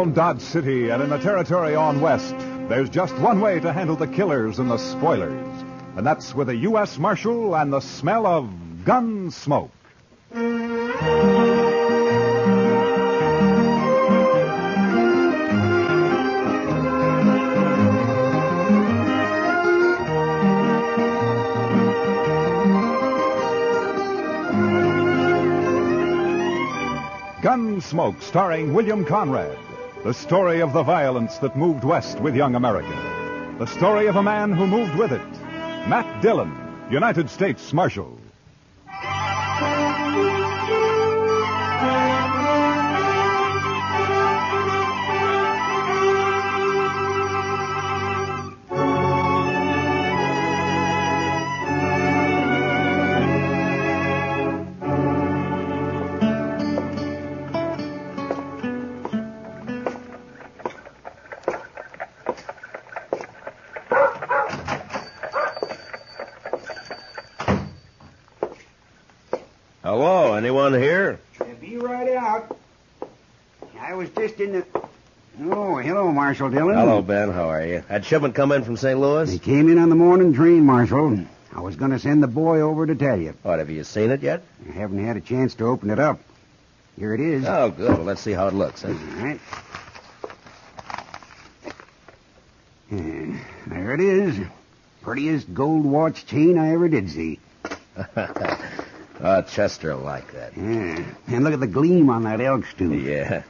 around Dodge City and in the territory on west, there's just one way to handle the killers and the spoilers. And that's with a U.S. Marshal and the smell of Gunsmoke. Gunsmoke, starring William Conrad. The story of the violence that moved west with young America. The story of a man who moved with it. Matt Dillon, United States Marshal. Hello, anyone here? Be right out. I was just in the... Oh, hello, Marshal Dillon. Hello, Ben. How are you? Had shipment come in from St. Louis? They came in on the morning train, Marshal. I was going to send the boy over to tell you. What, have you seen it yet? I haven't had a chance to open it up. Here it is. Oh, good. Well, let's see how it looks. All right. There it is. Prettiest gold watch chain I ever did see. Chester will like that. Yeah. And look at the gleam on that elk's tooth. Yeah.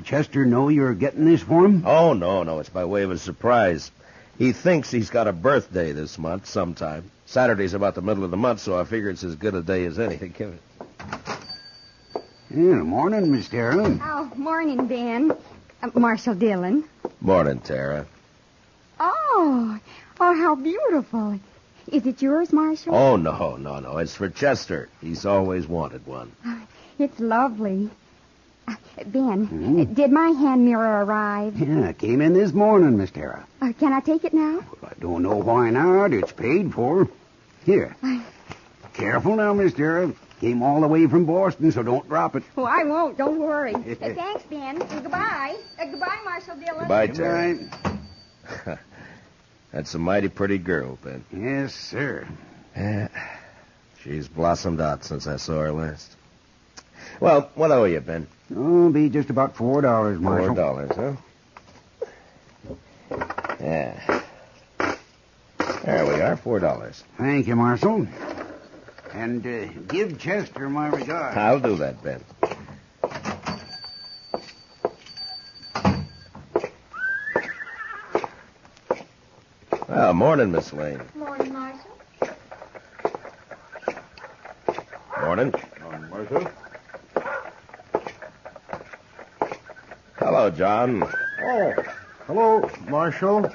Chester know you're getting this for him? Oh, no. It's by way of a surprise. He thinks he's got a birthday this month sometime. Saturday's about the middle of the month, so I figure it's as good a day as any to give it. Yeah, morning, Miss Tara. Oh, morning, Ben. Marshal Dillon. Morning, Tara. Oh, how beautiful. Is it yours, Marshal? Oh, no. It's for Chester. He's always wanted one. It's lovely. Ben, did my hand mirror arrive? Yeah, it came in this morning, Miss Tara. Can I take it now? Well, I don't know why not. It's paid for. Here. Careful now, Miss Tara. Came all the way from Boston, so don't drop it. Oh, I won't. Don't worry. Thanks, Ben. And goodbye. Goodbye, Marshal Dillon. Goodbye, Tara. That's a mighty pretty girl, Ben. Yes, sir. Yeah, she's blossomed out since I saw her last. Well, what owe you, Ben? Oh, be just about $4, Marshal. $4, huh? Yeah. There we are, $4. Thank you, Marshal. And give Chester my regards. I'll do that, Ben. Well, morning, Miss Lane. Morning, Marshal. Morning. Morning, Marshal. Hello, John. Oh, hello, Marshal.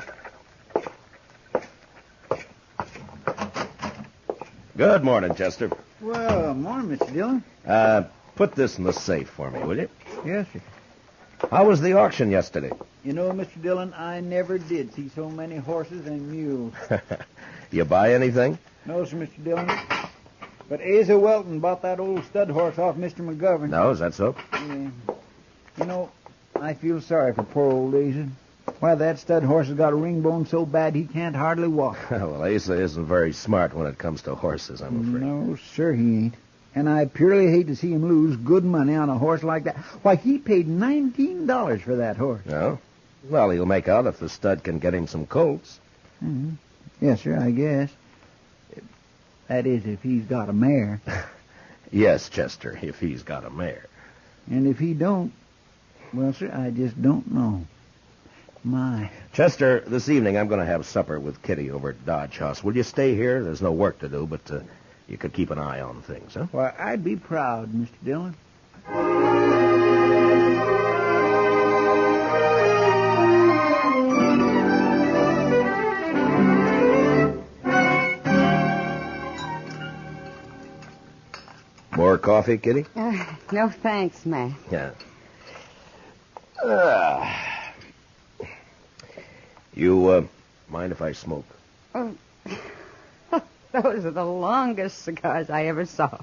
Good morning, Chester. Well, morning, Mr. Dillon. Put this in the safe for me, will you? Yes, sir. How was the auction yesterday? You know, Mr. Dillon, I never did see so many horses and mules. You buy anything? No, sir, Mr. Dillon. But Asa Welton bought that old stud horse off Mr. McGovern. No, is that so? Yeah. You know, I feel sorry for poor old Asa. Why, that stud horse has got a ring bone so bad he can't hardly walk. Well, Asa isn't very smart when it comes to horses, I'm afraid. No, sir, he ain't. And I purely hate to see him lose good money on a horse like that. Why, he paid $19 for that horse. No? Well, he'll make out if the stud can get him some colts. Mm-hmm. Yes, sir, I guess. That is, if he's got a mare. Yes, Chester, if he's got a mare. And if he don't, well, sir, I just don't know. My. Chester, this evening I'm going to have supper with Kitty over at Dodge House. Will you stay here? There's no work to do, but you could keep an eye on things, huh? Why, I'd be proud, Mr. Dillon. More coffee, Kitty? No thanks, Matt. Yeah. You mind if I smoke? Oh, those are the longest cigars I ever saw.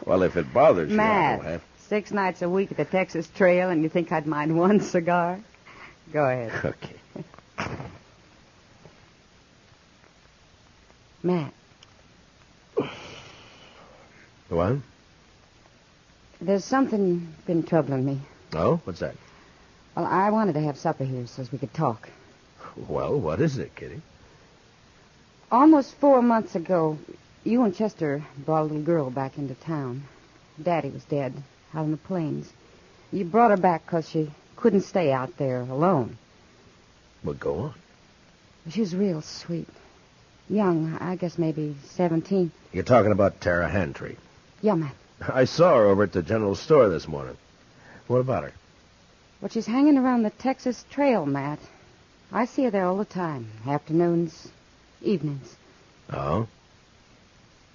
Well, if it bothers you, I Matt, will have... 6 nights a week at the Texas Trail, and you think I'd mind one cigar? Go ahead. Okay. Matt, What? there's something been troubling me. Oh, what's that? Well, I wanted to have supper here so as we could talk. Well, what is it, Kitty? Almost 4 months ago, you and Chester brought a little girl back into town. Daddy was dead, out in the plains. You brought her back because she couldn't stay out there alone. Well, go on. She was real sweet. Young, I guess maybe 17. You're talking about Tara Hantry. Yeah, Matt. I saw her over at the general store this morning. What about her? Well, she's hanging around the Texas Trail, Matt. I see her there all the time. Afternoons, evenings. Oh?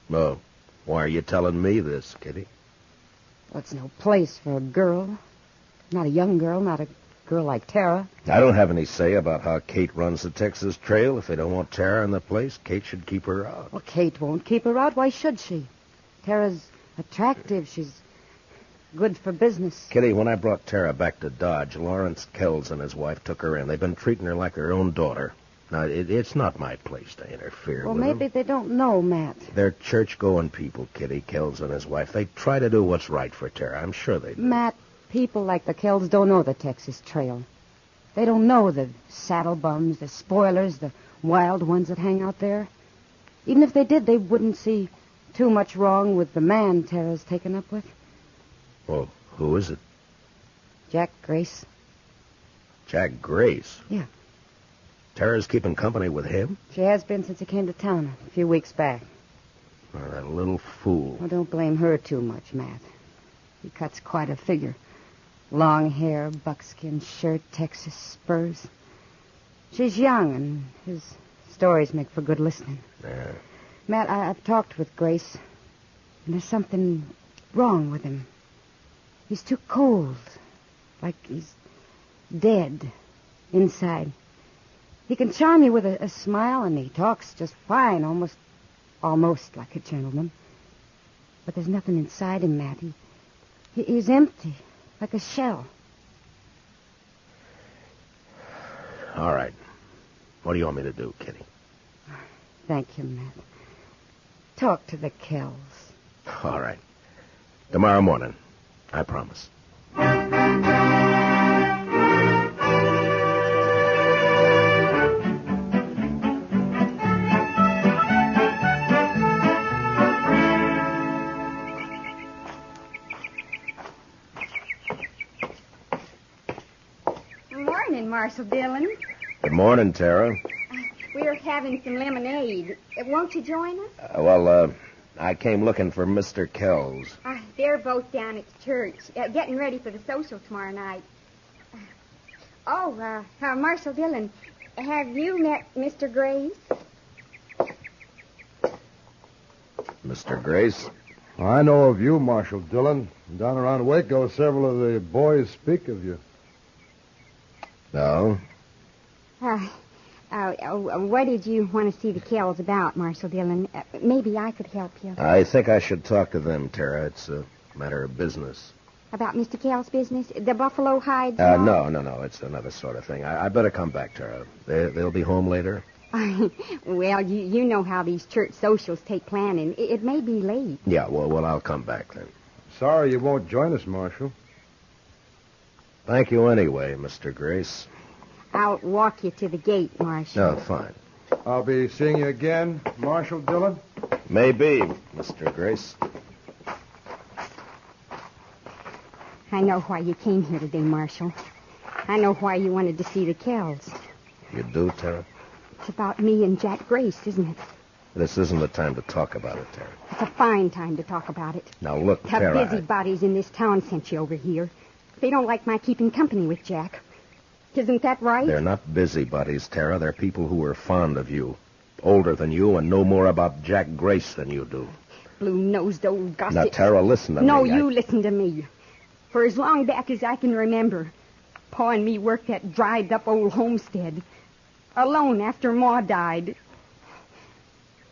Well, why are you telling me this, Kitty? Well, it's no place for a girl. Not a young girl, not a girl like Tara. I don't have any say about how Kate runs the Texas Trail. If they don't want Tara in the place, Kate should keep her out. Well, Kate won't keep her out. Why should she? Tara's attractive. She's good for business. Kitty, when I brought Tara back to Dodge, Lawrence Kells and his wife took her in. They've been treating her like her own daughter. Now, it's not my place to interfere Well, with maybe them. they don't know, Matt. They're church-going people, Kitty, Kells and his wife. They try to do what's right for Tara. I'm sure they do. Matt, people like the Kells don't know the Texas Trail. They don't know the saddle bums, the spoilers, the wild ones that hang out there. Even if they did, they wouldn't see too much wrong with the man Tara's taken up with. Well, who is it? Jack Grace. Jack Grace? Yeah. Tara's keeping company with him? She has been since he came to town a few weeks back. Oh, that little fool. Well, don't blame her too much, Matt. He cuts quite a figure. Long hair, buckskin shirt, Texas spurs. She's young, and his stories make for good listening. Yeah. Matt, I've talked with Grace, and there's something wrong with him. He's too cold, like he's dead inside. He can charm you with a smile, and he talks just fine, almost like a gentleman. But there's nothing inside him, Matt. He's empty, like a shell. All right. What do you want me to do, Kitty? Thank you, Matt. Talk to the Kells. All right. Tomorrow morning. I promise. Morning, Marshal Dillon. Good morning, Tara. We're having some lemonade. Won't you join us? I came looking for Mr. Kells. They're both down at church, getting ready for the social tomorrow night. Marshal Dillon, have you met Mr. Grace? Mr. Grace? I know of you, Marshal Dillon. Down around Waco, several of the boys speak of you. No? What did you want to see the Kells about, Marshal Dillon? Maybe I could help you. I think I should talk to them, Tara. It's a matter of business. About Mr. Kells' business? The buffalo hides? No. It's another sort of thing. I better come back, Tara. They'll be home later? Well, you know how these church socials take planning. It may be late. Yeah, well, I'll come back then. Sorry you won't join us, Marshal. Thank you anyway, Mr. Grace. I'll walk you to the gate, Marshal. No, fine. I'll be seeing you again, Marshal Dillon. Maybe, Mr. Grace. I know why you came here today, Marshal. I know why you wanted to see the Kells. You do, Tara? It's about me and Jack Grace, isn't it? This isn't the time to talk about it, Tara. It's a fine time to talk about it. Now, look, The Tara... busybodies in this town sent you over here. They don't like my keeping company with Jack. Isn't that right? They're not busybodies, Tara. They're people who are fond of you. Older than you and know more about Jack Grace than you do. Blue-nosed old gossip. Now, Tara, listen to me. No, you listen to me. For as long back as I can remember, Pa and me worked that dried-up old homestead. Alone after Ma died.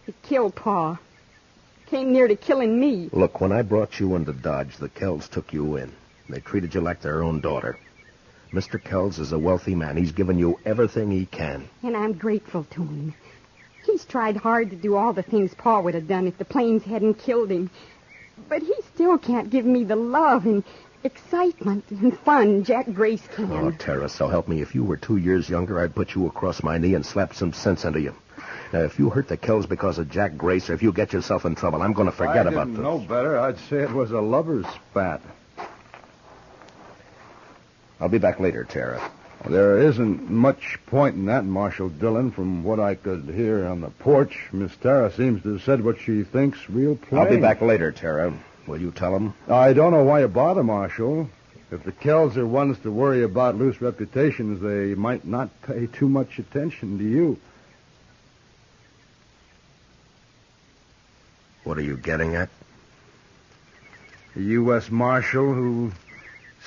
It killed Pa. came near to killing me. Look, when I brought you into Dodge, the Kells took you in. They treated you like their own daughter. Mr. Kells is a wealthy man. He's given you everything he can. And I'm grateful to him. He's tried hard to do all the things Pa would have done if the planes hadn't killed him. But he still can't give me the love and excitement and fun Jack Grace can. Oh, Tara, so help me. If you were 2 years younger, I'd put you across my knee and slap some sense into you. Now, if you hurt the Kells because of Jack Grace, or if you get yourself in trouble, I'm going to forget about this. I didn't know better. I'd say it was a lover's spat. I'll be back later, Tara. There isn't much point in that, Marshal Dillon. From what I could hear on the porch, Miss Tara seems to have said what she thinks real plain. I'll be back later, Tara. Will you tell him? I don't know why you bother, Marshal. If the Kells are ones to worry about loose reputations, they might not pay too much attention to you. What are you getting at? A U.S. Marshal who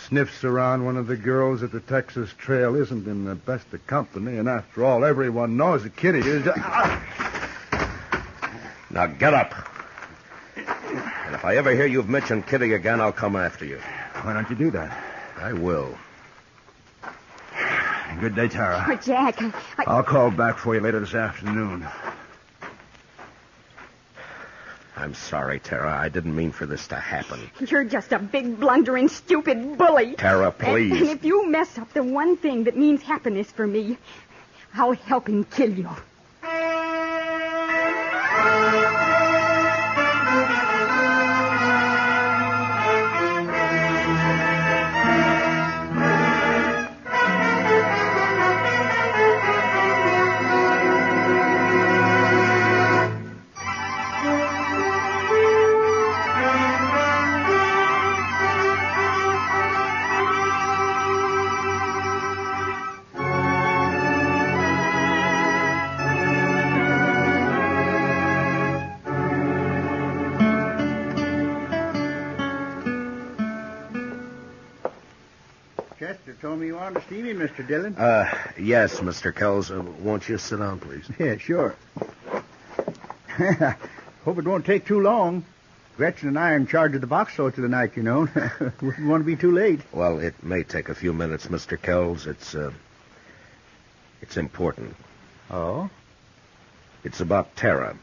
sniffs around one of the girls at the Texas Trail isn't in the best of company, and after all, everyone knows that Kitty is... Now get up. And if I ever hear you've mentioned Kitty again, I'll come after you. Why don't you do that? I will. Good day, Tara. Oh, Jack, I'll call back for you later this afternoon. I'm sorry, Tara. I didn't mean for this to happen. you're just a big, blundering, stupid bully. Tara, please. And if you mess up the one thing that means happiness for me, I'll help him kill you. Chester told me you wanted to see me, Mr. Dillon. Yes, Mr. Kells. Won't you sit down, please? Yeah, sure. Hope it won't take too long. Gretchen and I are in charge of the box store tonight, you know. Wouldn't want to be too late. Well, it may take a few minutes, Mr. Kells. It's important. Oh? It's about Tara.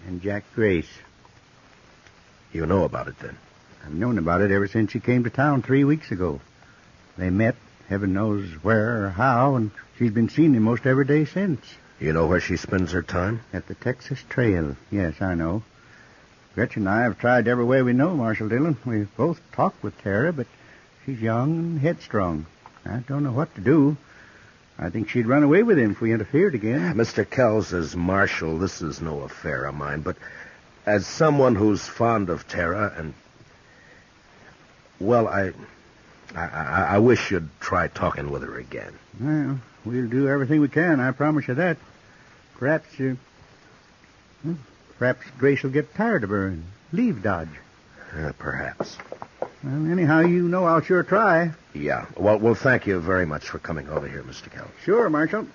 And Jack Grace. You know about it, then? I've known about it ever since she came to town 3 weeks ago. They met, heaven knows where or how, and she's been seeing him most every day since. You know where she spends her time? At the Texas Trail. Yes, I know. Gretchen and I have tried every way we know, Marshal Dillon. We've both talked with Tara, but she's young and headstrong. I don't know what to do. I think she'd run away with him if we interfered again. Mr. Kells, as Marshal, this is no affair of mine, but as someone who's fond of Tara and... Well, I wish you'd try talking with her again. Well, we'll do everything we can, I promise you that. Perhaps Grace will get tired of her and leave Dodge. Perhaps. Well, anyhow, you know I'll sure try. Yeah. Well, thank you very much for coming over here, Mr. Kells. Sure, Marshal.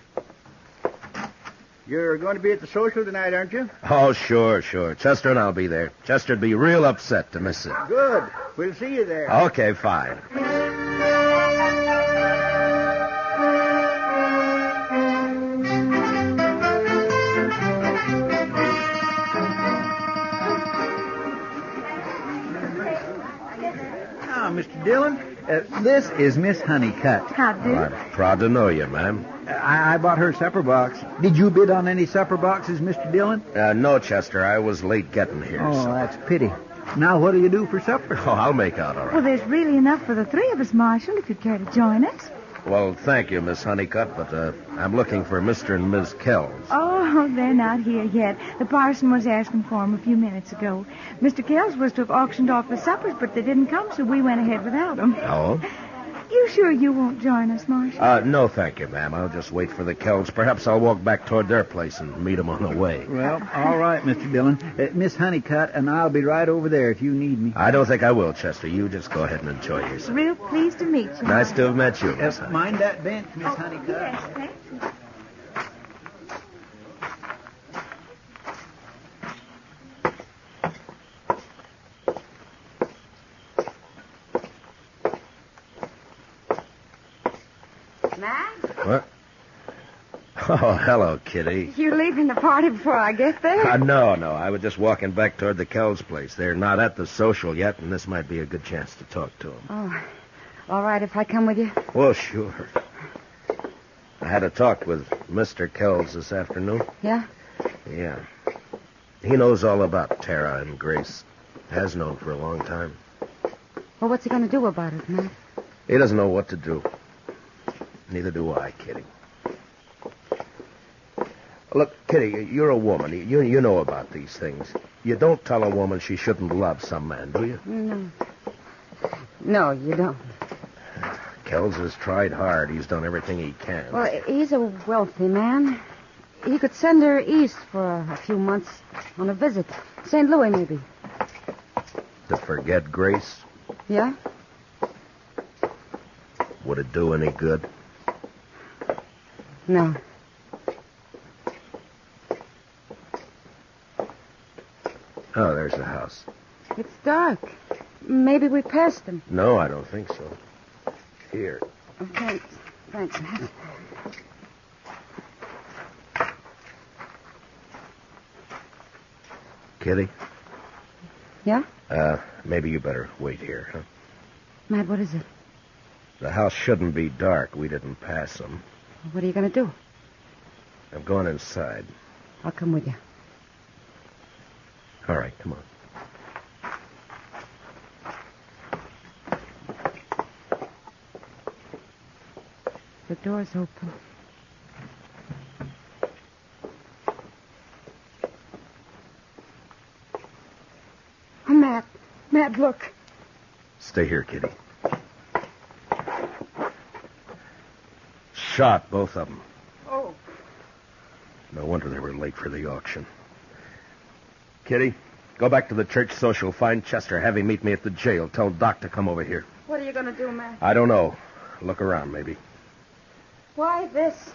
You're going to be at the social tonight, aren't you? Oh, sure. Chester and I'll be there. Chester'd be real upset to miss it. Good. We'll see you there. Okay, fine. Mr. Dillon, this is Miss Honeycutt. How do? Well, I'm proud to know you, ma'am. I bought her supper box. Did you bid on any supper boxes, Mr. Dillon? No, Chester. I was late getting here. Oh, so... that's a pity. Now, what do you do for supper? Oh, I'll make out all right. Well, there's really enough for the three of us, Marshal, if you'd care to join us. Well, thank you, Miss Honeycutt, but I'm looking for Mr. and Ms. Kells. Oh, they're not here yet. The parson was asking for them a few minutes ago. Mr. Kells was to have auctioned off the suppers, but they didn't come, so we went ahead without them. Oh? You sure you won't join us, Marshal? No, thank you, ma'am. I'll just wait for the Kells. Perhaps I'll walk back toward their place and meet them on the way. Well, all right, Mr. Dillon. Miss Honeycutt and I'll be right over there if you need me. I don't think I will, Chester. You just go ahead and enjoy yourself. Real pleased to meet you. Nice to have met you, Miss Honeycutt. Mind that bench, Miss Honeycutt. Yes, thank you. Matt? What? Oh, hello, Kitty. You leaving the party before I get there? No. I was just walking back toward the Kells place. They're not at the social yet, and this might be a good chance to talk to them. Oh, all right if I come with you? Well, sure. I had a talk with Mr. Kells this afternoon. Yeah? Yeah. He knows all about Tara and Grace. Has known for a long time. Well, what's he going to do about it, Matt? He doesn't know what to do. Neither do I, Kitty. Look, Kitty, you're a woman. You know about these things. You don't tell a woman she shouldn't love some man, do you? No. No, you don't. Kells has tried hard. He's done everything he can. Well, he's a wealthy man. He could send her east for a few months on a visit. St. Louis, maybe. To forget Grace? Yeah? Would it do any good? No. Oh, there's the house. It's dark. Maybe we passed him. No, I don't think so. Here. Oh, thanks. Thanks, Matt. Kitty? Yeah? Maybe you better wait here, huh? Matt, what is it? The house shouldn't be dark. We didn't pass them. What are you going to do? I'm going inside. I'll come with you. All right, come on. The door's open. Oh, Matt. Matt, look. Stay here, Kitty. Shot, both of them. Oh. No wonder they were late for the auction. Kitty, go back to the church social. Find Chester. Have him meet me at the jail. Tell Doc to come over here. What are you going to do, Matt? I don't know. Look around, maybe. Why this?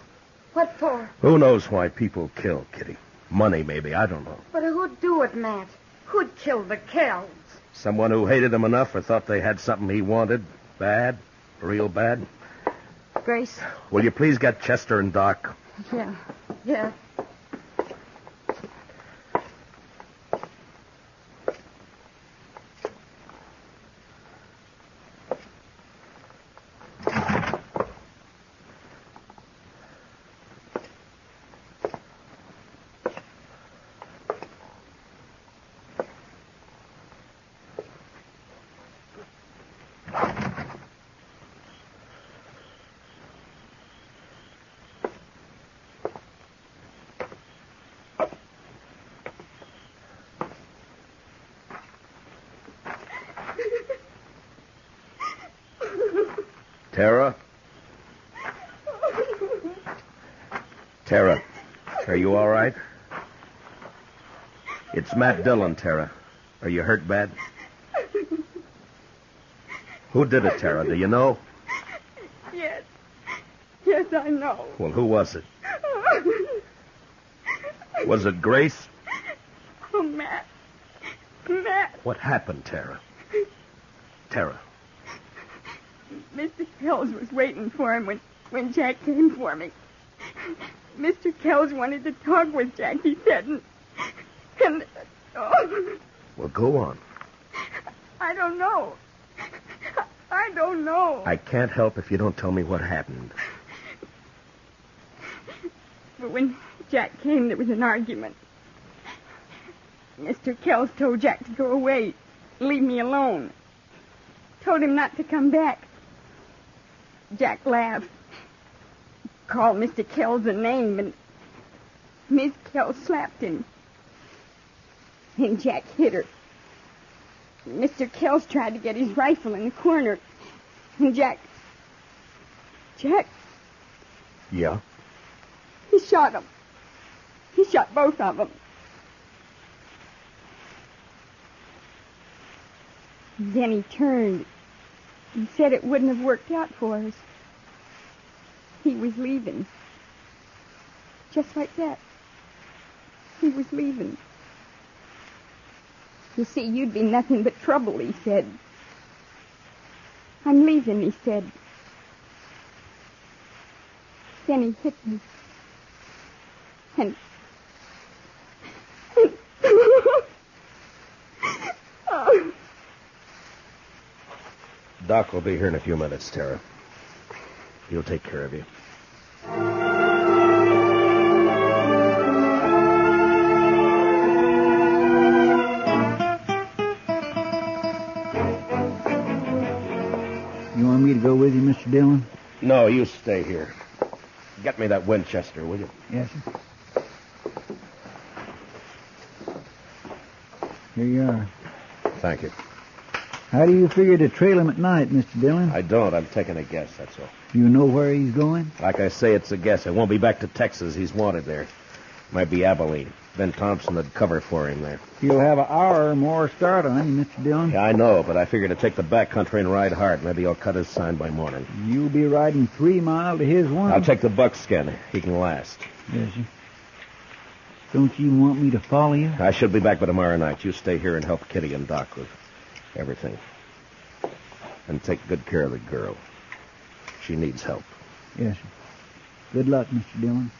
What for? Who knows why people kill, Kitty? Money, maybe. I don't know. But who'd do it, Matt? Who'd kill the Kells? Someone who hated him enough or thought they had something he wanted. Bad. Real bad. Grace? Will you please get Chester and Doc? Yeah. Yeah. Tara? Tara, are you all right? It's Matt Dillon, Tara. Are you hurt bad? Who did it, Tara? Do you know? Yes. Yes, I know. Well, who was it? Was it Grace? Oh, Matt. Matt. What happened, Tara? Tara. Mr. Kells was waiting for him when Jack came for me. Mr. Kells wanted to talk with Jack, he said, and oh, Well, go on. I don't know. I don't know. I can't help if you don't tell me what happened. But when Jack came, there was an argument. Mr. Kells told Jack to go away, leave me alone. Told him not to come back. Jack laughed. Called Mr. Kells a name, and Miss Kells slapped him. And Jack hit her. Mr. Kells tried to get his rifle in the corner. And Jack... Yeah? He shot him. He shot both of them. Then he turned and said it wouldn't have worked out for us. He was leaving. Just like that. He was leaving. You see, you'd be nothing but trouble, he said. I'm leaving, he said. then he hit me. And... Oh. Doc will be here in a few minutes, Tara. He'll take care of you. You want me to go with you, Mr. Dillon? No, you stay here. Get me that Winchester, will you? Yes, sir. Here you are. Thank you. How do you figure to trail him at night, Mr. Dillon? I don't. I'm taking a guess, that's all. You know where he's going? Like I say, it's a guess. It won't be back to Texas. He's wanted there. Might be Abilene. Ben Thompson would cover for him there. He'll have an hour or more start on him, Mr. Dillon. Yeah, I know, but I figure to take the back country and ride hard. Maybe he'll cut his sign by morning. You'll be riding 3 mile to his 1? I'll take the buckskin. He can last. Yes, sir. Don't you want me to follow you? I should be back by tomorrow night. You stay here and help Kitty and Doc with everything. And take good care of the girl. She needs help. Yes, sir. Good luck, Mr. Dillon.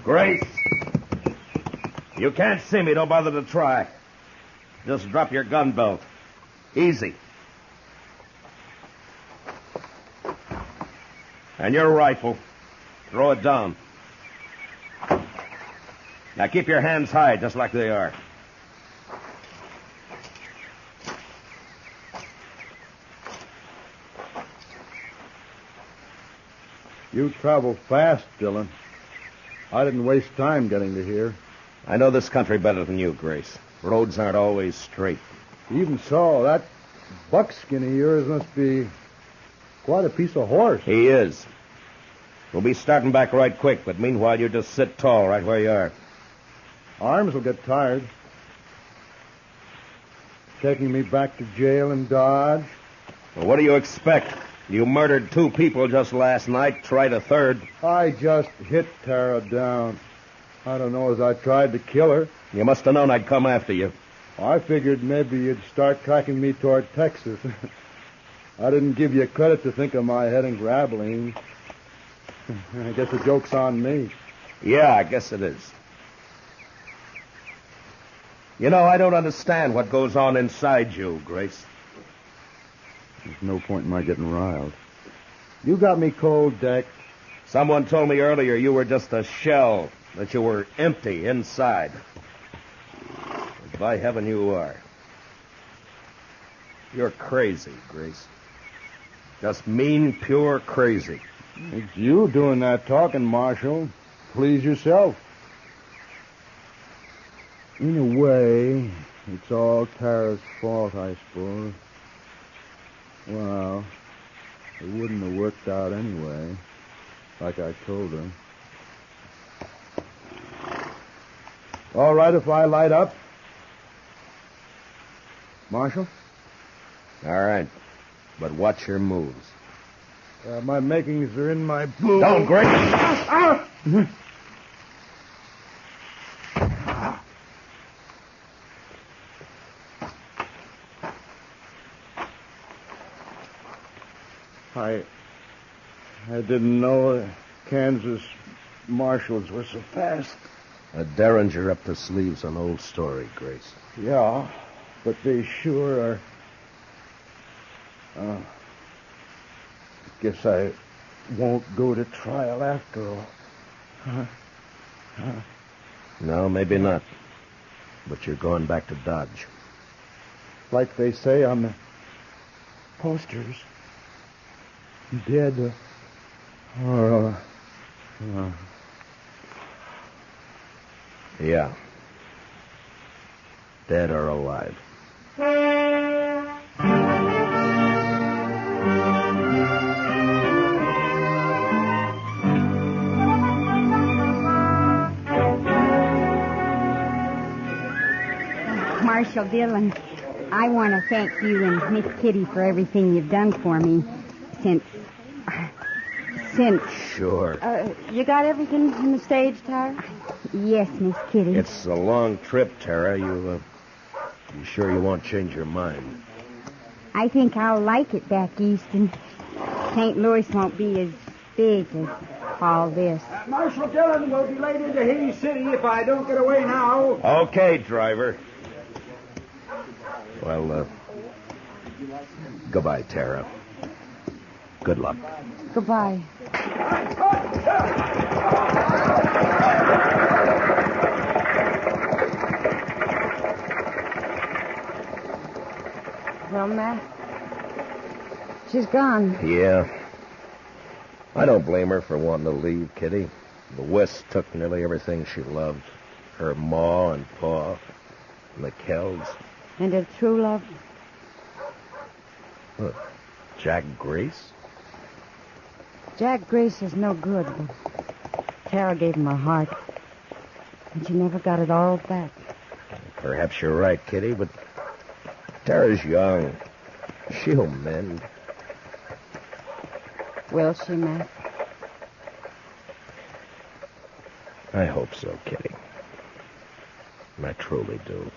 Grace! You can't see me. Don't bother to try. Just drop your gun belt. Easy. And your rifle. Throw it down. Now keep your hands high, just like they are. You travel fast, Dillon. I didn't waste time getting to here. I know this country better than you, Grace. Roads aren't always straight. Even so, that buckskin of yours must be quite a piece of horse. He is. We'll be starting back right quick, but meanwhile you just sit tall right where you are. Arms will get tired. Taking me back to jail in Dodge. Well, what do you expect? You murdered 2 people just last night, tried a third. I just hit Tara down. I don't know as I tried to kill her. You must have known I'd come after you. I figured maybe you'd start tracking me toward Texas. I didn't give you credit to think of my heading for Abilene. I guess the joke's on me. Yeah, I guess it is. You know, I don't understand what goes on inside you, Grace. There's no point in my getting riled. You got me cold, Deck. Someone told me earlier you were just a shell, that you were empty inside. But by heaven, you are. You're crazy, Grace. Just mean, pure crazy. It's you doing that talking, Marshal. Please yourself. In a way, it's all Tara's fault, I suppose. Well, it wouldn't have worked out anyway, like I told her. All right if I light up? Marshal? All right. But watch your moves. My makings are in my boot. Don't, Grace! I didn't know Kansas marshals were so fast. A derringer up the sleeve's an old story, Grace. Yeah, but they sure are. Guess I won't go to trial after all. No, maybe not. But you're going back to Dodge. Like they say on the posters. Dead. Yeah. Dead or alive. Marshal Dillon, I want to thank you and Miss Kitty for everything you've done for me since... Sure. You got everything in the stage, Tara? Yes, Miss Kitty. It's a long trip, Tara. You sure you won't change your mind? I think I'll like it back east, and St. Louis won't be as big as all this. Marshal Dillon will be late into Hays City if I don't get away now. Okay, driver. Well, goodbye, Tara. Good luck. Goodbye. Well, Matt, she's gone. Yeah. I don't blame her for wanting to leave, Kitty. The West took nearly everything she loved. Her ma and pa, and the Kells. And her true love. Look, Jack Grace? Jack Grace is no good, but Tara gave him her heart. And she never got it all back. Perhaps you're right, Kitty, but Tara's young. She'll mend. Will she, Matt? I hope so, Kitty. I truly do.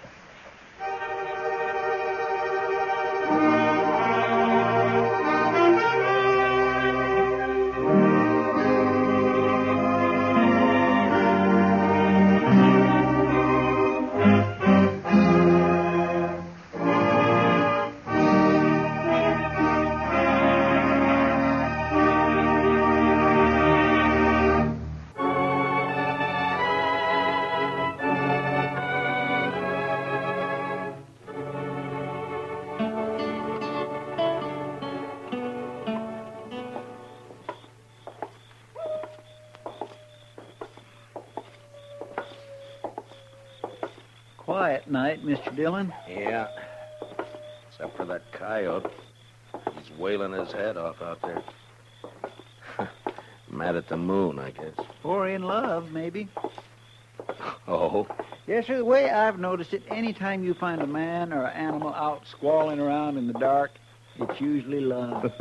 Quiet night, Mr. Dillon. Yeah. Except for that coyote. He's wailing his head off out there. Mad at the moon, I guess. Or in love, maybe. Oh? Yes, sir, the way I've noticed it, any time you find a man or an animal out squalling around in the dark, it's usually love.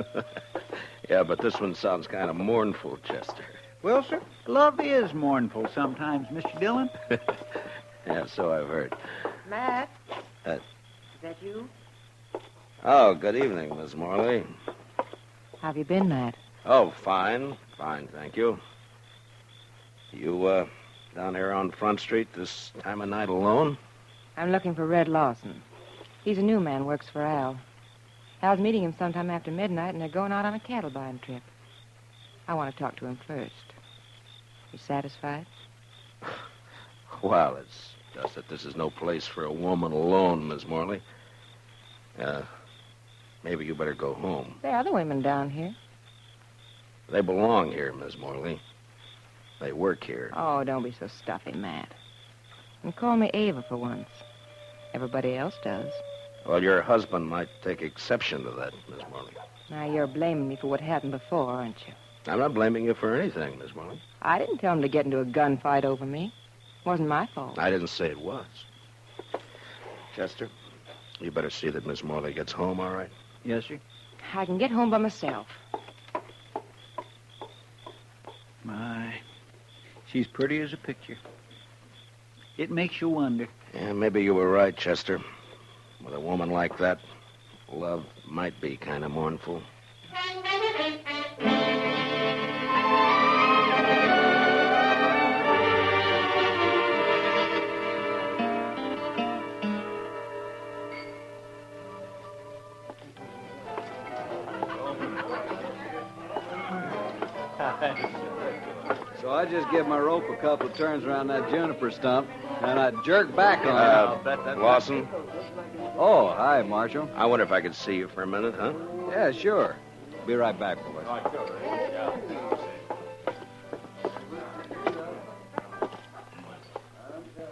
Yeah, but this one sounds kind of mournful, Chester. Well, sir, love is mournful sometimes, Mr. Dillon. Yeah, so I've heard. Matt? Is that you? Oh, good evening, Miss Morley. How have you been, Matt? Oh, fine. Fine, thank you. You, down here on Front Street this time of night alone? I'm looking for Red Lawson. He's a new man, works for Al. Al's meeting him sometime after midnight, and they're going out on a cattle buying trip. I want to talk to him first. You satisfied? Well, it's just that this is no place for a woman alone, Miss Morley. Maybe you better go home. There are other women down here. They belong here, Miss Morley. They work here. Oh, don't be so stuffy, Matt. And call me Ava for once. Everybody else does. Well, your husband might take exception to that, Miss Morley. Now, you're blaming me for what happened before, aren't you? I'm not blaming you for anything, Miss Morley. I didn't tell him to get into a gunfight over me. It wasn't my fault. I didn't say it was. Chester, you better see that Miss Morley gets home, all right? Yes, sir. I can get home by myself. My, she's pretty as a picture. It makes you wonder. Yeah, maybe you were right, Chester. With a woman like that, love might be kind of mournful. So I just give my rope a couple of turns around that juniper stump, and I jerk back on it. Lawson, Oh, hi, Marshal. I wonder if I could see you for a minute, huh? Yeah, sure. Be right back, boys.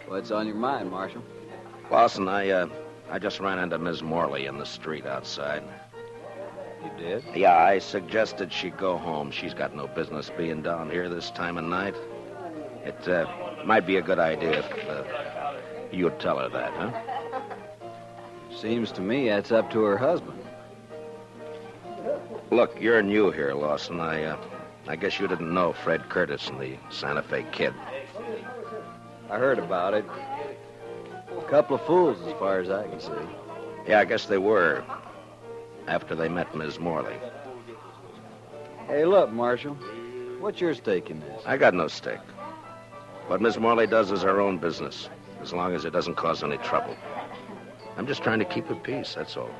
What's on your mind, Marshal? Lawson, I just ran into Miss Morley in the street outside. You did? Yeah, I suggested she go home. She's got no business being down here this time of night. It might be a good idea if you'd tell her that, huh? Seems to me that's up to her husband. Look, you're new here, Lawson. I guess you didn't know Fred Curtis and the Santa Fe Kid. I heard about it. A couple of fools, as far as I can see. Yeah, I guess they were. After they met Miss Morley. Hey, look, Marshal. What's your stake in this? I got no stake. What Miss Morley does is her own business, as long as it doesn't cause any trouble. I'm just trying to keep her peace, that's all.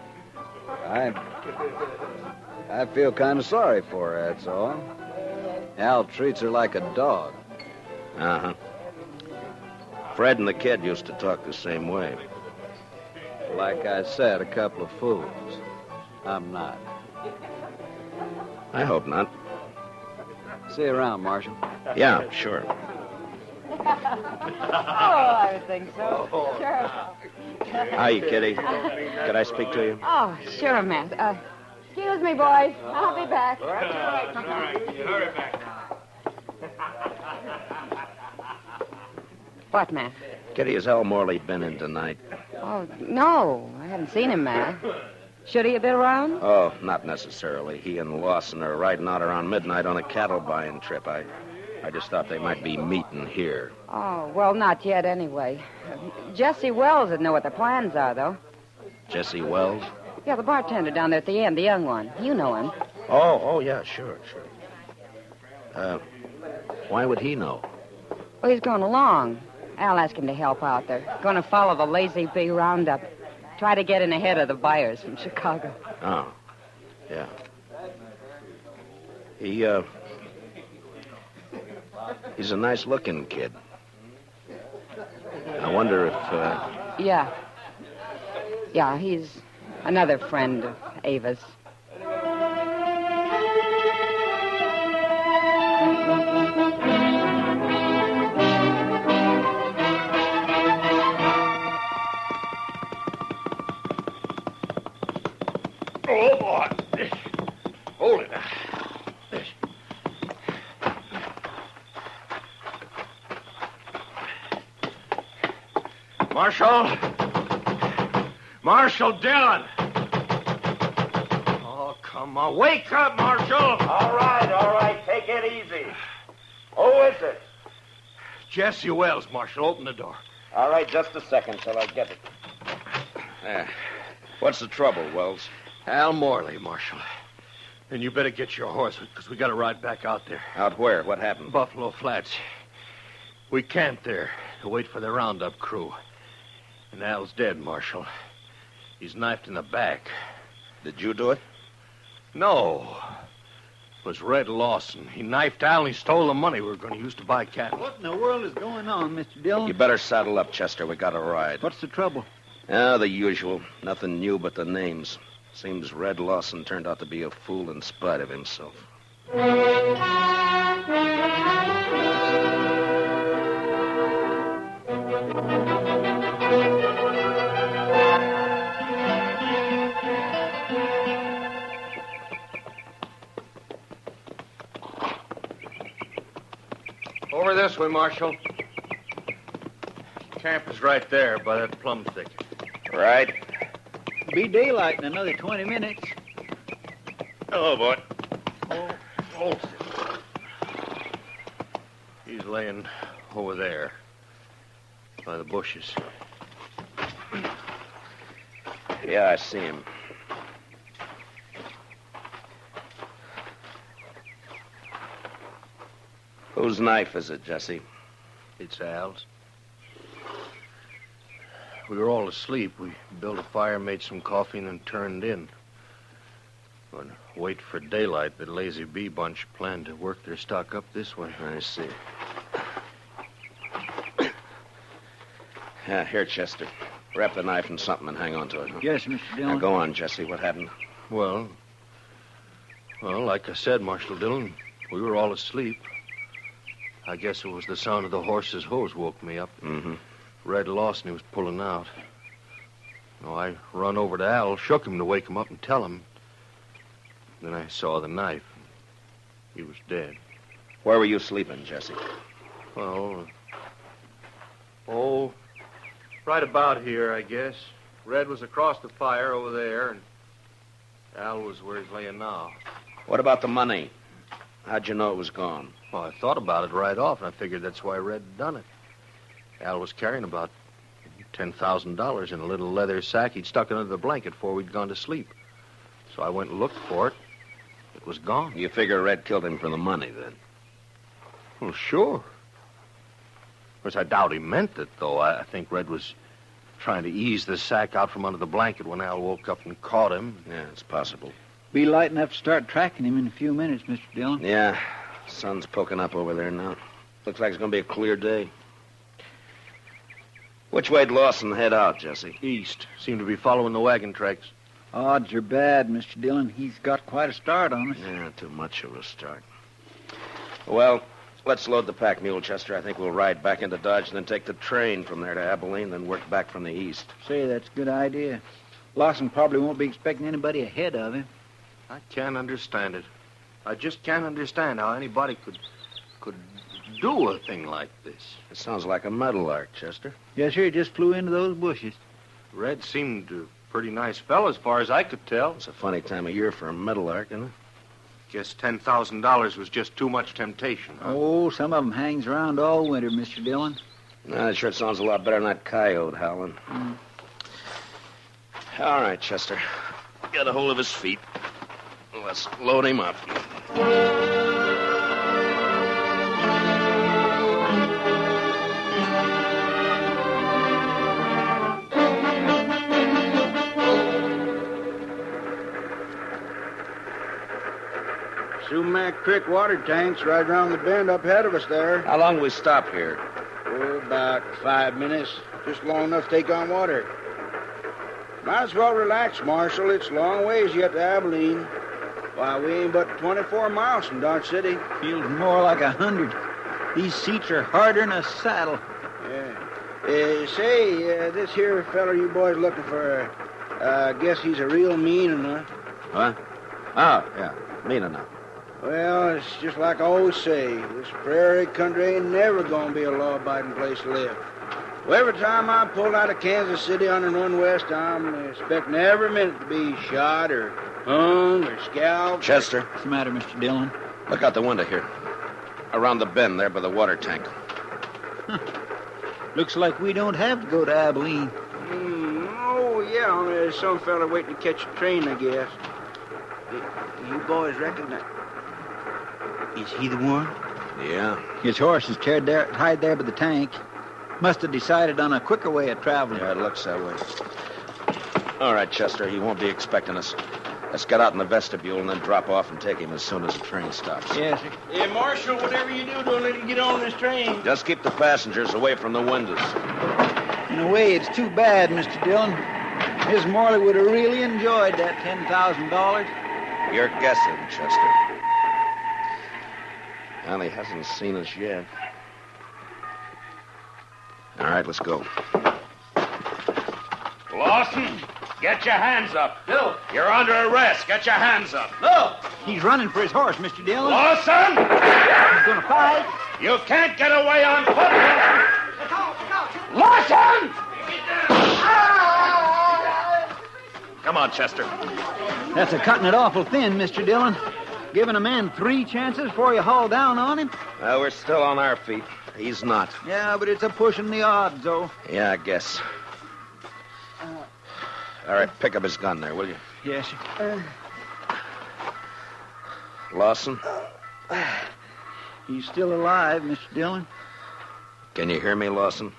I feel kind of sorry for her, that's all. Al treats her like a dog. Uh-huh. Fred and the kid used to talk the same way. Like I said, a couple of fools. I'm not. I hope not. See you around, Marshal. Yeah, sure. Oh, I would think so. Sure. Hi, Kitty. Could I speak to you? Oh, sure, Matt. Excuse me, boys. I'll be back. All right. You hurry back now. What, Matt? Kitty, has Al Morley been in tonight? Oh, no. I haven't seen him, Matt. Should he have been around? Oh, not necessarily. He and Lawson are riding out around midnight on a cattle buying trip. I just thought they might be meeting here. Oh, well, not yet anyway. Jesse Wells would know what their plans are, though. Jesse Wells? Yeah, the bartender down there at the end, the young one. You know him. Oh, yeah, sure. Why would he know? Well, he's going along. Al asked him to help out. They're going to follow the Lazy Bee Roundup. Try to get in ahead of the buyers from Chicago. Oh, yeah. He's a nice-looking kid. I wonder if, Yeah. Yeah, he's another friend of Ava's. Oh, boy. Hold it now. Marshal Dillon. Oh, come on. Wake up, Marshal. All right. Take it easy. Who is it? Jesse Wells, Marshal. Open the door. All right, just a second till I get it. There. What's the trouble, Wells? Al Morley, Marshal. And you better get your horse, because we got to ride back out there. Out where? What happened? Buffalo Flats. We camped there to wait for the roundup crew. And Al's dead, Marshal. He's knifed in the back. Did you do it? No. It was Red Lawson. He knifed Al and he stole the money we were going to use to buy cattle. What in the world is going on, Mr. Dillon? You better saddle up, Chester. We got to ride. What's the trouble? The usual. Nothing new but the names. Seems Red Lawson turned out to be a fool in spite of himself. Over this way, Marshal. Camp is right there by that plum thicket. Right. Be daylight in another 20 minutes. Hello, boy. Oh. He's laying over there by the bushes. Yeah, I see him. Whose knife is it, Jesse? It's Al's. We were all asleep. We built a fire, made some coffee, and then turned in. But wait for daylight, the Lazy Bee bunch planned to work their stock up this way. I see. Here, Chester. Wrap the knife in something and hang on to it. Huh? Yes, Mr. Dillon. Now, go on, Jesse. What happened? Well, like I said, Marshal Dillon, we were all asleep. I guess it was the sound of the horse's hose woke me up. Mm-hmm. Red Lawson, he was pulling out. I run over to Al, shook him to wake him up and tell him. Then I saw the knife. He was dead. Where were you sleeping, Jesse? Well, right about here, I guess. Red was across the fire over there, and Al was where he's laying now. What about the money? How'd you know it was gone? Well, I thought about it right off, and I figured that's why Red had done it. Al was carrying about $10,000 in a little leather sack he'd stuck under the blanket before we'd gone to sleep. So I went and looked for it. It was gone. You figure Red killed him for the money, then? Well, sure. Of course, I doubt he meant it, though. I think Red was trying to ease the sack out from under the blanket when Al woke up and caught him. Yeah, it's possible. Be light enough to start tracking him in a few minutes, Mr. Dillon. Yeah, sun's poking up over there now. Looks like it's going to be a clear day. Which way'd Lawson head out, Jesse? East. Seemed to be following the wagon tracks. Odds are bad, Mr. Dillon. He's got quite a start on us. Yeah, too much of a start. Well, let's load the pack mule, Chester. I think we'll ride back into Dodge and then take the train from there to Abilene, then work back from the east. Say, that's a good idea. Lawson probably won't be expecting anybody ahead of him. I can't understand it. I just can't understand how anybody could do a thing like this. It sounds like a meadowlark, Chester. Yes, sir. He just flew into those bushes. Red seemed a pretty nice fellow as far as I could tell. It's a funny time of year for a meadowlark, isn't it? Guess $10,000 was just too much temptation. Huh? Oh, some of them hangs around all winter, Mr. Dillon. That sure sounds a lot better than that coyote howling. All right, Chester. Get a hold of his feet. Let's load him up. Sumac Creek water tank's right around the bend up ahead of us there. How long we stop here? Oh, about 5 minutes. Just long enough to take on water. Might as well relax, Marshal. It's a long ways yet to Abilene. Why, we ain't but 24 miles from Dodge City. Feels more like 100. These seats are harder than a saddle. Yeah. Say, this here feller you boys looking for, guess he's a real mean enough. What? Oh, yeah. Mean enough. Well, it's just like I always say. This prairie country ain't never gonna be a law-abiding place to live. Well, every time I pull out of Kansas City on and run west, I'm expecting every minute to be shot or hung or scalped. Chester. What's the matter, Mr. Dillon? Look out the window here. Around the bend there by the water tank. Looks like we don't have to go to Abilene. Oh, yeah. There's some fella waiting to catch a train, I guess. You boys reckon that... Is he the one? Yeah. His horse is tied there by the tank. Must have decided on a quicker way of traveling. Yeah, it looks that way. All right, Chester, he won't be expecting us. Let's get out in the vestibule and then drop off and take him as soon as the train stops. Yes, sir. Yeah, Marshal, whatever you do, don't let him get on this train. Just keep the passengers away from the windows. In a way, it's too bad, Mr. Dillon. Miss Morley would have really enjoyed that $10,000. You're guessing, Chester. Well, he hasn't seen us yet. All right, let's go. Lawson, get your hands up. No. You're under arrest. Get your hands up. No. He's running for his horse, Mr. Dillon. Lawson! He's going to fight. You can't get away on foot. Lawson! Come on, Chester. That's a cutting it awful thin, Mr. Dillon. Giving a man 3 chances before you haul down on him. Well, we're still on our feet. He's not. Yeah, but it's a pushing the odds, though. Yeah, I guess. All right, pick up his gun there, will you? Yes, sir. Lawson? He's still alive, Mr. Dillon. Can you hear me, Lawson?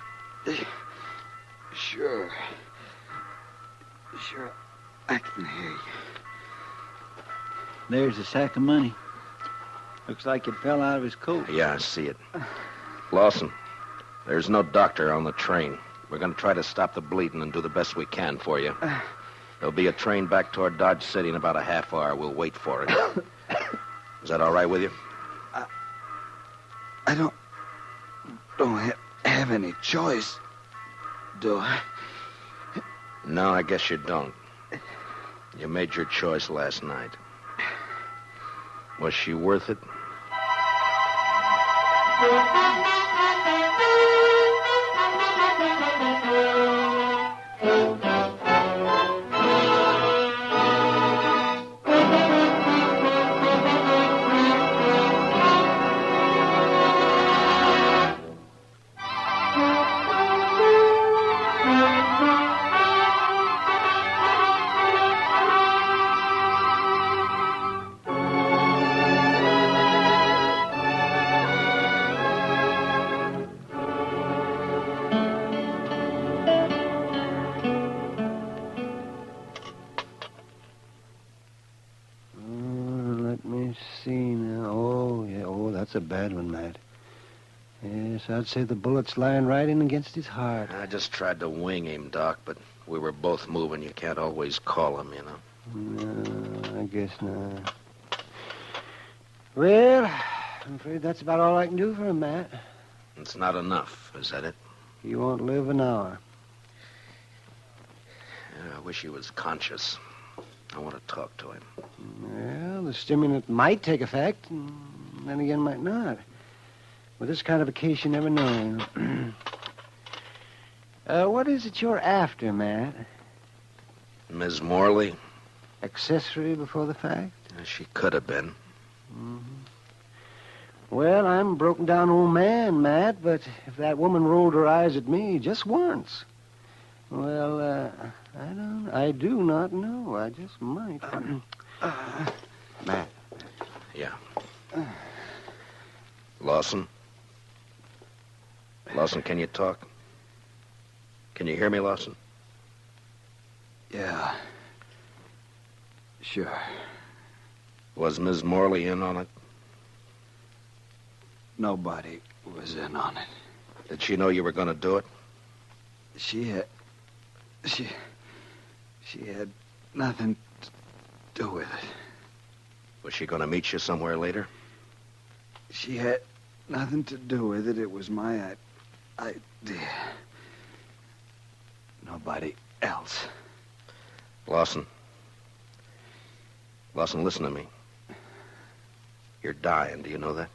Sure, I can hear you. There's a sack of money. Looks like it fell out of his coat. Yeah, I see it. Lawson, there's no doctor on the train. We're going to try to stop the bleeding and do the best we can for you. There'll be a train back toward Dodge City in about a half hour. We'll wait for it. Is that all right with you? I don't have any choice, do I? No, I guess you don't. You made your choice last night. Was she worth it? That's a bad one, Matt. Yes, I'd say the bullet's lying right in against his heart. I just tried to wing him, Doc, but we were both moving. You can't always call him, you know. No, I guess not. Well, I'm afraid that's about all I can do for him, Matt. It's not enough, is that it? He won't live an hour. Yeah, I wish he was conscious. I want to talk to him. Well, the stimulant might take effect, and then again might not. With this kind of a case, you never know. What is it you're after, Matt? Ms. Morley? Accessory before the fact? She could have been. Mm-hmm. Well, I'm a broken down old man, Matt, but if that woman rolled her eyes at me just once, well, I do not know. I just might. Matt. Yeah. Lawson? Lawson, can you talk? Can you hear me, Lawson? Yeah. Sure. Was Ms. Morley in on it? Nobody was in on it. Did she know you were going to do it? She had nothing to do with it. Was she going to meet you somewhere later? She had nothing to do with it. It was my idea. Nobody else. Lawson. Lawson, listen to me. You're dying. Do you know that?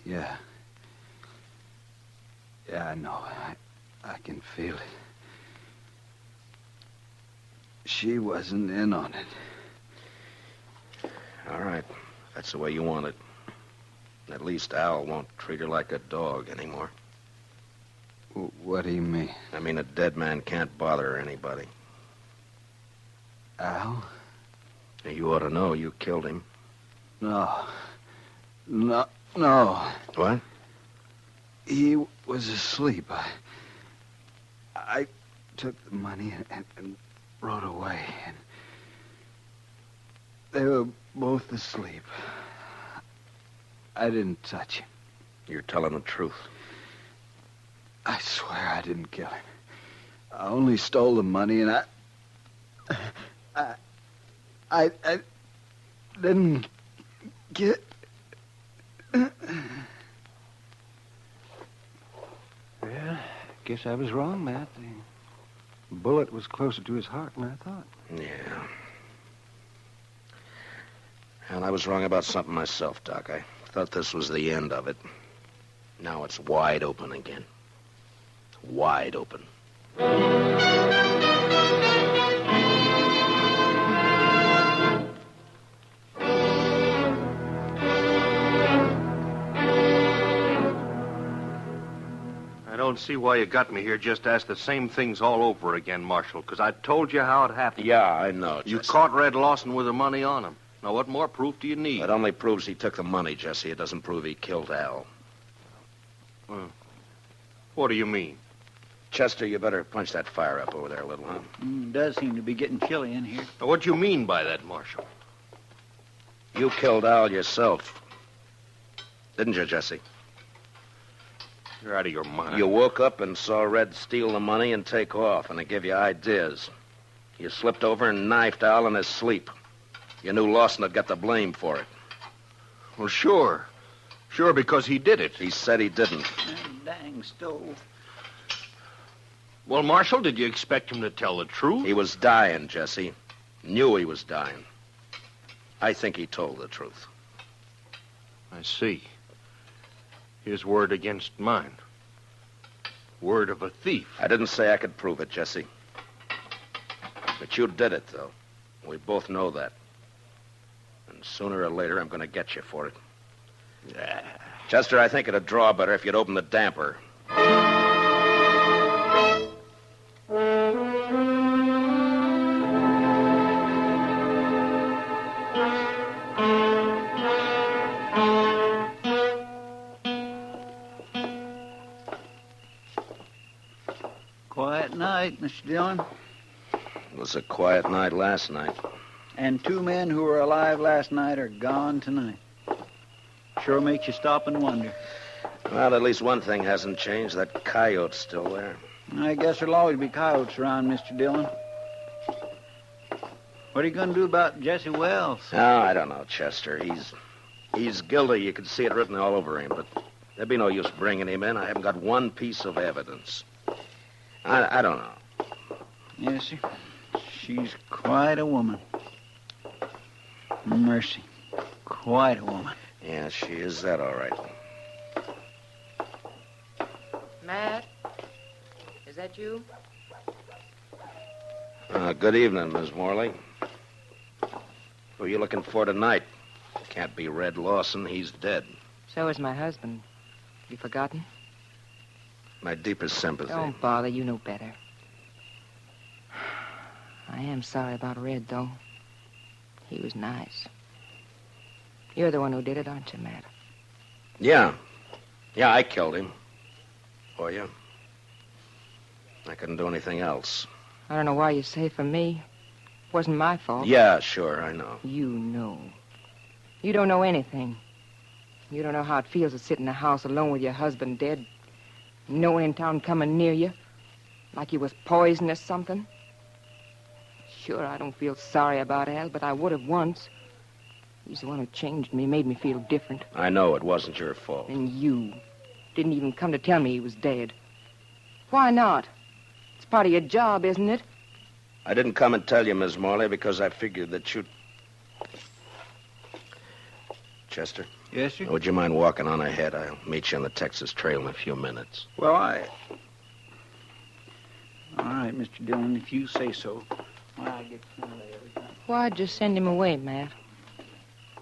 Yeah. Yeah, I know. I can feel it. She wasn't in on it. All right. That's the way you want it. At least Al won't treat her like a dog anymore. What do you mean? I mean, a dead man can't bother anybody. Al? You ought to know. You killed him. No. What? He was asleep. I took the money and rode away. And they were both asleep. I didn't touch him. You're telling the truth. I swear I didn't kill him. I only stole the money, and I didn't get... Well, guess I was wrong, Matt. The bullet was closer to his heart than I thought. Yeah. And I was wrong about something myself, Doc. I thought this was the end of it. Now it's wide open again. Wide open. I don't see why you got me here just to ask the same things all over again, Marshal, because I told you how it happened. Yeah, I know, You Jesse. caught Red Lawson with the money on him. Now, what more proof do you need? It only proves he took the money, Jesse. It doesn't prove he killed Al. What do you mean? Chester, you better punch that fire up over there a little, huh? Does seem to be getting chilly in here. Now, what do you mean by that, Marshal? You killed Al yourself. Didn't you, Jesse? You're out of your mind. You woke up and saw Red steal the money and take off, and it gave you ideas. You slipped over and knifed Al in his sleep. You knew Lawson had got the blame for it. Well, sure. Sure, because he did it. He said he didn't. Dang stove. Well, Marshal, did you expect him to tell the truth? He was dying, Jesse. Knew he was dying. I think he told the truth. I see. His word against mine. Word of a thief. I didn't say I could prove it, Jesse. But you did it, though. We both know that. And sooner or later, I'm going to get you for it. Chester, I think it'd draw better if you'd open the damper. Quiet night, Mr. Dillon. It was a quiet night last night. And 2 men who were alive last night are gone tonight. Sure makes you stop and wonder. Well, at least one thing hasn't changed. That coyote's still there. I guess there'll always be coyotes around, Mr. Dillon. What are you going to do about Jesse Wells? Oh, I don't know, Chester. He's guilty. You can see it written all over him, but there'd be no use bringing him in. I haven't got one piece of evidence. I don't know. Yes, sir. She's quite a woman. Mercy. Quite a woman. Yeah, she is that, all right. Matt? Is that you? Good evening, Miss Morley. Who are you looking for tonight? Can't be Red Lawson. He's dead. So is my husband. You forgotten? My deepest sympathy. Don't bother. You know better. I am sorry about Red, though. He was nice. You're the one who did it, aren't you, Matt? Yeah. Yeah, I killed him. For you. I couldn't do anything else. I don't know why you say for me. It wasn't my fault. Yeah, sure, I know. You know. You don't know anything. You don't know how it feels to sit in a house alone with your husband dead. No one in town coming near you. Like he was poisoned or something. Sure, I don't feel sorry about Al, but I would have once. He's the one who changed me, made me feel different. I know it wasn't your fault. And you didn't even come to tell me he was dead. Why not? It's part of your job, isn't it? I didn't come and tell you, Miss Morley, because I figured that you'd... Chester? Yes, sir? Would you mind walking on ahead? I'll meet you on the Texas Trail in a few minutes. Well, All right, Mr. Dillon, if you say so. Well, I get to know everything. Why'd you send him away, Matt?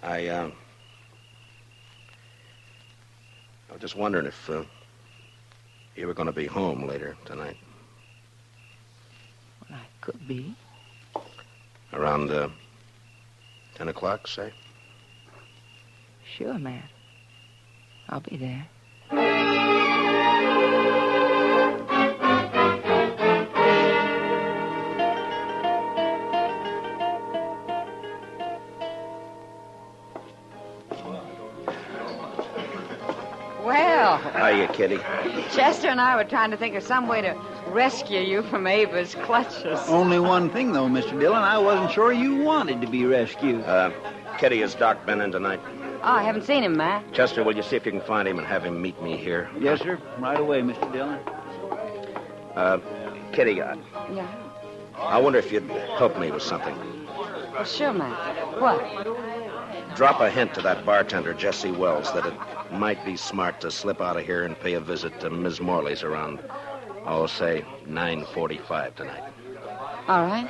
I was just wondering if you were going to be home later tonight. Well, I could be. Around 10 o'clock, say? Sure, Matt. I'll be there. Well, Hiya, Kitty. Chester and I were trying to think of some way to rescue you from Ava's clutches. Only one thing, though, Mr. Dillon. I wasn't sure you wanted to be rescued. Kitty, has Doc been in tonight? Oh, I haven't seen him, Matt. Chester, will you see if you can find him and have him meet me here? Yes, sir. Right away, Mr. Dillon. Kitty, Yeah. I wonder if you'd help me with something. Well, sure, Matt. What? Drop a hint to that bartender, Jesse Wells, that it might be smart to slip out of here and pay a visit to Ms. Morley's around, say, 9:45 tonight. All right.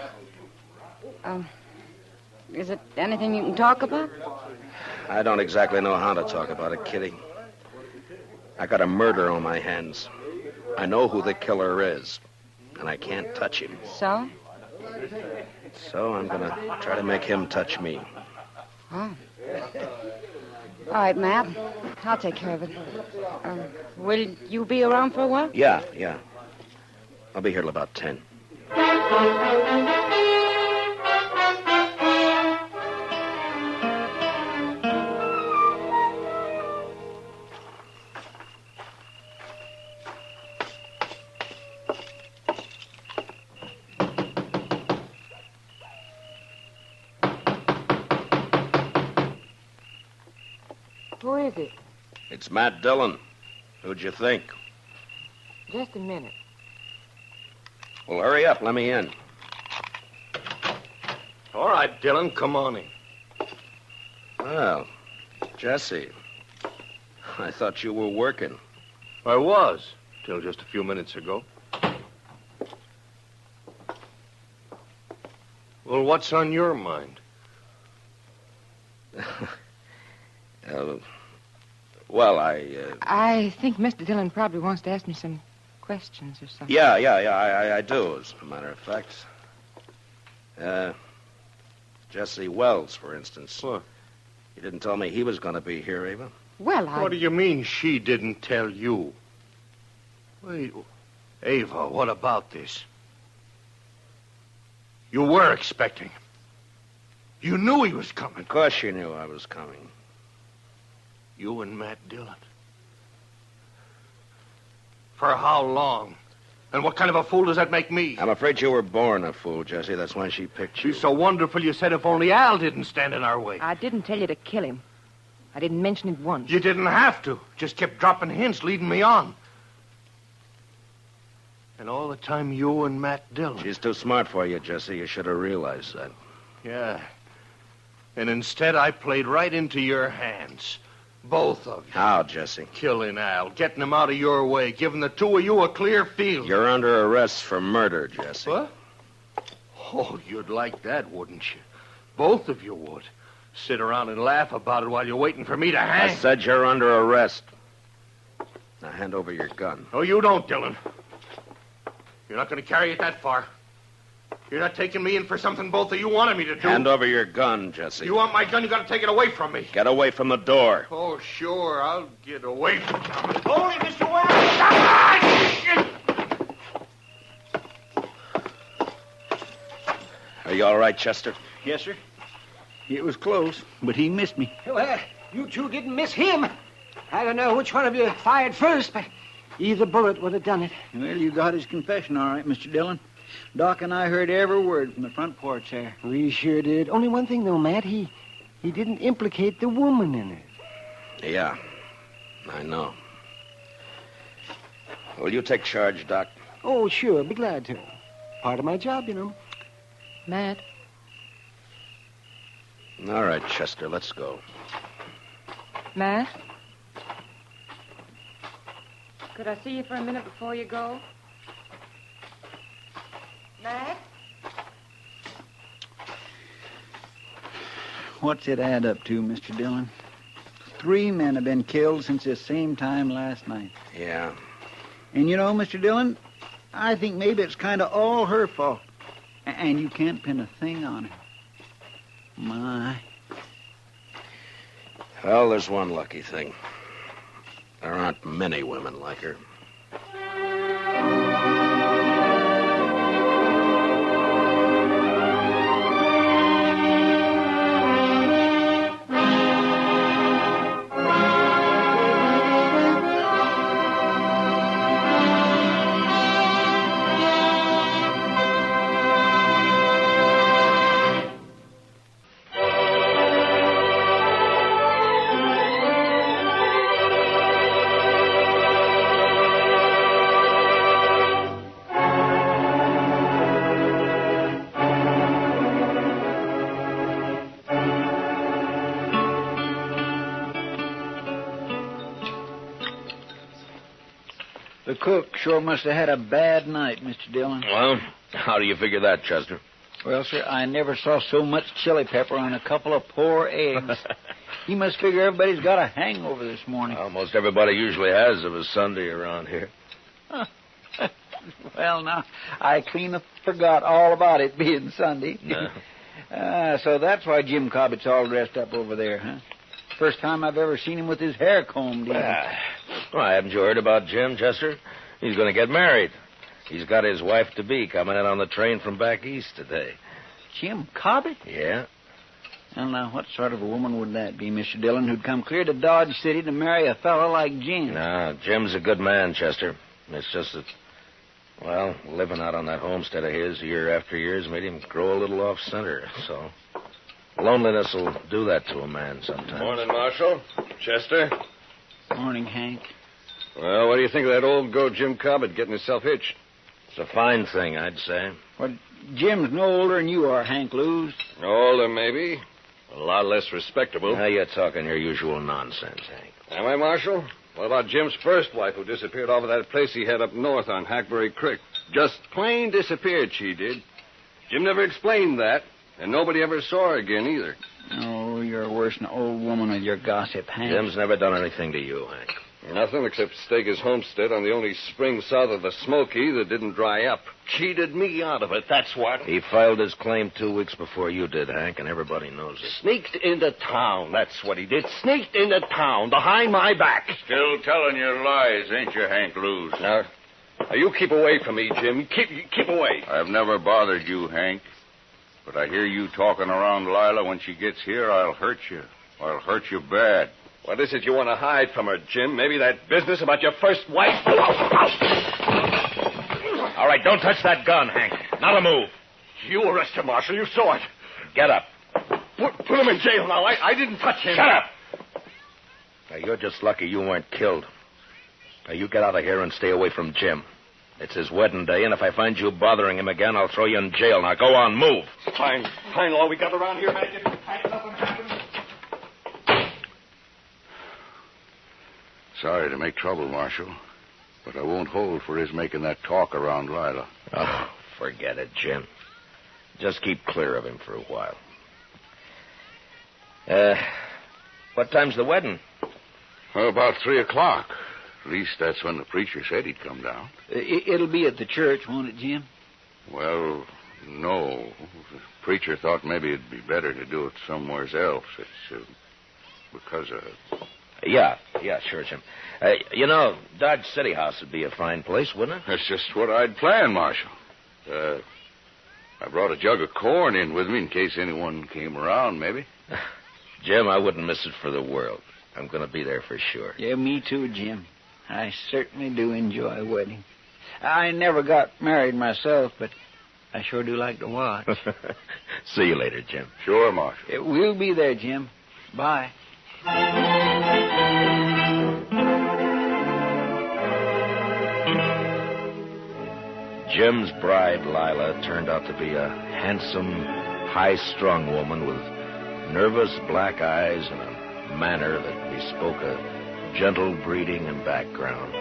Is it anything you can talk about? I don't exactly know how to talk about it, Kitty. I got a murder on my hands. I know who the killer is, and I can't touch him. So? So I'm gonna try to make him touch me. Oh. All right, Matt. I'll take care of it. Will you be around for a while? Yeah. I'll be here till about 10. Who is it? It's Matt Dillon. Who'd you think? Just a minute. Well, hurry up. Let me in. All right, Dillon, come on in. Well, Jesse, I thought you were working. I was, till just a few minutes ago. Well, what's on your mind? Well, I think Mr. Dillon probably wants to ask me some questions or something. Yeah, I do, as a matter of fact. Jesse Wells, for instance. What? He didn't tell me he was going to be here, Ava. Well, What do you mean she didn't tell you? Wait, Ava, what about this? You were expecting him. You knew he was coming. Of course you knew I was coming. You and Matt Dillon. For how long? And what kind of a fool does that make me? I'm afraid you were born a fool, Jesse. That's why she picked you. She's so wonderful you said if only Al didn't stand in our way. I didn't tell you to kill him. I didn't mention it once. You didn't have to. Just kept dropping hints, leading me on. And all the time you and Matt Dillon. She's too smart for you, Jesse. You should have realized that. Yeah. And instead I played right into your hands. Both of you. How, Jesse? Killing Al, getting him out of your way, giving the two of you a clear field. You're under arrest for murder, Jesse. What? Oh, you'd like that, wouldn't you? Both of you would. Sit around and laugh about it while you're waiting for me to hang. I said you're under arrest. Now hand over your gun. Oh, you don't, Dillon. You're not going to carry it that far. You're not taking me in for something both of you wanted me to do. Hand over your gun, Jesse. You want my gun, you got to take it away from me. Get away from the door. Oh, sure, I'll get away from you. Hold it, Mr. Are you all right, Chester? Yes, sir. It was close, but he missed me. Well, you two didn't miss him. I don't know which one of you fired first, but either bullet would have done it. Well, you got his confession all right, Mr. Dillon. Doc and I heard every word from the front porch there. We sure did. Only one thing, though, Matt. He didn't implicate the woman in it. Yeah, I know. Will you take charge, Doc? Oh, sure. Be glad to. Part of my job, you know. Matt? All right, Chester, let's go. Matt? Could I see you for a minute before you go? Matt? What's it add up to, Mr. Dillon? 3 men have been killed since this same time last night. Yeah. And you know, Mr. Dillon, I think maybe it's kind of all her fault. And you can't pin a thing on her. My. Well, there's one lucky thing. There aren't many women like her. The cook sure must have had a bad night, Mr. Dillon. Well, how do you figure that, Chester? Well, sir, I never saw so much chili pepper on a couple of poor eggs. He must figure everybody's got a hangover this morning. Almost everybody usually has of a Sunday around here. Well, now, I clean forgot all about it being Sunday. No. So that's why Jim Cobbett's all dressed up over there, huh? First time I've ever seen him with his hair combed in. Well, haven't you heard about Jim, Chester? He's going to get married. He's got his wife-to-be coming in on the train from back east today. Jim Cobbett? Yeah. Well, now, what sort of a woman would that be, Mr. Dillon, who'd come clear to Dodge City to marry a fellow like Jim? No, Jim's a good man, Chester. It's just that, well, living out on that homestead of his year after year has made him grow a little off-center, so... Loneliness will do that to a man sometimes. Morning, Marshal. Chester. Morning, Hank. Well, what do you think of that old goat Jim Cobbett getting himself hitched? It's a fine thing, I'd say. Well, Jim's no older than you are, Hank Lewis. Older, maybe. A lot less respectable. Now you're talking your usual nonsense, Hank. Am I, Marshal? What about Jim's first wife who disappeared off of that place he had up north on Hackberry Creek? Just plain disappeared, she did. Jim never explained that, and nobody ever saw her again either. Oh, you're worse than an old woman with your gossip, Hank. Jim's never done anything to you, Hank. Nothing except stake his homestead on the only spring south of the Smoky that didn't dry up. Cheated me out of it, that's what. He filed his claim 2 weeks before you did, Hank, and everybody knows it. Sneaked into town, that's what he did. Sneaked into town, behind my back. Still telling your lies, ain't you, Hank Lewis? Now, you keep away from me, Jim. Keep away. I've never bothered you, Hank. But I hear you talking around Lila. When she gets here, I'll hurt you. I'll hurt you bad. What is it you want to hide from her, Jim? Maybe that business about your first wife? All right, don't touch that gun, Hank. Not a move. You arrest him, Marshal. You saw it. Get up. Put him in jail now. I didn't touch him. Shut up. Now, you're just lucky you weren't killed. Now, you get out of here and stay away from Jim. It's his wedding day, and if I find you bothering him again, I'll throw you in jail. Now, go on, move. Fine all we got around here, man. Nothing happens. Sorry to make trouble, Marshal. But I won't hold for his making that talk around Lila. Oh, forget it, Jim. Just keep clear of him for a while. What time's the wedding? Well, about 3 o'clock. At least that's when the preacher said he'd come down. It'll be at the church, won't it, Jim? Well, no. The preacher thought maybe it'd be better to do it somewhere else. It's because of... Yeah, sure, Jim. Dodge City House would be a fine place, wouldn't it? That's just what I'd planned, Marshal. I brought a jug of corn in with me in case anyone came around, maybe. Jim, I wouldn't miss it for the world. I'm going to be there for sure. Yeah, me too, Jim. I certainly do enjoy a wedding. I never got married myself, but I sure do like to watch. See you later, Jim. Sure, Marshal. We'll be there, Jim. Bye. Jim's bride, Lila, turned out to be a handsome, high-strung woman with nervous black eyes and a manner that bespoke a gentle breeding and background.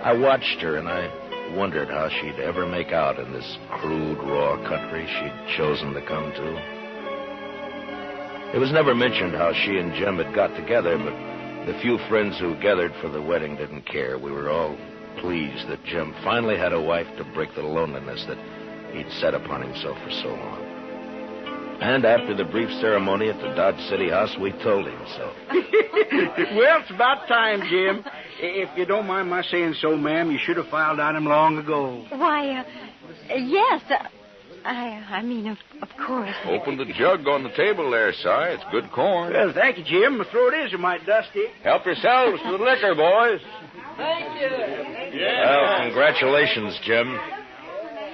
I watched her, and I wondered how she'd ever make out in this crude, raw country she'd chosen to come to. It was never mentioned how she and Jim had got together, but the few friends who gathered for the wedding didn't care. We were all pleased that Jim finally had a wife to break the loneliness that he'd set upon himself for so long. And after the brief ceremony at the Dodge City House, we told him so. Well, it's about time, Jim. If you don't mind my saying so, ma'am, you should have filed on him long ago. Why, yes. I mean, of course. Open the jug on the table there, Si. It's good corn. Well, thank you, Jim. My throat is a mite dusty. Help yourselves to the liquor, boys. Thank you. Well, congratulations, Jim.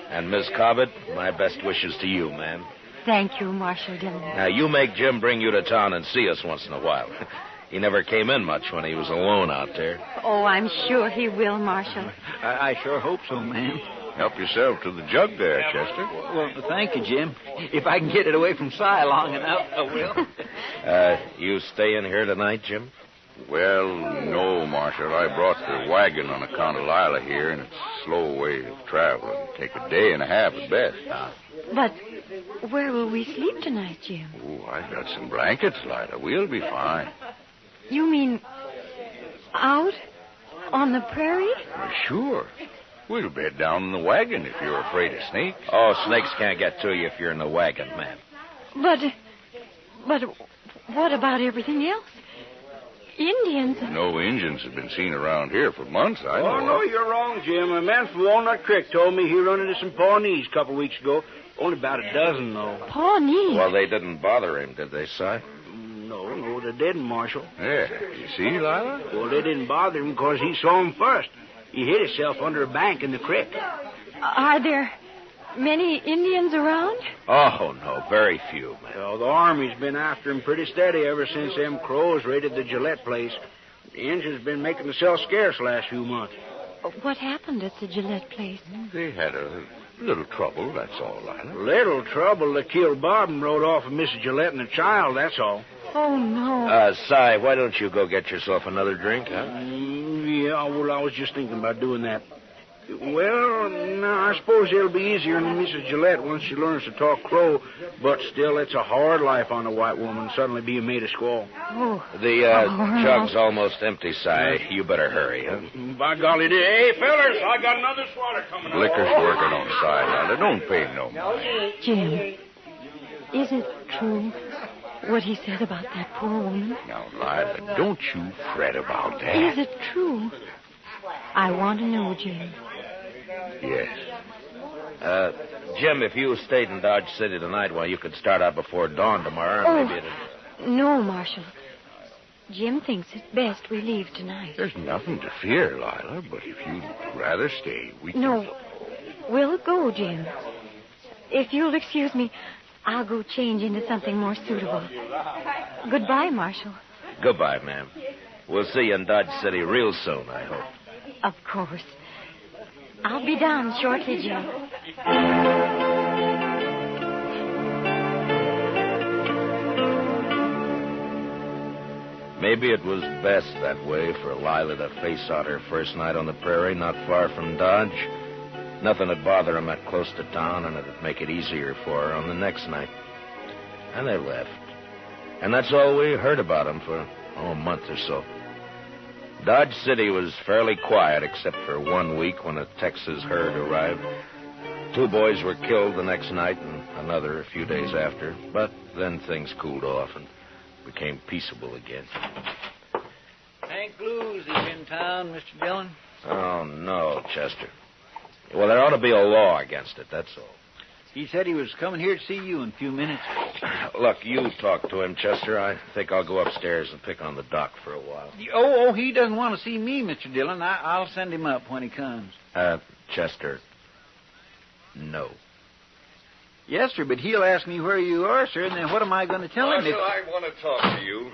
And Miss Cobbett, my best wishes to you, ma'am. Thank you, Marshal Dillon. Now, you make Jim bring you to town and see us once in a while. He never came in much when he was alone out there. Oh, I'm sure he will, Marshal. I sure hope so, ma'am. Help yourself to the jug there, Chester. Well, thank you, Jim. If I can get it away from Si long enough, I will. You stay in here tonight, Jim? Well, no, Marshal. I brought the wagon on account of Lila here, and it's a slow way of traveling. Take a day and a half at best. But where will we sleep tonight, Jim? Oh, I've got some blankets, Lila. We'll be fine. You mean out on the prairie? Well, sure. We'll bed down in the wagon if you're afraid of snakes. Oh, snakes can't get to you if you're in the wagon, ma'am. But what about everything else? Indians. No Indians have been seen around here for months, I know. Oh, no, you're wrong, Jim. A man from Walnut Creek told me he run into some Pawnees a couple weeks ago. Only about a dozen, though. Pawnees? Well, they didn't bother him, did they, Si? No, they didn't, Marshal. Yeah, you see, Lila? Well, they didn't bother him because he saw him first. He hid himself under a bank in the creek. Are there Many Indians around? Oh, no, very few, man. Well, the Army's been after him pretty steady ever since them Crows raided the Gillette place. The Indians been making themselves scarce last few months. What happened at the Gillette place? They had a little trouble, that's all, Lila. Little trouble. They killed Bob and rode off with Mrs. Gillette and the child, that's all. Oh, no. Si, why don't you go get yourself another drink, huh? Yeah, well, I was just thinking about doing that. Well, no, I suppose it'll be easier on Mrs. Gillette once she learns to talk Crow, but still, it's a hard life on a white woman, suddenly being made a squaw. Oh. The jug's almost empty, Si. You better hurry, huh? By golly, hey, fellers, I got another swatter coming up. Liquor's working on side, Lila. Don't pay no mind. Jim, is it true what he said about that poor woman? Now, Lila, don't you fret about that. Is it true? I want to know, Jim. Yes. Jim, if you stayed in Dodge City tonight, well, you could start out before dawn tomorrow, and maybe it'd... No, Marshal. Jim thinks it's best we leave tonight. There's nothing to fear, Lila, but if you'd rather stay, we can... No. We'll go, Jim. If you'll excuse me, I'll go change into something more suitable. Goodbye, Marshal. Goodbye, ma'am. We'll see you in Dodge City real soon, I hope. Of course. I'll be down shortly, Jim. Maybe it was best that way for Lila to face out her first night on the prairie, not far from Dodge. Nothing would bother him that close to town, and it'd make it easier for her on the next night. And they left. And that's all we heard about them for, a month or so. Dodge City was fairly quiet, except for 1 week when a Texas herd arrived. 2 boys were killed the next night, and another a few days after. But then things cooled off and became peaceable again. Hank Blues is in town, Mr. Dillon. Oh, no, Chester. Well, there ought to be a law against it, that's all. He said he was coming here to see you in a few minutes. Look, you talk to him, Chester. I think I'll go upstairs and pick on the doc for a while. Oh, he doesn't want to see me, Mr. Dillon. I'll send him up when he comes. Chester, no. Yes, sir, but he'll ask me where you are, sir, and then what am I going to tell him? Marshal, I want to talk to you.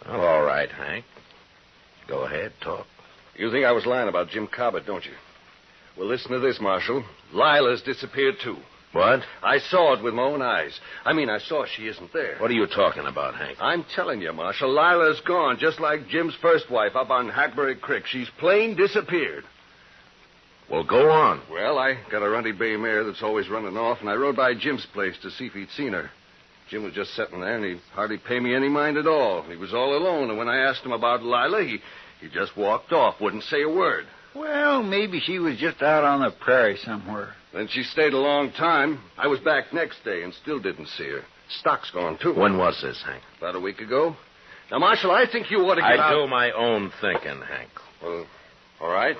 Well, all right, Hank. Go ahead, talk. You think I was lying about Jim Cobbett, don't you? Well, listen to this, Marshal. Lila's disappeared, too. What? I saw it with my own eyes. I saw she isn't there. What are you talking about, Hank? I'm telling you, Marshal, Lila's gone, just like Jim's first wife up on Hackberry Creek. She's plain disappeared. Well, go on. Well, I got a runty bay mare that's always running off, and I rode by Jim's place to see if he'd seen her. Jim was just sitting there, and he hardly paid me any mind at all. He was all alone, and when I asked him about Lila, he just walked off, wouldn't say a word. Well, maybe she was just out on the prairie somewhere. Then she stayed a long time. I was back next day and still didn't see her. Stock's gone, too. When was this, Hank? About a week ago. Now, Marshal, I think you ought to get out... I do my own thinking, Hank. Well, all right.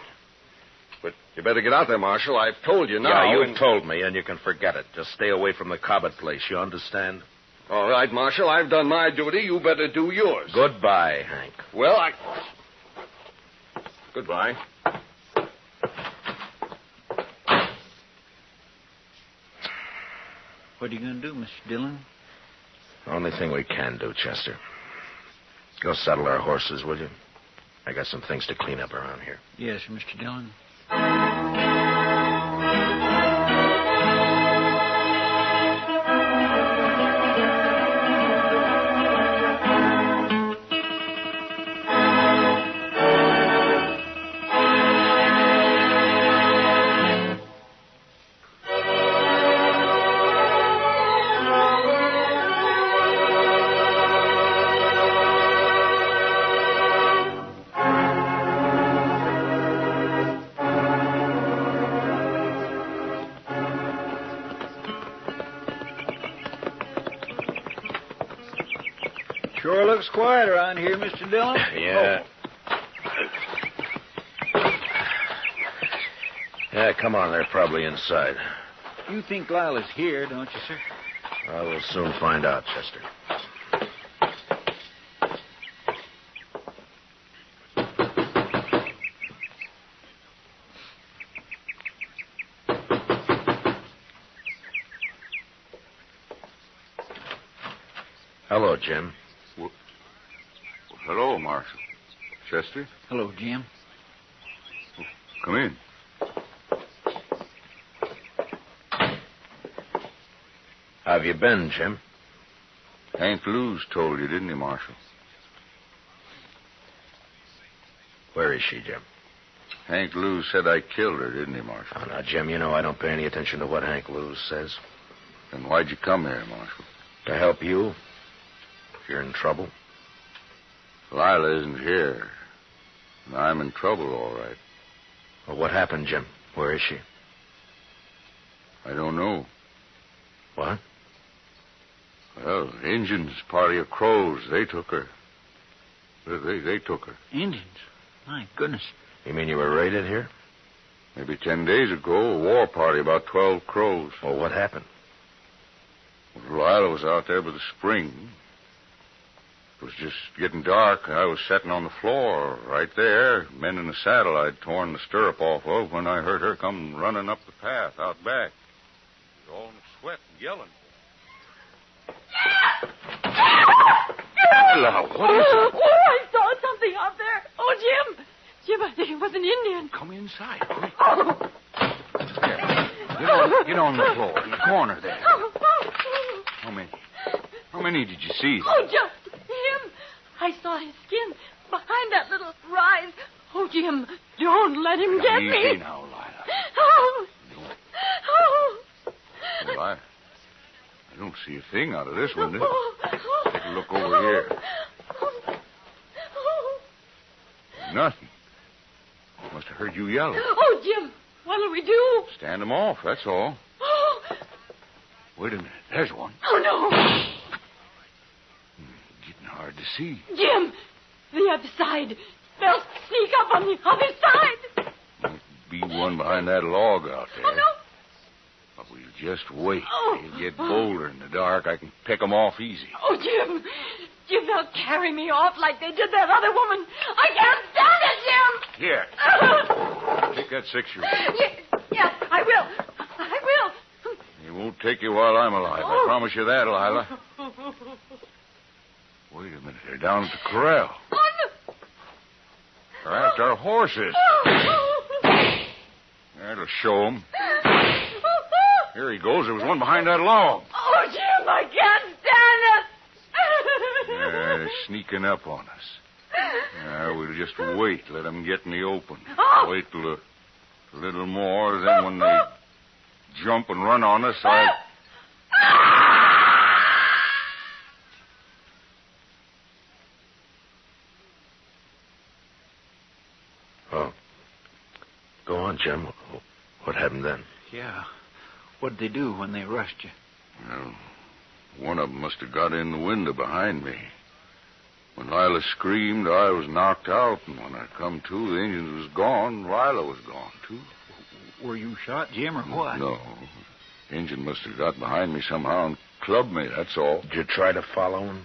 But you better get out there, Marshal. I've told you now. Yeah, you've told me, and you can forget it. Just stay away from the Cobbett place, you understand? All right, Marshal, I've done my duty. You better do yours. Goodbye, Hank. Well, Goodbye. What are you going to do, Mr. Dillon? Only thing we can do, Chester. Go saddle our horses, will you? I got some things to clean up around here. Yes, Mr. Dillon. Sure looks quiet around here, Mr. Dillon. Yeah. Yeah, come on. They're probably inside. You think Lila's here, don't you, sir? We'll soon find out, Chester. Hello, Jim. Well, hello, Marshal. Chester? Hello, Jim. Come in. How have you been, Jim? Hank Lewis told you, didn't he, Marshal? Where is she, Jim? Hank Lewis said I killed her, didn't he, Marshal? Oh, now, Jim, you know I don't pay any attention to what Hank Lewis says. Then why'd you come here, Marshal? To help you. If you're in trouble. Lila isn't here. And I'm in trouble, all right. Well, what happened, Jim? Where is she? I don't know. What? Well, Injuns, party of Crows, they took her. They took her. Indians? My goodness. You mean you were raided here? Maybe 10 days ago, a war party, about 12 Crows. Well, what happened? Well, Lila was out there by the spring. It was just getting dark. I was sitting on the floor right there, mending the saddle I'd torn the stirrup off of when I heard her come running up the path out back. She was all in a sweat and yelling. Lila, what is it? Oh, I saw something out there. Oh, Jim. Jim, I think it was an Indian. Come inside, quick. Oh. Get on the floor, in the corner there. How many did you see? Oh, just him. I saw his skin behind that little rise. Oh, Jim, don't let him get me. Easy now, Lila. Oh. Oh. Well, I don't see a thing out of this window. Take a look over here. Nothing. Must have heard you yelling. Oh, Jim, what'll we do? Stand them off, that's all. Oh. Wait a minute. There's one. Oh, no. Getting hard to see. Jim, the other side. They'll sneak up on the other side. Might be one behind that log out there. Oh, no. But we'll just wait. Oh. They'll get bolder in the dark. I can pick them off easy. Oh, Jim. Jim, they'll carry me off like they did that other woman. I can't stand it, Jim. Here. Take that 6-shooter. Yes, I will. I will. It won't take you while I'm alive. I promise you that, Lila. Wait a minute. They're down at the corral. Oh, no. They're after our horses. That'll show them. Here he goes. There was one behind that log. Oh, Jim, I can't stand it. Yeah, they're sneaking up on us. We'll just wait. Let them get in the open. Wait till a little more. Then when they jump and run on us, Oh. Go on, Jim. What happened then? Yeah. What'd they do when they rushed you? Well, one of them must have got in the window behind me. When Lila screamed, I was knocked out, and when I come to, the Indian was gone. Lila was gone, too. Were you shot, Jim, or what? No. Indian must have got behind me somehow and clubbed me, that's all. Did you try to follow him?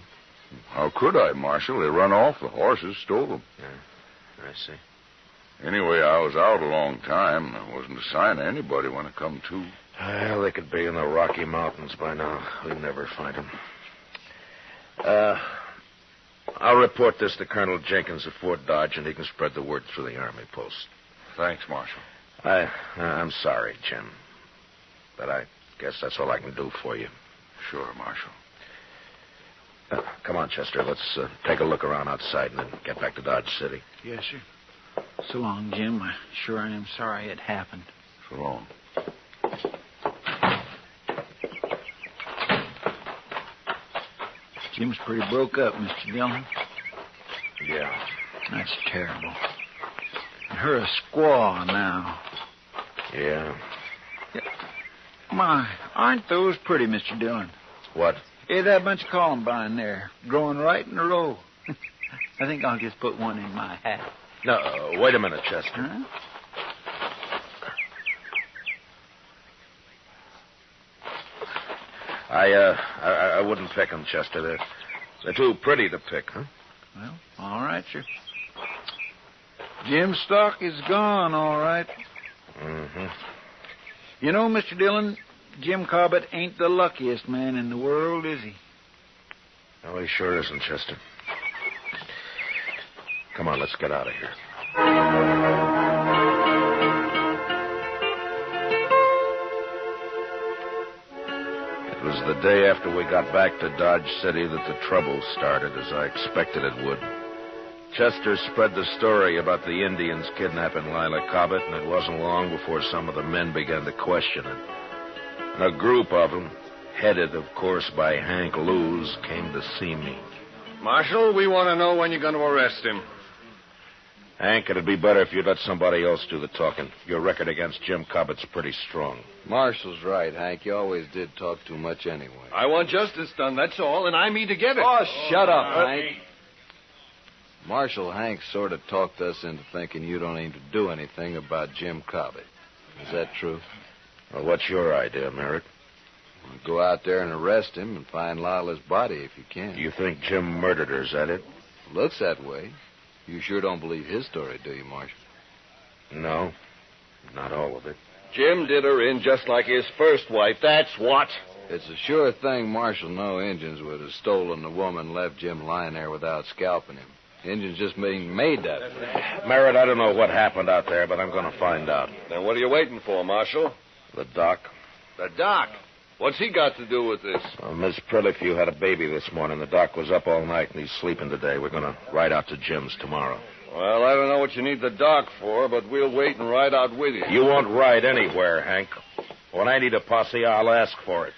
How could I, Marshal? They run off. The horses stole them. Yeah, I see. Anyway, I was out a long time. There wasn't a sign of anybody when I come to. Well, they could be in the Rocky Mountains by now. We'd never find them. I'll report this to Colonel Jenkins at Fort Dodge, and he can spread the word through the Army post. Thanks, Marshal. I'm sorry, Jim. But I guess that's all I can do for you. Sure, Marshal. Come on, Chester. Let's take a look around outside and then get back to Dodge City. Yes, sir. So long, Jim. I sure am sorry it happened. So long. Jim's pretty broke up, Mr. Dillon. Yeah. That's terrible. And her a squaw now. Yeah. My, aren't those pretty, Mr. Dillon? What? Hey, that bunch of columbine there, growing right in a row. I think I'll just put one in my hat. No, wait a minute, Chester. Huh? I wouldn't pick them, Chester. They're too pretty to pick, huh? Well, all right, sir. Jim's stock is gone, all right. Mm-hmm. You know, Mr. Dillon, Jim Cobbett ain't the luckiest man in the world, is he? No, he sure isn't, Chester. Come on, let's get out of here. It was the day after we got back to Dodge City that the trouble started, as I expected it would. Chester spread the story about the Indians kidnapping Lila Cobbett, and it wasn't long before some of the men began to question it. And a group of them, headed, of course, by Hank Lewis, came to see me. Marshal, we want to know when you're going to arrest him. Hank, it'd be better if you'd let somebody else do the talking. Your record against Jim Cobbett's pretty strong. Marshall's right, Hank. You always did talk too much anyway. I want justice done, that's all, and I mean to get it. Oh, shut up, Hank. Marshal, Hank sort of talked us into thinking you don't aim to do anything about Jim Cobbett. Is that true? Well, what's your idea, Merritt? Go out there and arrest him and find Lila's body if you can. You think Jim murdered her, is that it? Looks that way. You sure don't believe his story, do you, Marshal? No, not all of it. Jim did her in just like his first wife, that's what. It's a sure thing, Marshal. No Injuns would have stolen the woman and left Jim lying there without scalping him. Injuns just being made that way. Merritt, I don't know what happened out there, but I'm going to find out. Then what are you waiting for, Marshal? The doc. The doc? What's he got to do with this? Well, Miss Prilliffew had a baby this morning. The doc was up all night, and he's sleeping today. We're going to ride out to Jim's tomorrow. Well, I don't know what you need the doc for, but we'll wait and ride out with you. You won't ride anywhere, Hank. When I need a posse, I'll ask for it.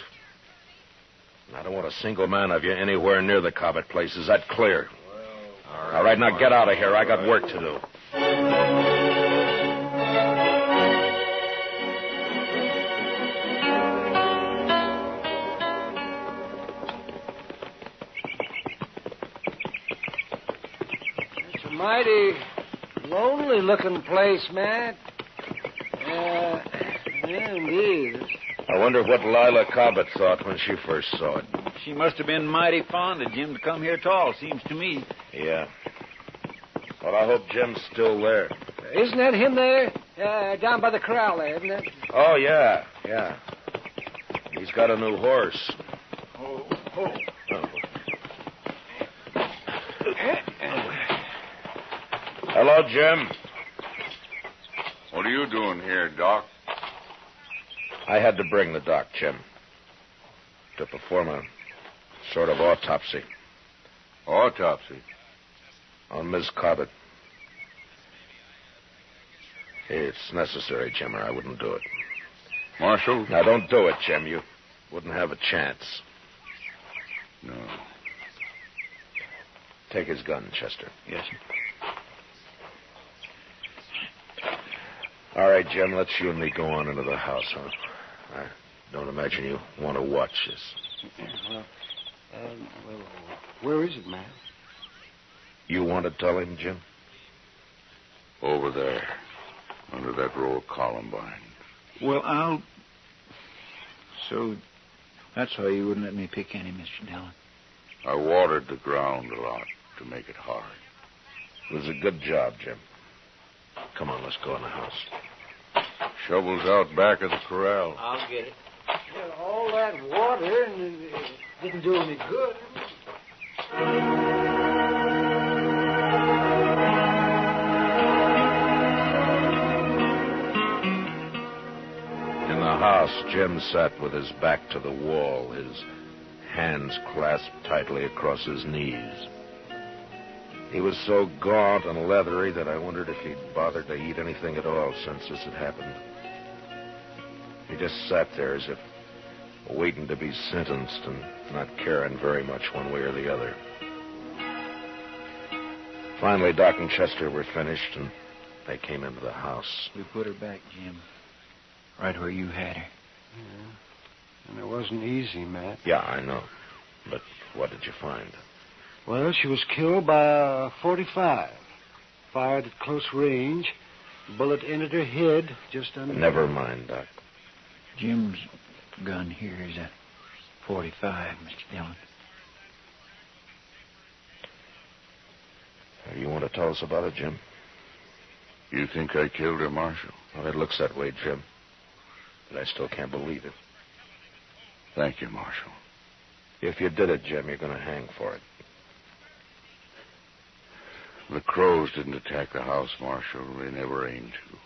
And I don't want a single man of you anywhere near the Cobbett place. Is that clear? All right, now get out of here. I got work to do. It's a mighty lonely-looking place, Matt. Yeah, indeed. I wonder what Lila Cobbett thought when she first saw it. She must have been mighty fond of Jim to come here at all, seems to me. Yeah. Well, I hope Jim's still there. Isn't that him there? Down by the corral there, isn't it? Oh, yeah. He's got a new horse. Oh. Hello, Jim. What are you doing here, Doc? I had to bring the doc, Jim, to perform a sort of autopsy. Autopsy? On Miss Cobbett. It's necessary, Jim, or I wouldn't do it. Marshal? Now, don't do it, Jim. You wouldn't have a chance. No. Take his gun, Chester. Yes, sir. All right, Jim, let's you and me go on into the house, huh? I don't imagine you want to watch this. Well, where is it, Matt? You want to tell him, Jim? Over there, under that row of columbines. Well, So, that's why you wouldn't let me pick any, Mr. Dillon. I watered the ground a lot to make it hard. It was a good job, Jim. Come on, let's go in the house. Shovels out back of the corral. I'll get it. Well, all that water and it didn't do any good. In the house, Jim sat with his back to the wall, his hands clasped tightly across his knees. He was so gaunt and leathery that I wondered if he'd bothered to eat anything at all since this had happened. He just sat there as if waiting to be sentenced and not caring very much one way or the other. Finally, Doc and Chester were finished, and they came into the house. We put her back, Jim. Right where you had her. Yeah. And it wasn't easy, Matt. Yeah, I know. But what did you find? Well, she was killed by a .45. Fired at close range. Bullet entered her head just under... Never mind, Doc. Jim's gun here is a .45, Mr. Dillon. You want to tell us about it, Jim? You think I killed her, Marshal? Well, it looks that way, Jim. But I still can't believe it. Thank you, Marshal. If you did it, Jim, you're going to hang for it. The crows didn't attack the house, Marshal. They never aimed to.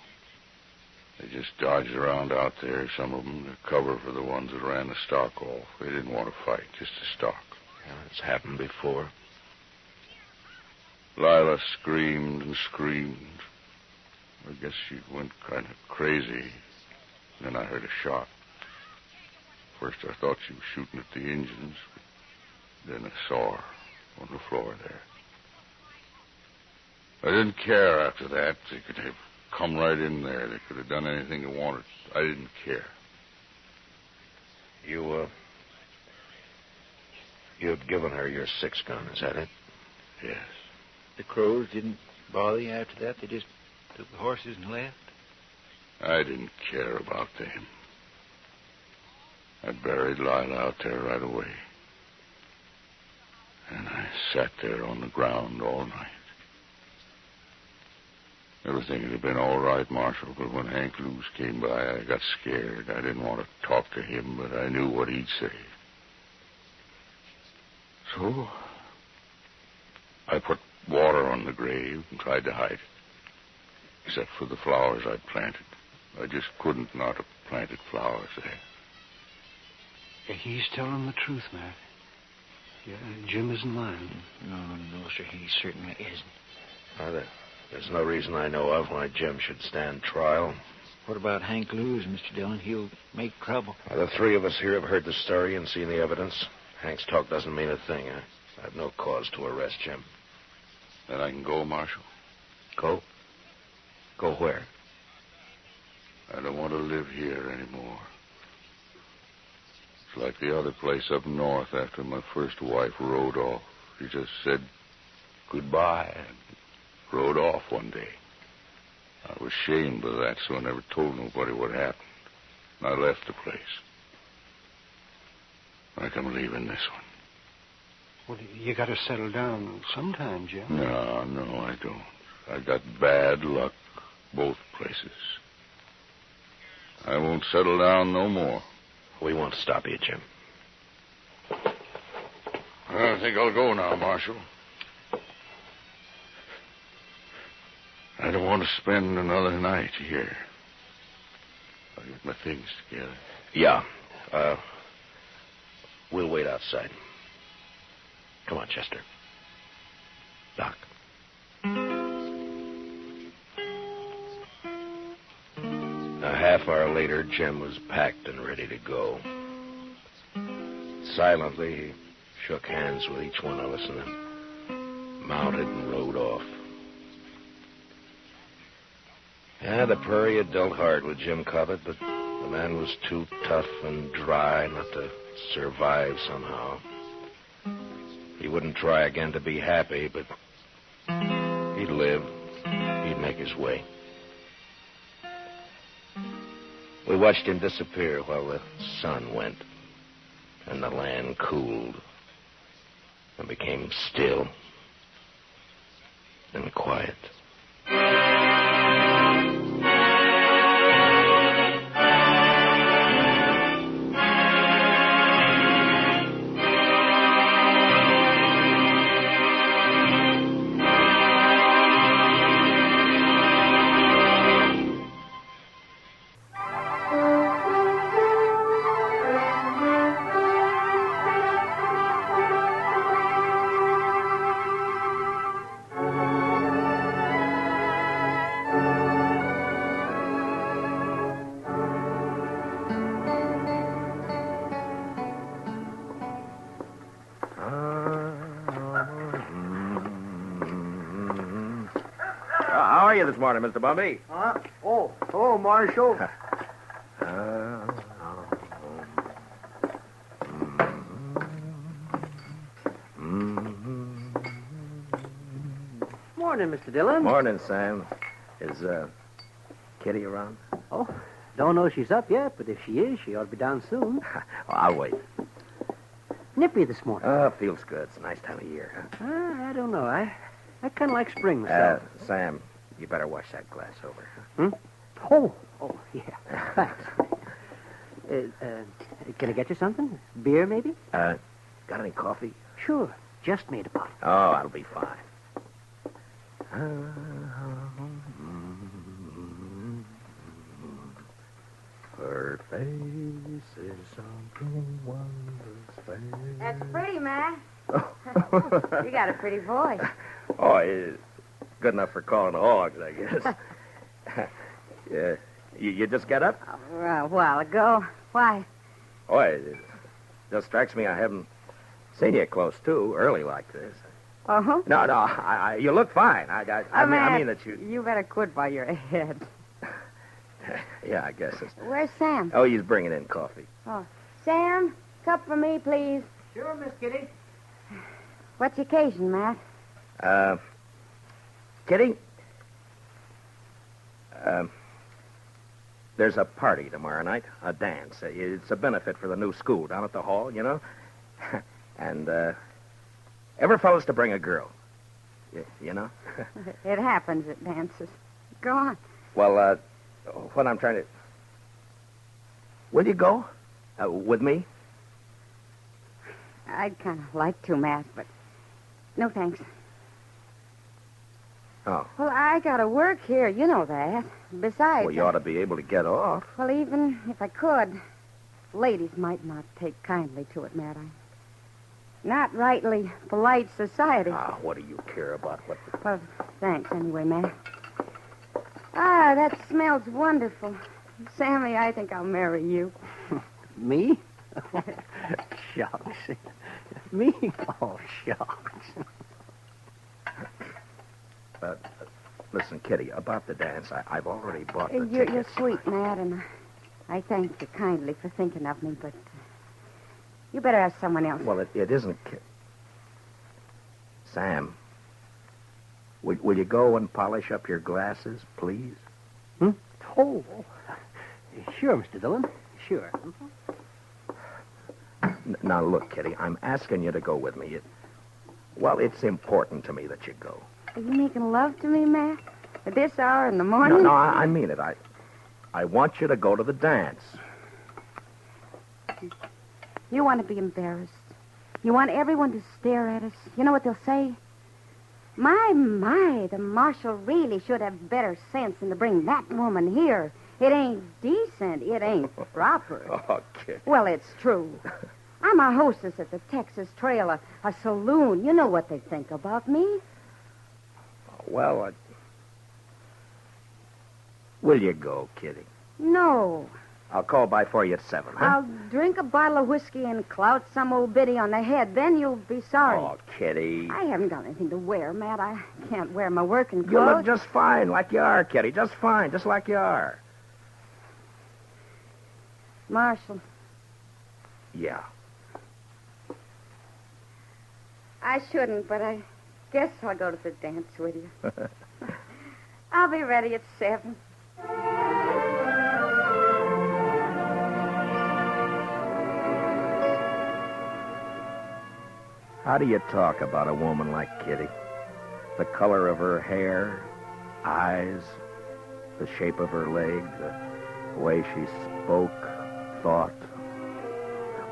They just dodged around out there, some of them, to cover for the ones that ran the stock off. They didn't want to fight, just to stalk. Yeah, it's happened before. Lila screamed and screamed. I guess she went kind of crazy. Then I heard a shot. First I thought she was shooting at the engines, but then I saw her on the floor there. I didn't care after that. They could have come right in there. They could have done anything they wanted. I didn't care. You had given her your 6-gun, is that it? Yes. The crows didn't bother you after that? They just took the horses and left? I didn't care about them. I buried Lila out there right away. And I sat there on the ground all night. Everything would have been all right, Marshal, but when Hank Lewis came by, I got scared. I didn't want to talk to him, but I knew what he'd say. So, I put water on the grave and tried to hide it. Except for the flowers I'd planted. I just couldn't not have planted flowers there. He's telling the truth, Matt. Yeah, Jim isn't lying. No, sir, he certainly isn't. There's no reason I know of why Jim should stand trial. What about Hank Lewis, Mr. Dillon? He'll make trouble. The three of us here have heard the story and seen the evidence. Hank's talk doesn't mean a thing. I have no cause to arrest Jim. Then I can go, Marshal. Go? Go where? I don't want to live here anymore. It's like the other place up north after my first wife rode off. She just said goodbye and rode off one day. I was ashamed of that, so I never told nobody what happened. I left the place. Like I'm leaving this one. Well, you got to settle down sometime, Jim. No, I don't. I got bad luck both places. I won't settle down no more. We won't stop you, Jim. I think I'll go now, Marshal. I don't want to spend another night here. I'll get my things together. Yeah. We'll wait outside. Come on, Chester. Doc. A half hour later, Jim was packed and ready to go. Silently, he shook hands with each one of us and then mounted and rode off. Yeah, the prairie had dealt hard with Jim Cobbett, but the man was too tough and dry not to survive somehow. He wouldn't try again to be happy, but he'd live. He'd make his way. We watched him disappear while the sun went, and the land cooled and became still and quiet. How are you this morning, Mr. Bumby? Oh, Marshal. Morning, Mr. Dillon. Morning, Sam. Is Kitty around? Oh, don't know she's up yet, but if she is, she ought to be down soon. I'll wait. Nippy this morning. Feels good. It's a nice time of year, huh? I don't know. I kind of like spring myself. Sam, you better wash that glass over. Oh, yeah. Thanks. Can I get you something? Beer, maybe? Got any coffee? Sure. Just made a pot. Oh, that'll be fine. Her face is something wondrous. That's pretty, Matt. You got a pretty voice. Oh, it's good enough for calling hogs, I guess. Yeah. You just got up? A while ago. Why? Oh, it just strikes me I haven't seen you close to early like this. Uh-huh. No, you look fine. I mean that you... You better quit while you're ahead. Yeah, I guess it's... Where's Sam? Oh, he's bringing in coffee. Oh, Sam, cup for me, please. Sure, Miss Kitty. What's the occasion, Matt? Kitty? There's a party tomorrow night, a dance. It's a benefit for the new school down at the hall, you know? And, every fellow's to bring a girl. You know? It happens at dances. Go on. Well, what I'm trying to... Will you go? With me? I'd kind of like to, Matt, but no thanks. Oh. Well, I gotta work here. You know that. Besides... Well, you ought to be able to get off. Well, even if I could, ladies might not take kindly to it, Matt. I'm not rightly polite society. Ah, what do you care about what... Well, thanks anyway, Matt. Ah, that smells wonderful. Sammy, I think I'll marry you. Me? Shucks. Me? Oh, shucks. Listen, Kitty, about the dance, I've already bought the You're tickets. sweet, Matt, and I thank you kindly for thinking of me, but you better ask someone else. Well, it isn't... Sam, will you go and polish up your glasses, please? Oh, sure, Mr. Dillon. Sure. Now, look, Kitty, I'm asking you to go with me. It's important to me that you go. Are you making love to me, Matt? At this hour in the morning? No, I mean it. I want you to go to the dance. You want to be embarrassed. You want everyone to stare at us. You know what they'll say? My, the marshal really should have better sense than to bring that woman here. It ain't decent. It ain't proper. Oh, Kitty. Well, it's true. I'm a hostess at the Texas Trail, a saloon. You know what they think about me. Well, will you go, Kitty? No. I'll call by for you at 7, huh? I'll drink a bottle of whiskey and clout some old biddy on the head. Then you'll be sorry. Oh, Kitty. I haven't got anything to wear, Matt. I can't wear my working clothes. You look just fine, like you are, Kitty. Just fine, just like you are. Marshal. Yeah. I shouldn't, but I guess I'll go to the dance with you. I'll be ready at 7. How do you talk about a woman like Kitty? The color of her hair, eyes, the shape of her leg, the way she spoke, thought.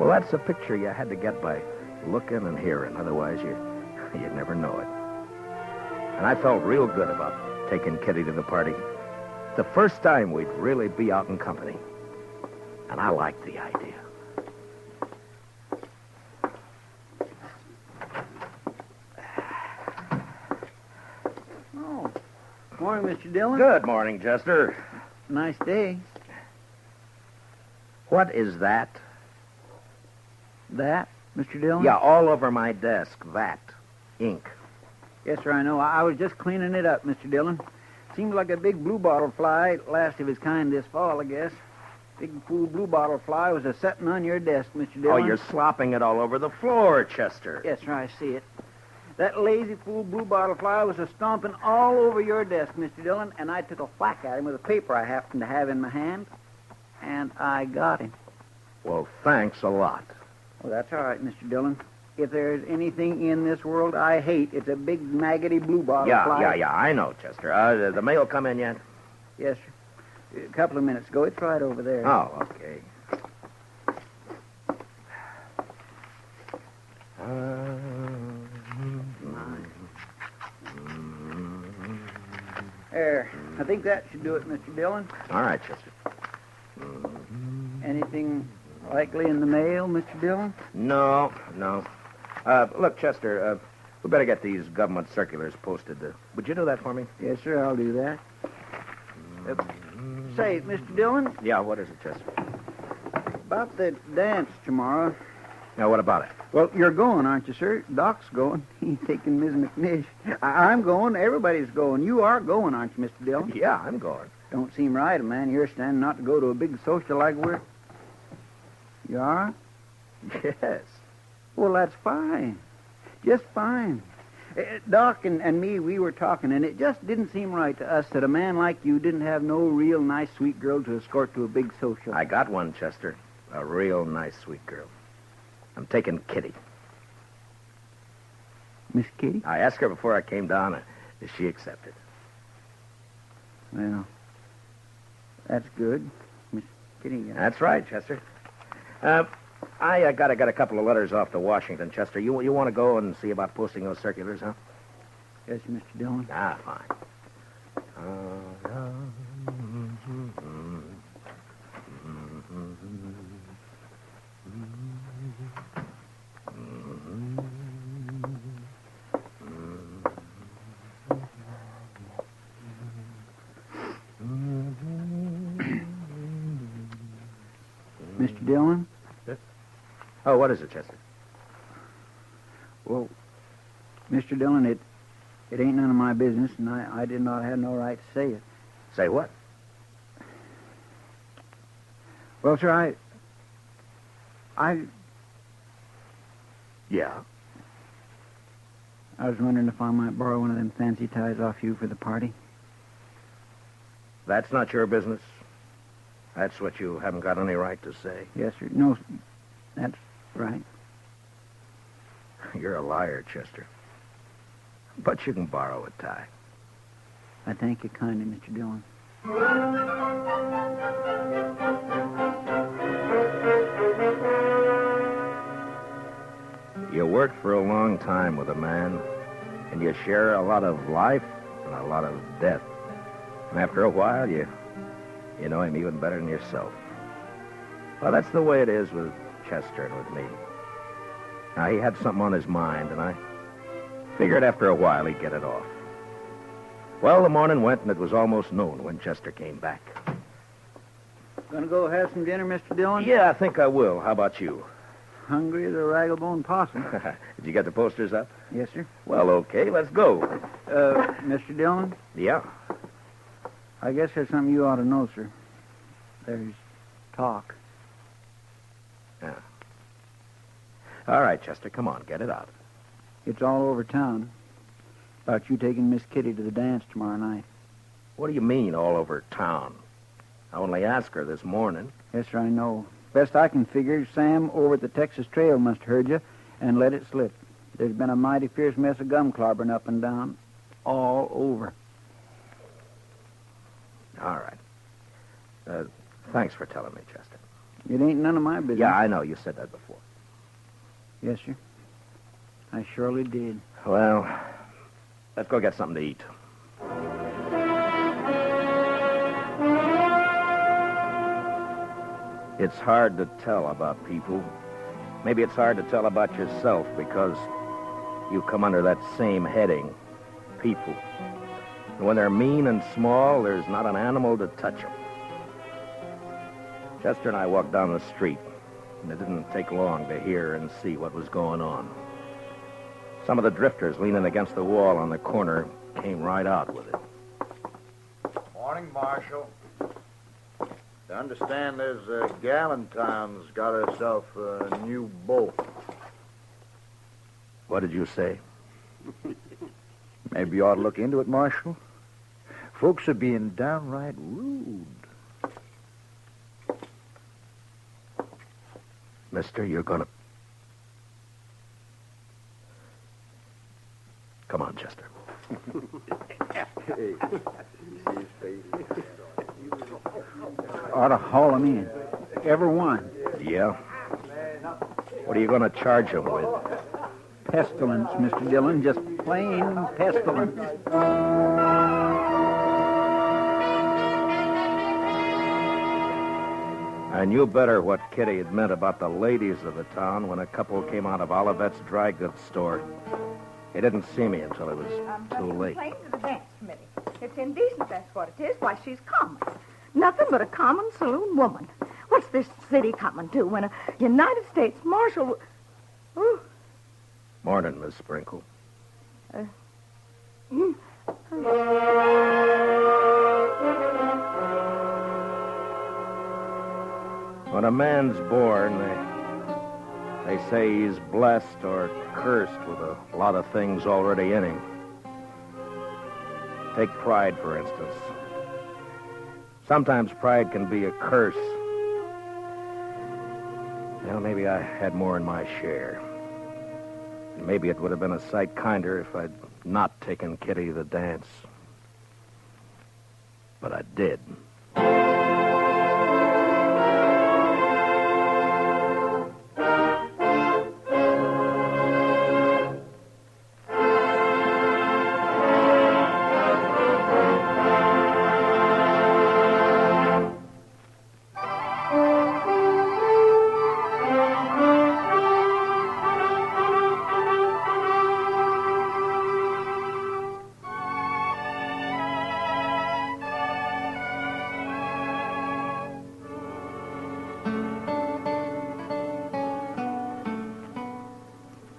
Well, that's a picture you had to get by looking and hearing. Otherwise, you'd never know it. And I felt real good about taking Kitty to the party. The first time we'd really be out in company. And I liked the idea. Oh, morning, Mr. Dillon. Good morning, Chester. Nice day. What is that? That, Mr. Dillon? Yeah, all over my desk, that. Ink. Yes, sir, I know. I was just cleaning it up, Mr. Dillon. Seems like a big bluebottle fly, last of his kind this fall, I guess. Big fool bluebottle fly was a-setting on your desk, Mr. Dillon. Oh, you're slopping it all over the floor, Chester. Yes, sir, I see it. That lazy fool bluebottle fly was a-stomping all over your desk, Mr. Dillon, and I took a whack at him with a paper I happened to have in my hand, and I got him. Well, thanks a lot. Well, that's all right, Mr. Dillon. If there's anything in this world I hate, it's a big, maggoty bluebottle fly. Yeah, I know, Chester. The mail come in yet? Yes, sir. A couple of minutes ago. It's right over there. Oh, okay. There. I think that should do it, Mr. Dillon. All right, Chester. Anything likely in the mail, Mr. Dillon? No. Look, Chester, we better get these government circulars posted. Would you do that for me? Yes, sir, I'll do that. Say, Mr. Dillon, Yeah, what is it, Chester? about the dance tomorrow. Now, what about it? Well, you're going, aren't you, sir? Doc's going. He's taking Ms. McNish. I'm going. Everybody's going. You are going, aren't you, Mr. Dillon? Yeah, I'm going. Don't seem right, a man here standing not to go to a big social like we're... You are? Yes. Well, that's fine. Just fine. Doc and me, we were talking, and it just didn't seem right to us that a man like you didn't have no real nice, sweet girl to escort to a big social. I got one, Chester. A real nice, sweet girl. I'm taking Kitty. Miss Kitty? I asked her before I came down, and she accepted. Well, that's good. Miss Kitty. That's right, Chester. I got a couple of letters off to Washington, Chester. You want to go and see about posting those circulars, huh? Yes, Mr. Dillon. Ah, fine. Mr. Dillon? Yes? Oh, what is it, Chester? Well, Mr. Dillon, it ain't none of my business, and I did not have no right to say it. Say what? Well, sir, Yeah. I was wondering if I might borrow one of them fancy ties off you for the party. That's not your business. That's what you haven't got any right to say. Yes, sir. No, that's right. You're a liar, Chester. But you can borrow a tie. I thank you kindly, Mr. Dillon. You work for a long time with a man, and you share a lot of life and a lot of death. And after a while, you know him even better than yourself. Well, that's the way it is with Chester and with me. Now, he had something on his mind, and I figured after a while he'd get it off. Well, the morning went, and it was almost noon when Chester came back. Gonna go have some dinner, Mr. Dillon? Yeah, I think I will. How about you? Hungry as a raggle-bone possum. Did you get the posters up? Yes, sir. Well, okay, let's go. Mr. Dillon? Yeah? I guess there's something you ought to know, sir. There's talk. Yeah. All right, Chester, come on, get it out. It's all over town about you taking Miss Kitty to the dance tomorrow night. What do you mean, all over town? I only asked her this morning. Yes, sir, I know. Best I can figure, Sam over at the Texas Trail must have heard you and let it slip. There's been a mighty fierce mess of gum clobbering up and down all over. All right. Thanks for telling me, Chester. It ain't none of my business. Yeah, I know. You said that before. Yes, sir. I surely did. Well, let's go get something to eat. It's hard to tell about people. Maybe it's hard to tell about yourself because you come under that same heading, people. And when they're mean and small, there's not an animal to touch them. Chester and I walked down the street, and it didn't take long to hear and see what was going on. Some of the drifters leaning against the wall on the corner came right out with it. Morning, Marshal. I understand there's a gal in town's got herself a new beau. What did you say? Maybe you ought to look into it, Marshal. Folks are being downright rude. Mister, you're gonna... Come on, Chester. Ought to haul them in. Every one. Yeah? What are you going to charge him with? pestilence, Mr. Dillon. Just plain pestilence. I knew better what Kitty had meant about the ladies of the town when a couple came out of Olivet's dry goods store. He didn't see me until it was too late. Complain to the dance committee. It's indecent, that's what it is. Why, she's common. Nothing but a common saloon woman. What's this city coming to when a United States Marshal... Ooh. Morning, Miss Sprinkle. When a man's born, they say he's blessed or cursed with a lot of things already in him. Take pride, for instance. Sometimes pride can be a curse. Well, maybe I had more in my share. Maybe it would have been a sight kinder if I'd not taken Kitty to the dance. But I did.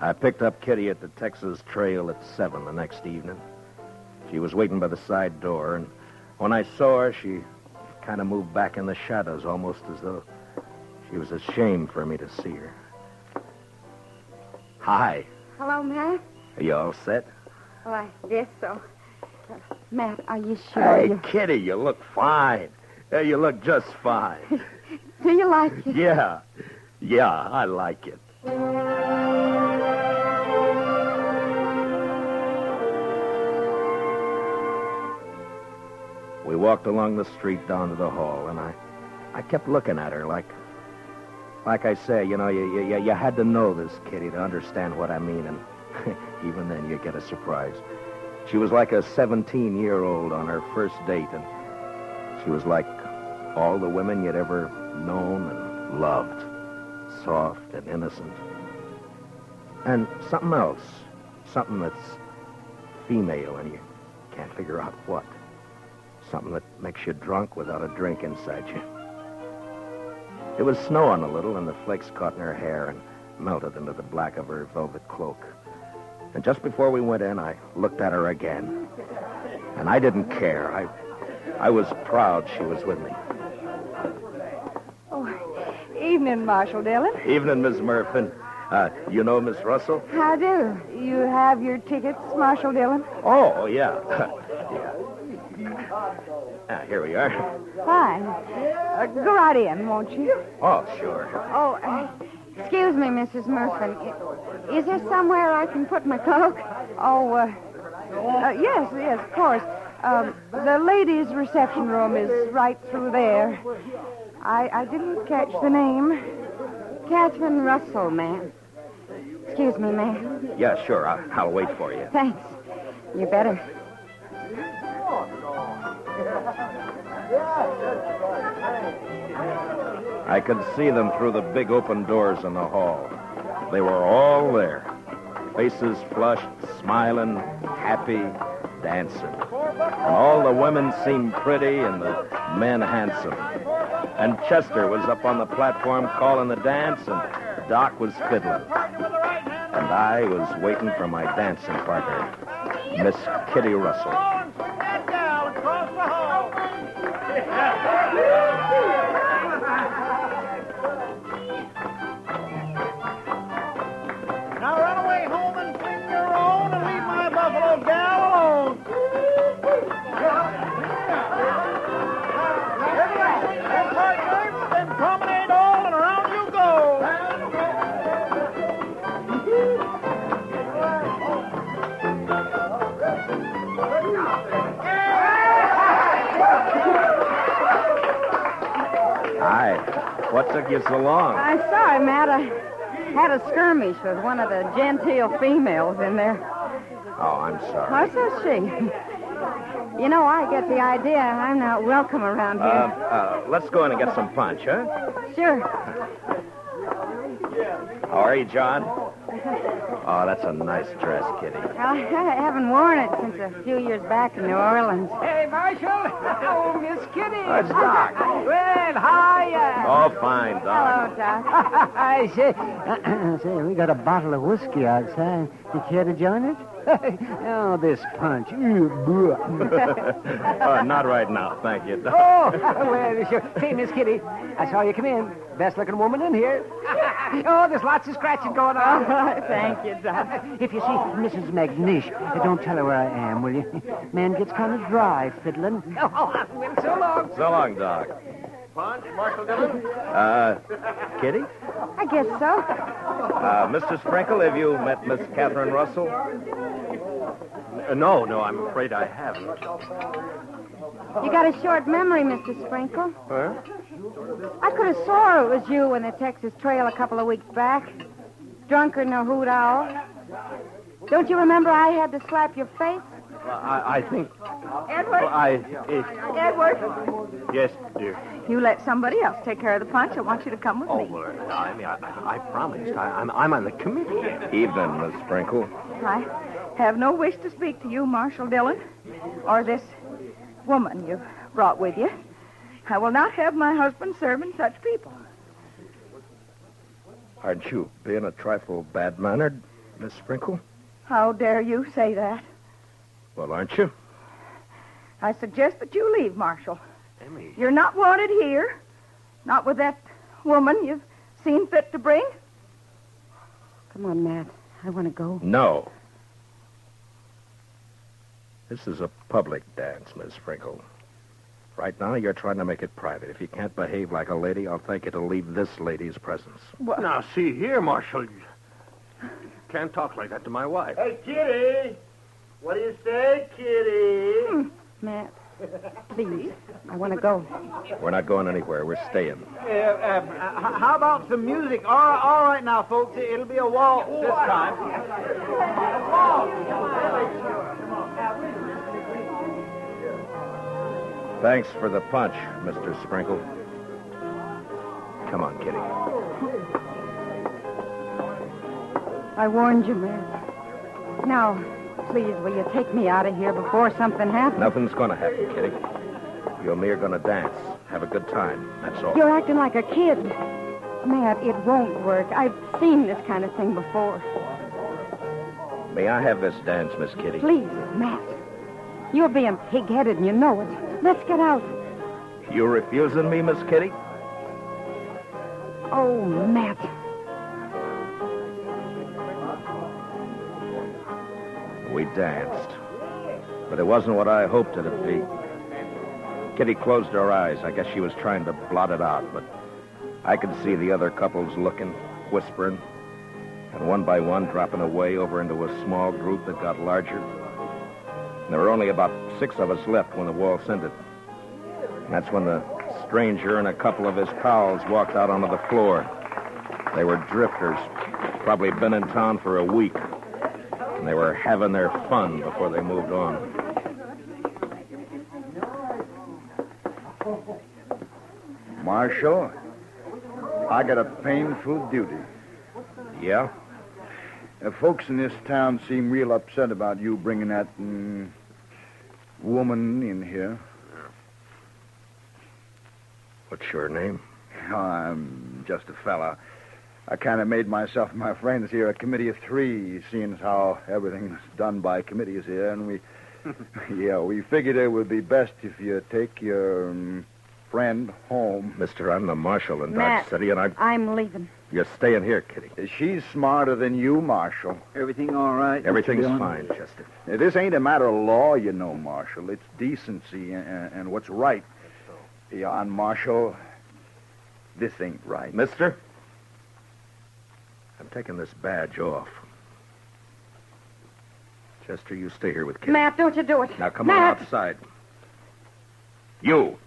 I picked up Kitty at the Texas Trail at 7 the next evening. She was waiting by the side door, and when I saw her, she kind of moved back in the shadows, almost as though she was ashamed for me to see her. Hi. Hello, Matt. Are you all set? Well, I guess so. Matt, are you sure? Hey, Kitty, you look fine. You look just fine. Do you like it? Yeah. Yeah, I like it. We walked along the street down to the hall, and I kept looking at her like I say, you know, you had to know this, Kitty, to understand what I mean, and even then you get a surprise. She was like a 17-year-old on her first date, and she was like all the women you'd ever known and loved, soft and innocent. And something else, something that's female, and you can't figure out what. Something that makes you drunk without a drink inside you. It was snowing a little, and the flakes caught in her hair and melted into the black of her velvet cloak. And just before we went in, I looked at her again. And I didn't care. I was proud she was with me. Oh, evening, Marshal Dillon. Evening, Miss Murphy. You know Miss Russell? How do? You have your tickets, Marshal Dillon? Oh, yeah. Here we are. Fine. Go right in, won't you? Oh, sure. Oh, excuse me, Mrs. Murphy. Is there somewhere I can put my cloak? Oh, yes, of course. The ladies' reception room is right through there. I didn't catch the name. Catherine Russell, ma'am. Excuse me, ma'am. Yeah, sure. I'll wait for you. Thanks. You better. I could see them through the big open doors in the hall. They were all there. Faces flushed, smiling, happy, dancing. And all the women seemed pretty and the men handsome. And Chester was up on the platform calling the dance, and Doc was fiddling. And I was waiting for my dancing partner, Miss Kitty Russell. Now run away home and clean your own and leave my buffalo gal alone. Everybody, partners, then promenade all and around you go. Hi. What took you so long? I'm sorry, Matt. had a skirmish with one of the genteel females in there. Oh, I'm sorry. What says she? You know, I get the idea I'm not welcome around here. Let's go in and get some punch, huh? Sure. How are you, John? Oh, that's a nice dress, Kitty. I haven't worn it since a few years back in New Orleans. Hey, Marshal. Oh, Miss Kitty. It's Doc. Well, hiya. Oh, fine, Doc. Hello, Doc. I say, we got a bottle of whiskey outside. You care to join us? Oh, this punch. Not right now, thank you, Doc. Oh, well, sure. Say, Miss Kitty, I saw you come in. Best-looking woman in here. Oh, there's lots of scratching going on. Thank you, Doc. If you see Mrs. McNish, don't tell her where I am, will you? Man gets kind of dry fiddling. Oh, well, so long. So long, Doc. Punch, Marshal Dillon? Kitty? I guess so. Mr. Sprinkle, have you met Miss Catherine Russell? No, I'm afraid I haven't. You got a short memory, Mr. Sprinkle. Huh? I could have swore it was you in the Texas Trail a couple of weeks back. Drunker than a hoot owl. Don't you remember I had to slap your face? I think... Edward? Edward, Yes, dear. you let somebody else take care of the punch. I want you to come with me. Well, I promised. I'm on the committee. Evening, Miss Sprinkle. I have no wish to speak to you, Marshal Dillon, or this woman you've brought with you. I will not have my husband serving such people. Aren't you being a trifle bad-mannered, Miss Sprinkle? How dare you say that? Well, aren't you? I suggest that you leave, Marshal. Emmy. You're not wanted here. Not with that woman you've seen fit to bring. Come on, Matt. I want to go. No. This is a public dance, Miss Sprinkle. Right now, you're trying to make it private. If you can't behave like a lady, I'll thank you to leave this lady's presence. What? Now, see here, Marshal. You can't talk like that to my wife. Hey, Kitty. What do you say, Kitty? Matt, please. I want to go. We're not going anywhere. We're staying. How about some music? All right now, folks. It'll be a waltz this time. Thanks for the punch, Mr. Sprinkle. Come on, Kitty. I warned you, Matt. Now, please, will you take me out of here before something happens? Nothing's going to happen, Kitty. You and me are going to dance. Have a good time. That's all. You're acting like a kid. Matt, it won't work. I've seen this kind of thing before. May I have this dance, Miss Kitty? Please, Matt. You're being pig-headed and you know it. Let's get out. You refusing me, Miss Kitty? Oh, Matt. We danced. But it wasn't what I hoped it'd be. Kitty closed her eyes. I guess she was trying to blot it out, but I could see the other couples looking, whispering, and one by one dropping away over into a small group that got larger. And there were only about 6 of us left when the waltz ended. And that's when the stranger and a couple of his pals walked out onto the floor. They were drifters, probably been in town for a week. And they were having their fun before they moved on. Marshal, I got a painful duty. Yeah? Folks in this town seem real upset about you bringing that woman in here. What's your name? Oh, I'm just a fella. I kind of made myself and my friends here a committee of 3, seeing as how everything's done by committees here, and we figured it would be best if you take your friend home. Mister, I'm the marshal in Matt, Dodge City, and I'm leaving. You're staying here, Kitty. She's smarter than you, Marshal. Everything all right? Mr. Everything's Dillon? fine, Chester. This ain't a matter of law, you know, Marshal. It's decency and what's right. Yeah, and Marshal, this ain't right. Mister, I'm taking this badge off. Chester, you stay here with Kitty. Matt, don't you do it. Now come Matt. on outside. You.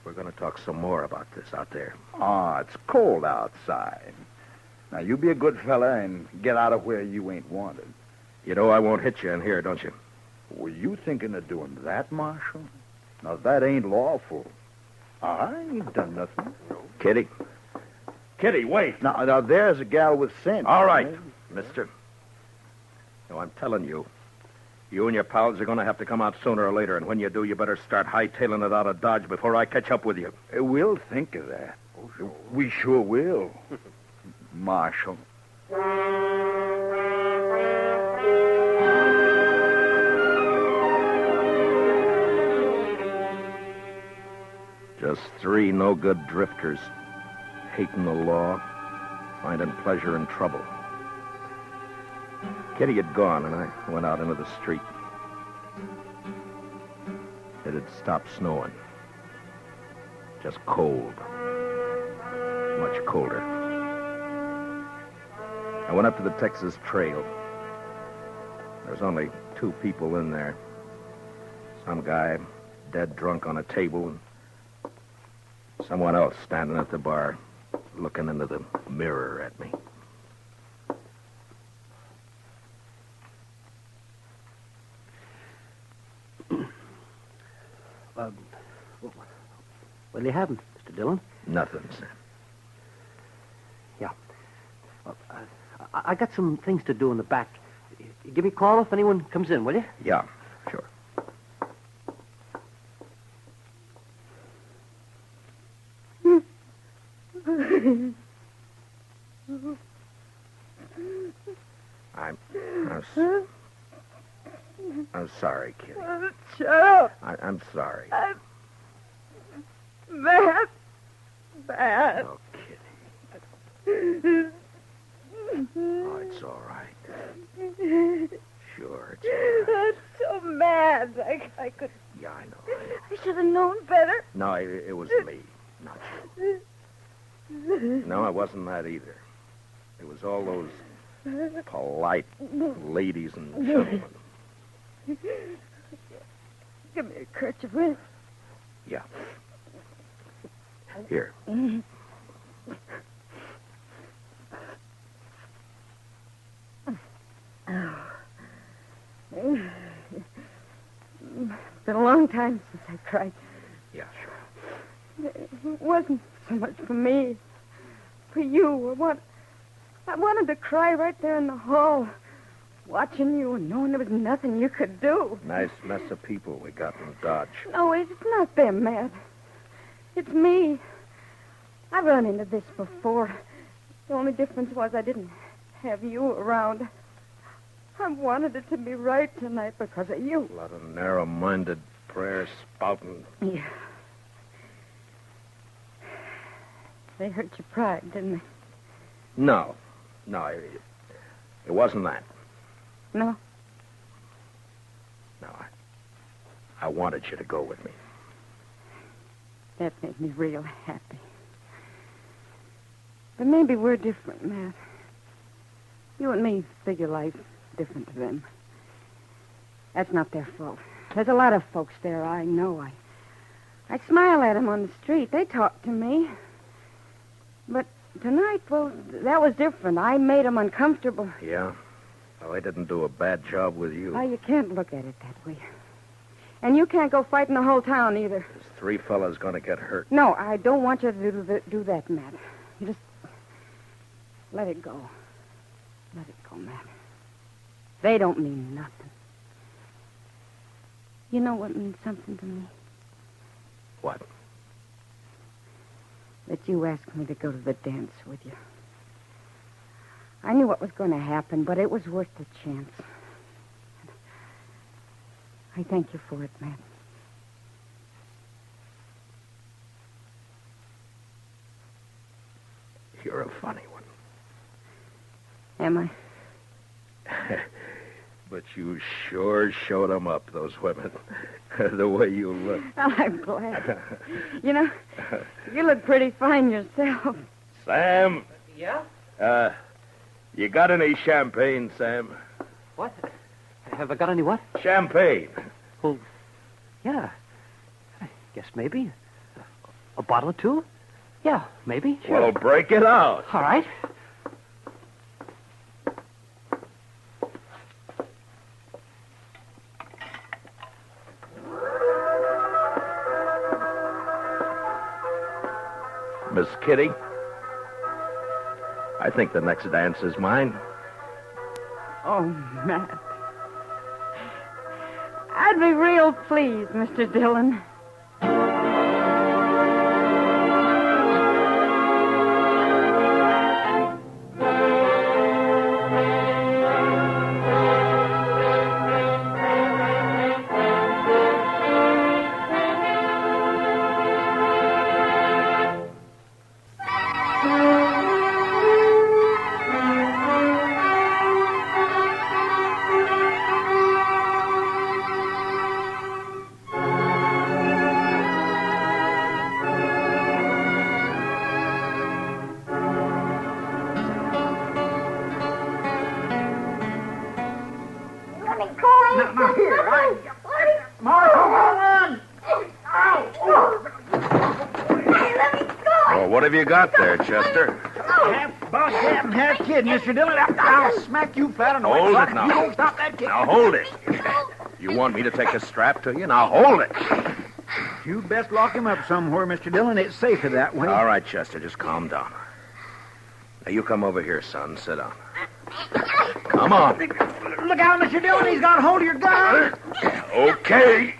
We're going to talk some more about this out there. Ah, it's cold outside. Now, you be a good fella and get out of where you ain't wanted. You know I won't hit you in here, don't you? Were you thinking of doing that, Marshal? Now, that ain't lawful. I ain't done nothing. Kitty. Kitty, wait. Now there's a gal with sense. All right, mister. No, I'm telling you. You and your pals are going to have to come out sooner or later, and when you do, you better start hightailing it out of Dodge before I catch up with you. We'll think of that. Oh, sure. We sure will. Marshal. Just three no-good drifters, hating the law, finding pleasure in trouble. Kitty had gone, and I went out into the street. It had stopped snowing. Just cold. Much colder. I went up to the Texas Trail. There was only 2 people in there. Some guy dead drunk on a table, and someone else standing at the bar, looking into the mirror at me. What do you have, Mr. Dillon? Nothing, sir. Yeah. Well, I got some things to do in the back. You give me a call if anyone comes in, will you? Yeah, sure. I'm sorry, Kitty. Shut up. I'm sorry. Bad. Bad. Oh, Kitty. Oh, it's all right. Sure, it's all right. I'm so mad. I could... Yeah, I know. I should have known better. No, it was me, not you. No, it wasn't that either. It was all those polite ladies and gentlemen. Give me a kerchief, will you? Yeah. Here. It's been a long time since I cried. Yeah, sure. It wasn't so much for me. For you. I wanted to cry right there in the hall, watching you and knowing there was nothing you could do. Nice mess of people we got in Dodge. No, it's not them, Matt. It's me. I've run into this before. The only difference was I didn't have you around. I wanted it to be right tonight because of you. A lot of narrow-minded prayer spouting. Yeah. They hurt your pride, didn't they? No, it wasn't that. No? No, I wanted you to go with me. That made me real happy. But maybe we're different, Matt. You and me figure life different to them. That's not their fault. There's a lot of folks there, I know. I smile at them on the street. They talk to me. But tonight, well, that was different. I made them uncomfortable. Yeah? Well, I didn't do a bad job with you. Oh, you can't look at it that way. And you can't go fighting the whole town either. There's 3 fellas going to get hurt. No, I don't want you to do that, Matt. You just let it go. Let it go, Matt. They don't mean nothing. You know what means something to me? What? That you asked me to go to the dance with you. I knew what was going to happen, but it was worth the chance. I thank you for it, Matt. You're a funny one. Am I? But you sure showed them up, those women. The way you look. Well, I'm glad. You know, you look pretty fine yourself. Sam? Yeah? You got any champagne, Sam? What? Have I got any what? Champagne. Well, yeah. I guess maybe. A bottle or two? Yeah, maybe. Sure. Well, break it out. All right. Miss Kitty. I think the next dance is mine. Oh, Matt. I'd be real pleased, Mr. Dillon. What have you got there, Chester? Half boss, half kid, Mr. Dillon. I'll smack you flat on the Hold way. it now. You don't stop that kid. Now hold it. You want me to take a strap to you? Now hold it. You best lock him up somewhere, Mr. Dillon. It's safer that way. All right, Chester, just calm down. Now you come over here, son. Sit down. Come on. Look out, Mr. Dillon. He's got a hold of your gun. Okay.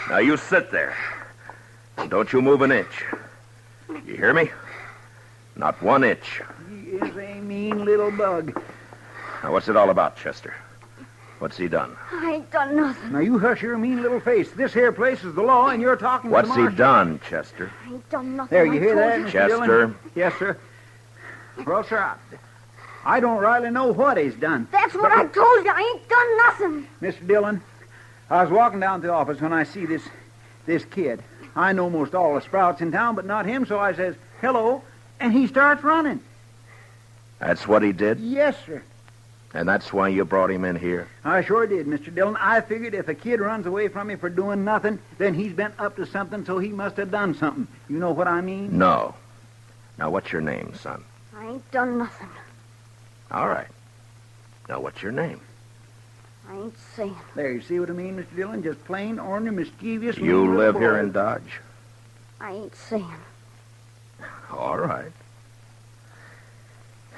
Now you sit there. And don't you move an inch. You hear me? Not 1 inch. He is a mean little bug. Now what's it all about, Chester? What's he done? I ain't done nothing. Now you hush your mean little face. This here place is the law, and you're talking to What's the he marshal. done, Chester? I ain't done nothing. There, you I hear told that, you. Mr. Chester? Dillon? Yes, sir. Well, sir, I don't rightly know what he's done. That's what I told you. I ain't done nothing. Mr. Dillon, I was walking down to the office when I see this kid. I know most all the sprouts in town, but not him, so I says, hello, and he starts running. That's what he did? Yes, sir. And that's why you brought him in here? I sure did, Mr. Dillon. I figured if a kid runs away from me for doing nothing, then he's been up to something, so he must have done something. You know what I mean? No. Now, what's your name, son? I ain't done nothing. All right. Now, what's your name? I ain't saying. There, you see what I mean, Mr. Dillon? Just plain, ornery, mischievous. You mean live little here boy. in Dodge? I ain't saying. All right.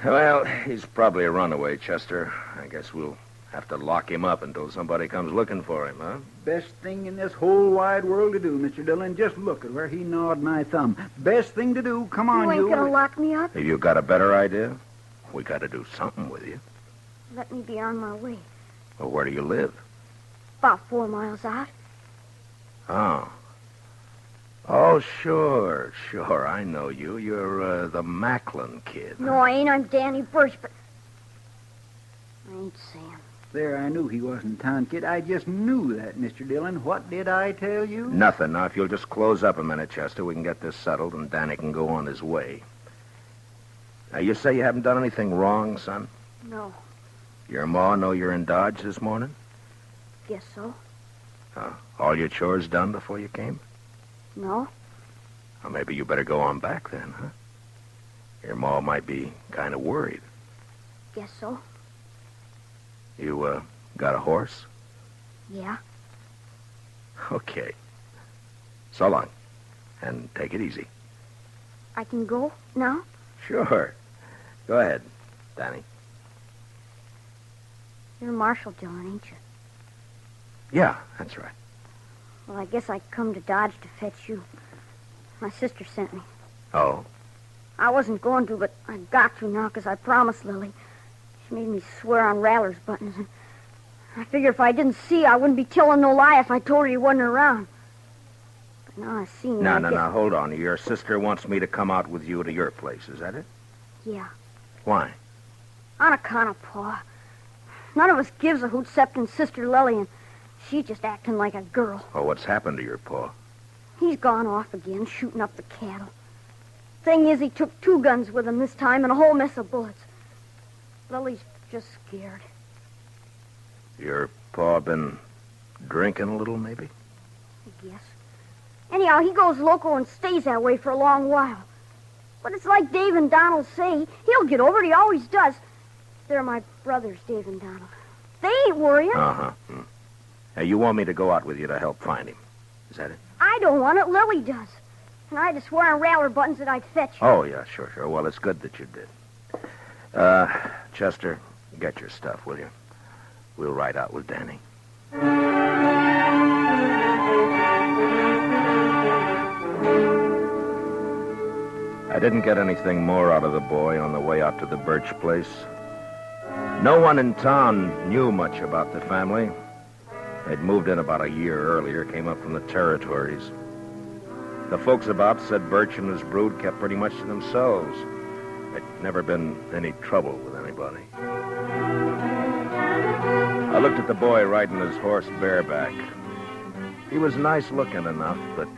Well, he's probably a runaway, Chester. I guess we'll have to lock him up until somebody comes looking for him, huh? Best thing in this whole wide world to do, Mr. Dillon. Just look at where he gnawed my thumb. Best thing to do. Come on, You ain't gonna lock me up? Have you got a better idea? We got to do something with you. Let me be on my way. Well, where do you live? About 4 miles out. Oh. Oh, sure. I know you. You're the Macklin kid. No, I ain't. I'm Danny Birch, but I ain't saying. There, I knew he wasn't town kid. I just knew that, Mr. Dillon. What did I tell you? Nothing. Now, if you'll just close up a minute, Chester, we can get this settled and Danny can go on his way. Now, you say you haven't done anything wrong, son? No, Your ma know you're in Dodge this morning? guess so. All your chores done before you came? No, Well, maybe you better go on back then, huh? Your ma might be kind of worried. guess so. You, got a horse? Yeah. Okay. So long. And take it easy. I can go now? Sure. Go ahead, Danny. You're Marshal Dillon, ain't you? Yeah, that's right. Well, I guess I come to Dodge to fetch you. My sister sent me. Oh? I wasn't going to, but I got to now because I promised Lily. She made me swear on Rattler's buttons. And I figured if I didn't see you, I wouldn't be telling no lie if I told her you wasn't around. But now I seen you. No, hold on. Your sister wants me to come out with you to your place, is that it? Yeah, Why? on account of Pa. None of us gives a hoot except in Sister Lily, and she's just acting like a girl. Oh, what's happened to your pa? He's gone off again, shooting up the cattle. Thing is, he took 2 guns with him this time and a whole mess of bullets. Lily's just scared. Your pa been drinking a little, maybe? I guess. Anyhow, he goes loco and stays that way for a long while. But it's like Dave and Donald say. He'll get over it. He always does. They're my brothers, Dave and Donald. They ain't worrying. Uh-huh. Hey, you want me to go out with you to help find him? Is that it? I don't want it. Lily does. And I had to swear on rattler buttons that I'd fetch you. Oh, yeah, sure. Well, it's good that you did. Chester, get your stuff, will you? We'll ride out with Danny. I didn't get anything more out of the boy on the way out to the Birch place. No one in town knew much about the family. They'd moved in about a year earlier, came up from the territories. The folks about said Birch and his brood kept pretty much to themselves. There'd never been any trouble with anybody. I looked at the boy riding his horse bareback. He was nice looking enough, but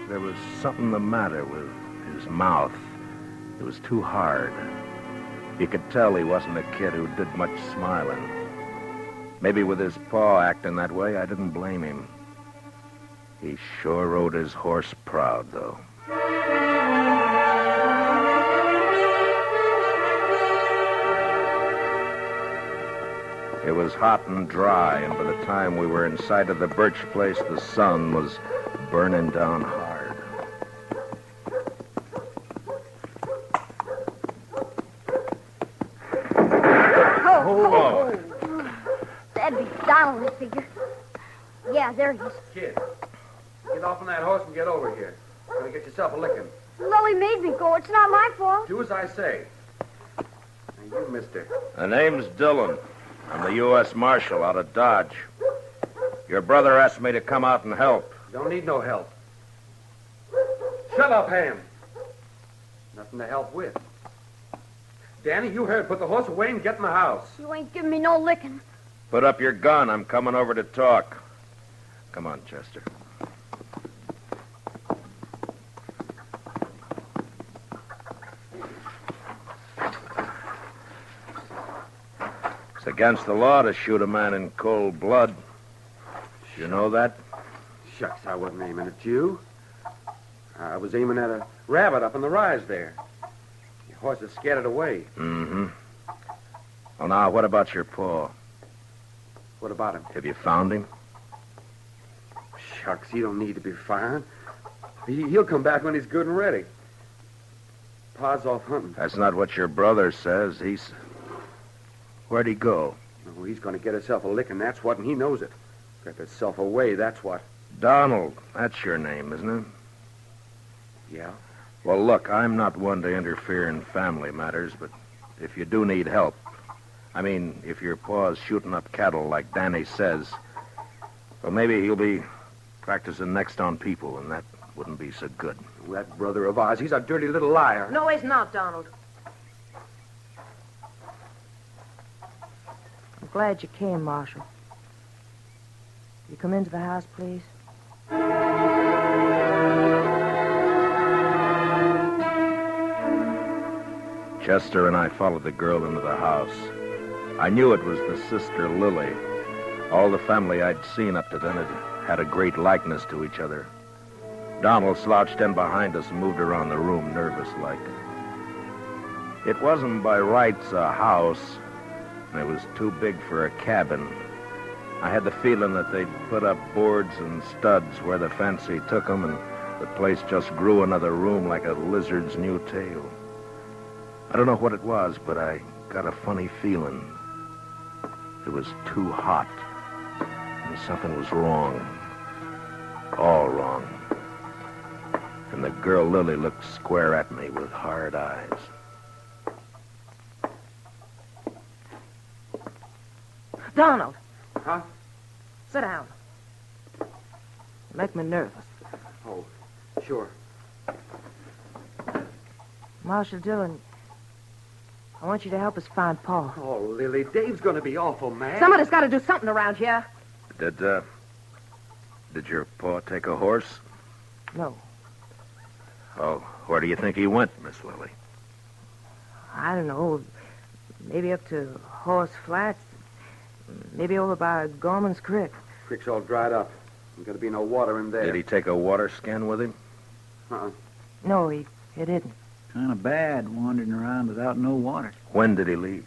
there was something the matter with his mouth. It was too hard. You could tell he wasn't a kid who did much smiling. Maybe with his paw acting that way, I didn't blame him. He sure rode his horse proud, though. It was hot and dry, and by the time we were inside of the Birch place, the sun was burning down hard. Oh. That'd be Donald, I figure. Yeah, there he is. Kid, get off on that horse and get over here. You're going to get yourself a licking. Lily made me go. It's not my fault. Do as I say. Now, you, mister. The name's Dillon. I'm the U.S. Marshal out of Dodge. Your brother asked me to come out and help. Don't need no help. Shut up, Ham. Nothing to help with. Danny, you heard. Put the horse away and get in the house. You ain't giving me no licking. Put up your gun. I'm coming over to talk. Come on, Chester. It's against the law to shoot a man in cold blood. You know that? Shucks, I wasn't aiming at you. I was aiming at a rabbit up in the rise there. Your horse had scared it away. Mm-hmm. Well, now, what about your paw? What about him? Have you found him? Shucks, he don't need to be found. He'll come back when he's good and ready. Pa's off hunting. That's not what your brother says. Where'd he go? Oh, he's going to get himself a licking, that's what, and he knows it. Kept himself away, that's what. Donald, that's your name, isn't it? Yeah. Well, look, I'm not one to interfere in family matters, but if you do need help, I mean, if your paw's shooting up cattle like Danny says, well, maybe he'll be practicing next on people, and that wouldn't be so good. That brother of ours, he's a dirty little liar. No, he's not, Donald. I'm glad you came, Marshal. You come into the house, please? Chester and I followed the girl into the house. I knew it was the sister Lily. All the family I'd seen up to then had a great likeness to each other. Donald slouched in behind us and moved around the room nervous-like. It wasn't by rights a house, and it was too big for a cabin. I had the feeling that they'd put up boards and studs where the fancy took them, and the place just grew another room like a lizard's new tail. I don't know what it was, but I got a funny feeling. It was too hot, and something was wrong. All wrong. And the girl Lily looked square at me with hard eyes. Donald. Huh? Sit down. You make me nervous. Oh, sure. Marshal Dillon, I want you to help us find Paul. Oh, Lily, Dave's going to be awful mad. Somebody's got to do something around here. Did your paw take a horse? No. Oh, where do you think he went, Miss Lily? I don't know. Maybe up to Horse Flats. Maybe over by Gorman's Creek. Creek's all dried up. There's got to be no water in there. Did he take a water skin with him? Uh-uh. No, he didn't. Kind of bad wandering around without no water. When did he leave?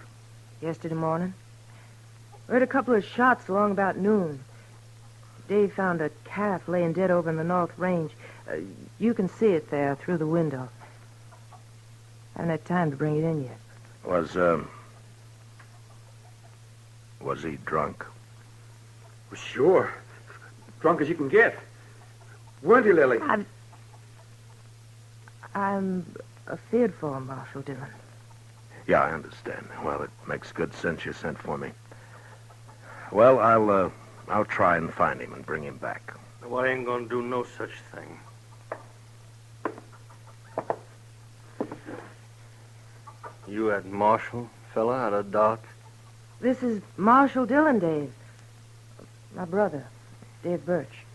Yesterday morning. We heard a couple of shots along about noon. Dave found a calf laying dead over in the North Range. You can see it there through the window. Haven't had time to bring it in yet. Was he drunk? Well, sure. Drunk as you can get. Weren't you, Lily? I'm afeard for him, Marshal Dillon. Yeah, I understand. Well, it makes good sense you sent for me. Well, I'll try and find him and bring him back. Well, I ain't gonna do no such thing. You that Marshal fella out of Doc? This is Marshal Dillon, Dave. My brother, Dave Birch.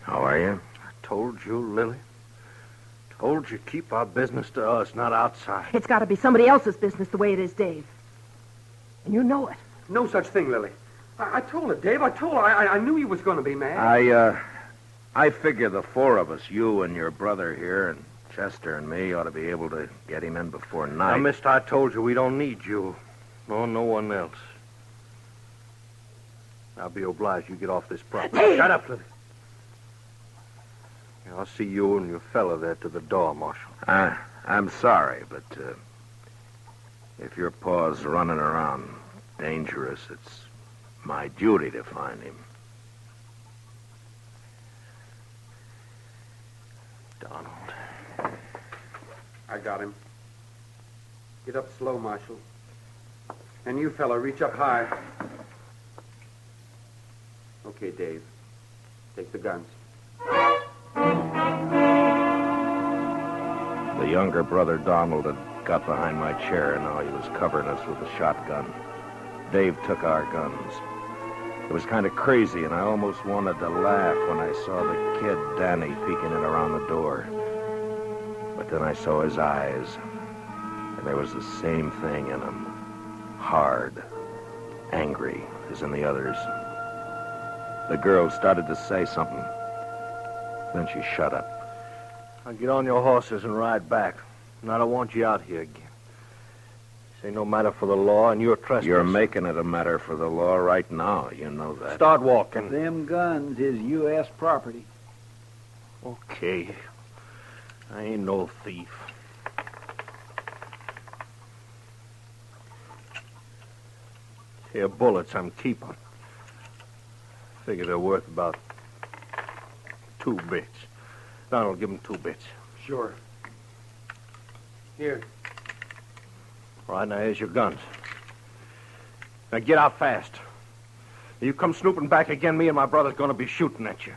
How are you? I told you, Lily. Told you keep our business to us, not outside. It's got to be somebody else's business the way it is, Dave. And you know it. No such thing, Lily. I told her, Dave. I told her. I knew he was going to be mad. I figure the four of us, you and your brother here, and Chester and me, ought to be able to get him in before night. Now, mister, I told you we don't need you. Nor no one else. I'll be obliged you get off this property. Dave! Shut up, Lily. I'll see you and your fella there to the door, Marshal. I'm sorry, but if your paw's running around dangerous, it's my duty to find him. Donald. I got him. Get up slow, Marshal. And you, fella, reach up high. Okay, Dave. Take the guns. The younger brother, Donald, had got behind my chair, and now he was covering us with a shotgun. Dave took our guns. It was kind of crazy, and I almost wanted to laugh when I saw the kid, Danny, peeking in around the door. But then I saw his eyes, and there was the same thing in them. Hard, angry, as in the others. The girl started to say something. Then she shut up. Now get on your horses and ride back. And I don't want you out here again. This ain't no matter for the law, and you're trespassing. You're making it a matter for the law right now. You know that. Start walking. Them guns is U.S. property. Okay. I ain't no thief. Here, bullets I'm keeping. Figure they're worth about 2 bits. Donald, give him 2 bits. Sure. Here. All right, now here's your guns. Now get out fast. You come snooping back again, me and my brother's gonna be shooting at you.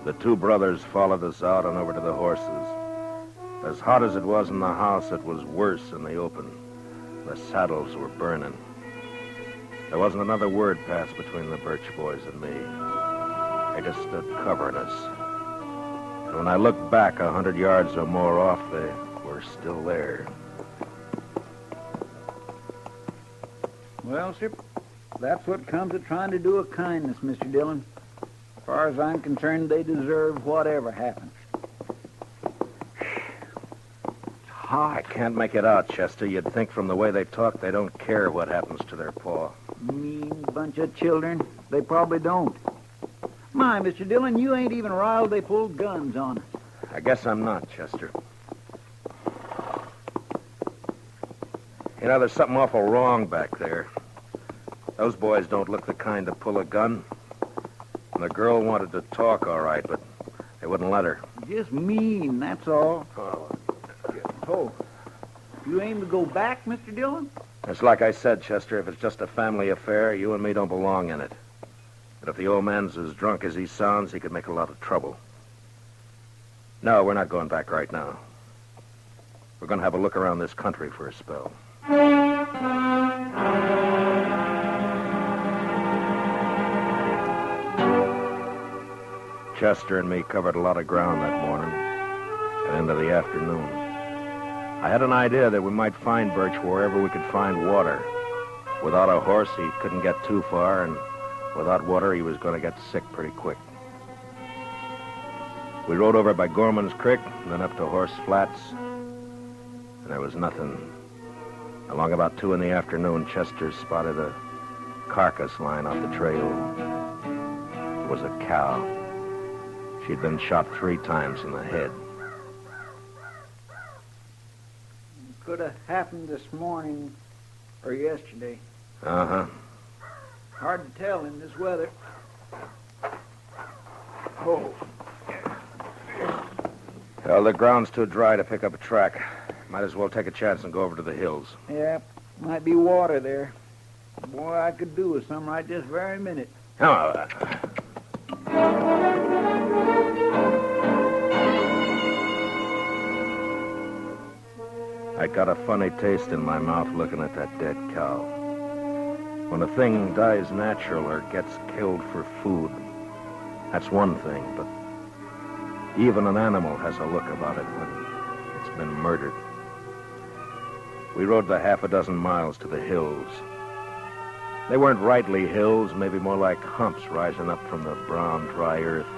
The 2 brothers followed us out and over to the horses. As hot as it was in the house, it was worse in the open. The saddles were burning. There wasn't another word passed between the Birch boys and me. They just stood covering us. And when I looked back 100 yards or more off, they were still there. Well, sir, that's what comes of trying to do a kindness, Mr. Dillon. As far as I'm concerned, they deserve whatever happens. I can't make it out, Chester. You'd think from the way they talk they don't care what happens to their paw. Mean bunch of children. They probably don't. My, Mr. Dillon, you ain't even riled they pulled guns on us. I guess I'm not, Chester. You know, there's something awful wrong back there. Those boys don't look the kind to pull a gun. And the girl wanted to talk, all right, but they wouldn't let her. Just mean, that's all. Oh. You aim to go back, Mr. Dillon? It's like I said, Chester, if it's just a family affair, you and me don't belong in it. But if the old man's as drunk as he sounds, he could make a lot of trouble. No, we're not going back right now. We're going to have a look around this country for a spell. Chester and me covered a lot of ground that morning and into the afternoon. I had an idea that we might find Birch wherever we could find water. Without a horse, he couldn't get too far, and without water, he was going to get sick pretty quick. We rode over by Gorman's Creek, and then up to Horse Flats, and there was nothing. Along about 2 in the afternoon, Chester spotted a carcass lying off the trail. It was a cow. She'd been shot 3 times in the head. Could have happened this morning or yesterday. Uh-huh. Hard to tell in this weather. Oh. Well, the ground's too dry to pick up a track. Might as well take a chance and go over to the hills. Yeah, might be water there. Boy, I could do with some right this very minute. Oh, I got a funny taste in my mouth looking at that dead cow. When a thing dies natural or gets killed for food, that's one thing, but even an animal has a look about it when it's been murdered. We rode the 6 miles to the hills. They weren't rightly hills, maybe more like humps rising up from the brown, dry earth,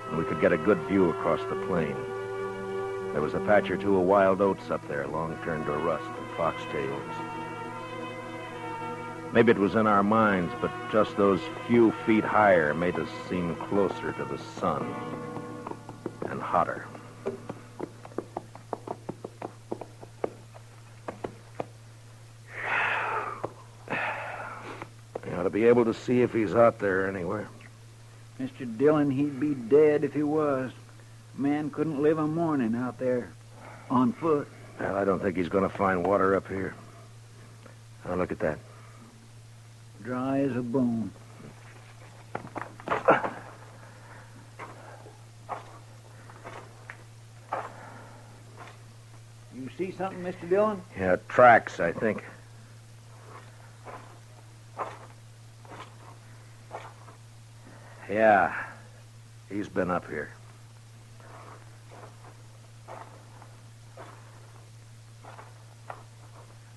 and we could get a good view across the plain. There was a patch or 2 of wild oats up there, long turned to rust, and foxtails. Maybe it was in our minds, but just those few feet higher made us seem closer to the sun and hotter. You ought to be able to see if he's out there anywhere. Mr. Dillon, he'd be dead if he was. Man couldn't live a morning out there on foot. Well, I don't think he's going to find water up here. Now, look at that. Dry as a bone. You see something, Mr. Dillon? Yeah, tracks, I think. Yeah, he's been up here.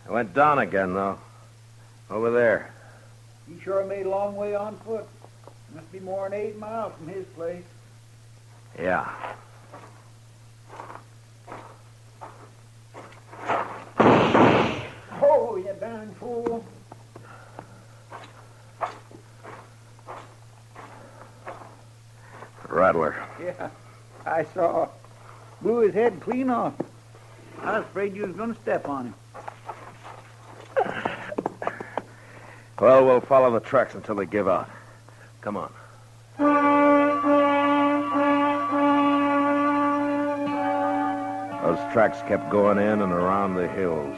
I went down again, though. Over there. He sure made a long way on foot. Must be more than 8 miles from his place. Yeah. Oh, you darn fool. Rattler. Yeah, I saw. Blew his head clean off. I was afraid you was going to step on him. Well, we'll follow the tracks until they give out. Come on. Those tracks kept going in and around the hills.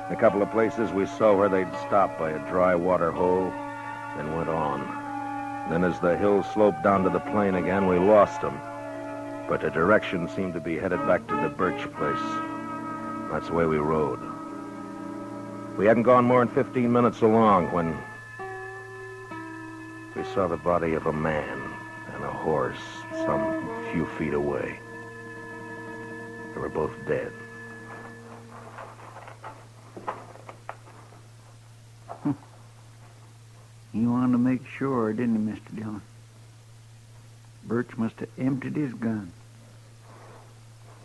In a couple of places we saw where they'd stopped by a dry water hole, then went on. Then as the hill sloped down to the plain again, we lost them. But the direction seemed to be headed back to the Birch place. That's the way we rode. We hadn't gone more than 15 minutes along when we saw the body of a man and a horse some few feet away. They were both dead. He wanted to make sure, didn't he, Mr. Dillon? Birch must have emptied his gun.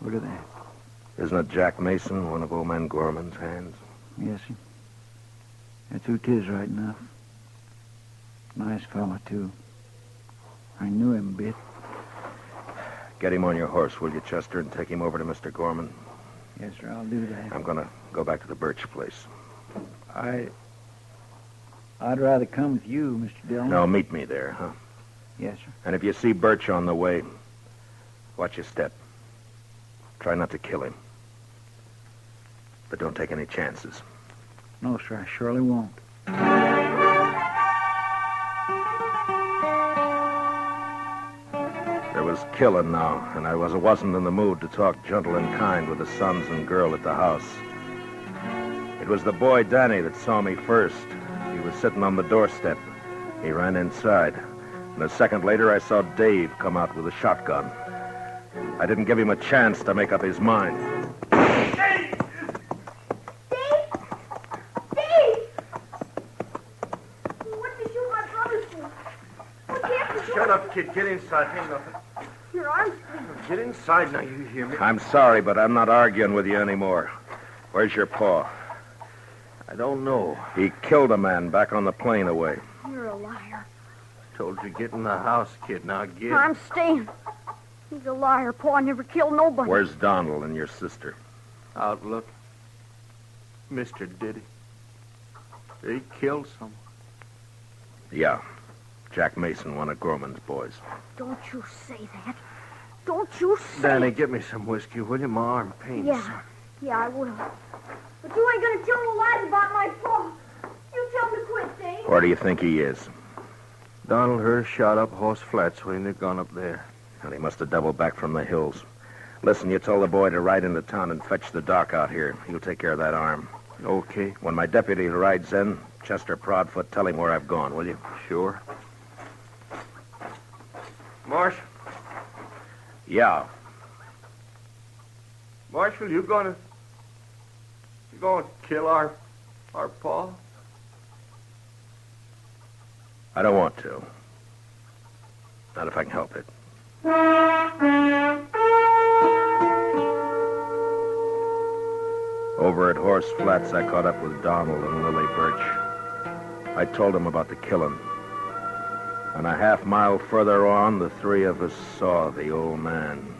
Look at that. Isn't it Jack Mason, one of old man Gorman's hands? Yes, sir. That's who 'tis right enough. Nice fella, too. I knew him a bit. Get him on your horse, will you, Chester, and take him over to Mr. Gorman? Yes, sir, I'll do that. I'm going to go back to the Birch place. I'd rather come with you, Mr. Dillon. No, meet me there, huh? Yes, sir. And if you see Birch on the way, watch your step. Try not to kill him. But don't take any chances. No, sir, I surely won't. There was killing now, and I wasn't in the mood to talk gentle and kind with the sons and girl at the house. It was the boy Danny that saw me first. He was sitting on the doorstep. He ran inside, and a second later I saw Dave come out with a shotgun. I didn't give him a chance to make up his mind. Dave! What did you shoot my brother for? What happened? Shut up, kid. Get inside. Ain't nothing. Your arm's... Get inside now, you hear me? I'm sorry, but I'm not arguing with you anymore. Where's your pa? I don't know. He killed a man back on the plane away. You're a liar. Told you get in the house, kid. Now get. I'm staying. He's a liar. Pa never killed nobody. Where's Donald and your sister? Out look. Mr. Diddy. He killed someone. Yeah. Jack Mason, one of Gorman's boys. Don't you say that. Don't you say Danny, it. get me some whiskey, will you? My arm pains. Yeah, I will. But you ain't gonna tell no lies about my pa. You tell him to quit, Dave. Where do you think he is? Donald heard a shot up Horse Flats when they'd gone up there. And he must have doubled back from the hills. Listen, you told the boy to ride into town and fetch the doc out here. He'll take care of that arm. Okay. When my deputy rides in, Chester Proudfoot, tell him where I've gone, will you? Sure. Marshal. Yeah. Marshal, you gonna kill our pa? I don't want to. Not if I can help it. Over at Horse Flats, I caught up with Donald and Lily Birch. I told them about the killing. And a half mile further on, the three of us saw the old man.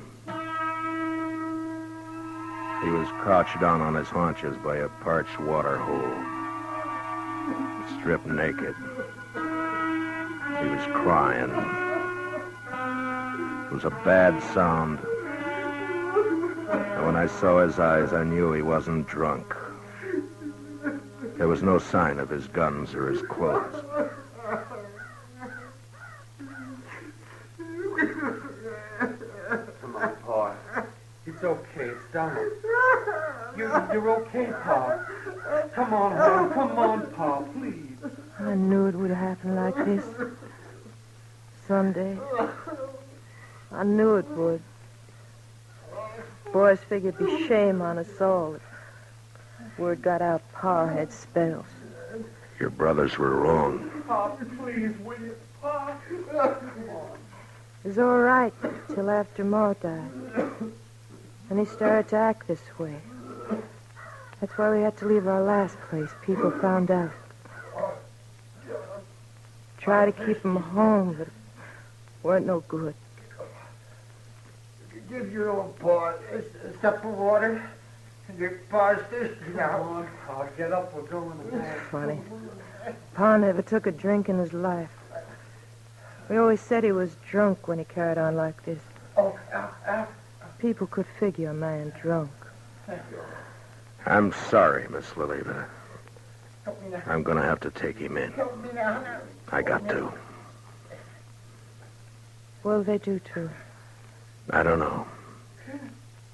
He was crouched down on his haunches by a parched water hole, stripped naked. He was crying. It was a bad sound. And when I saw his eyes, I knew he wasn't drunk. There was no sign of his guns or his clothes. Come on, Pa. It's okay. It's Donald. You're okay, Pa. Come on, man. Come on, Pa, please. I knew it would happen like this. Someday. I knew it would. Boys figured it'd be shame on us all if word got out Pa had spells. Your brothers were wrong. Pa, please, will you? Pa. Come on. It was all right till after Ma died. And he started to act this way. That's why we had to leave our last place. People found out. Try to keep him home, but it weren't no good. Give your old Pa a cup of water. And your Pa's thirsty now. Come on, Pa. Get up. We're going to bed. Funny. Pa never took a drink in his life. We always said he was drunk when he carried on like this. Oh, People could figure a man drunk. I'm sorry, Miss Lily, but I'm going to have to take him in. I got to. What'll they do to him? I don't know.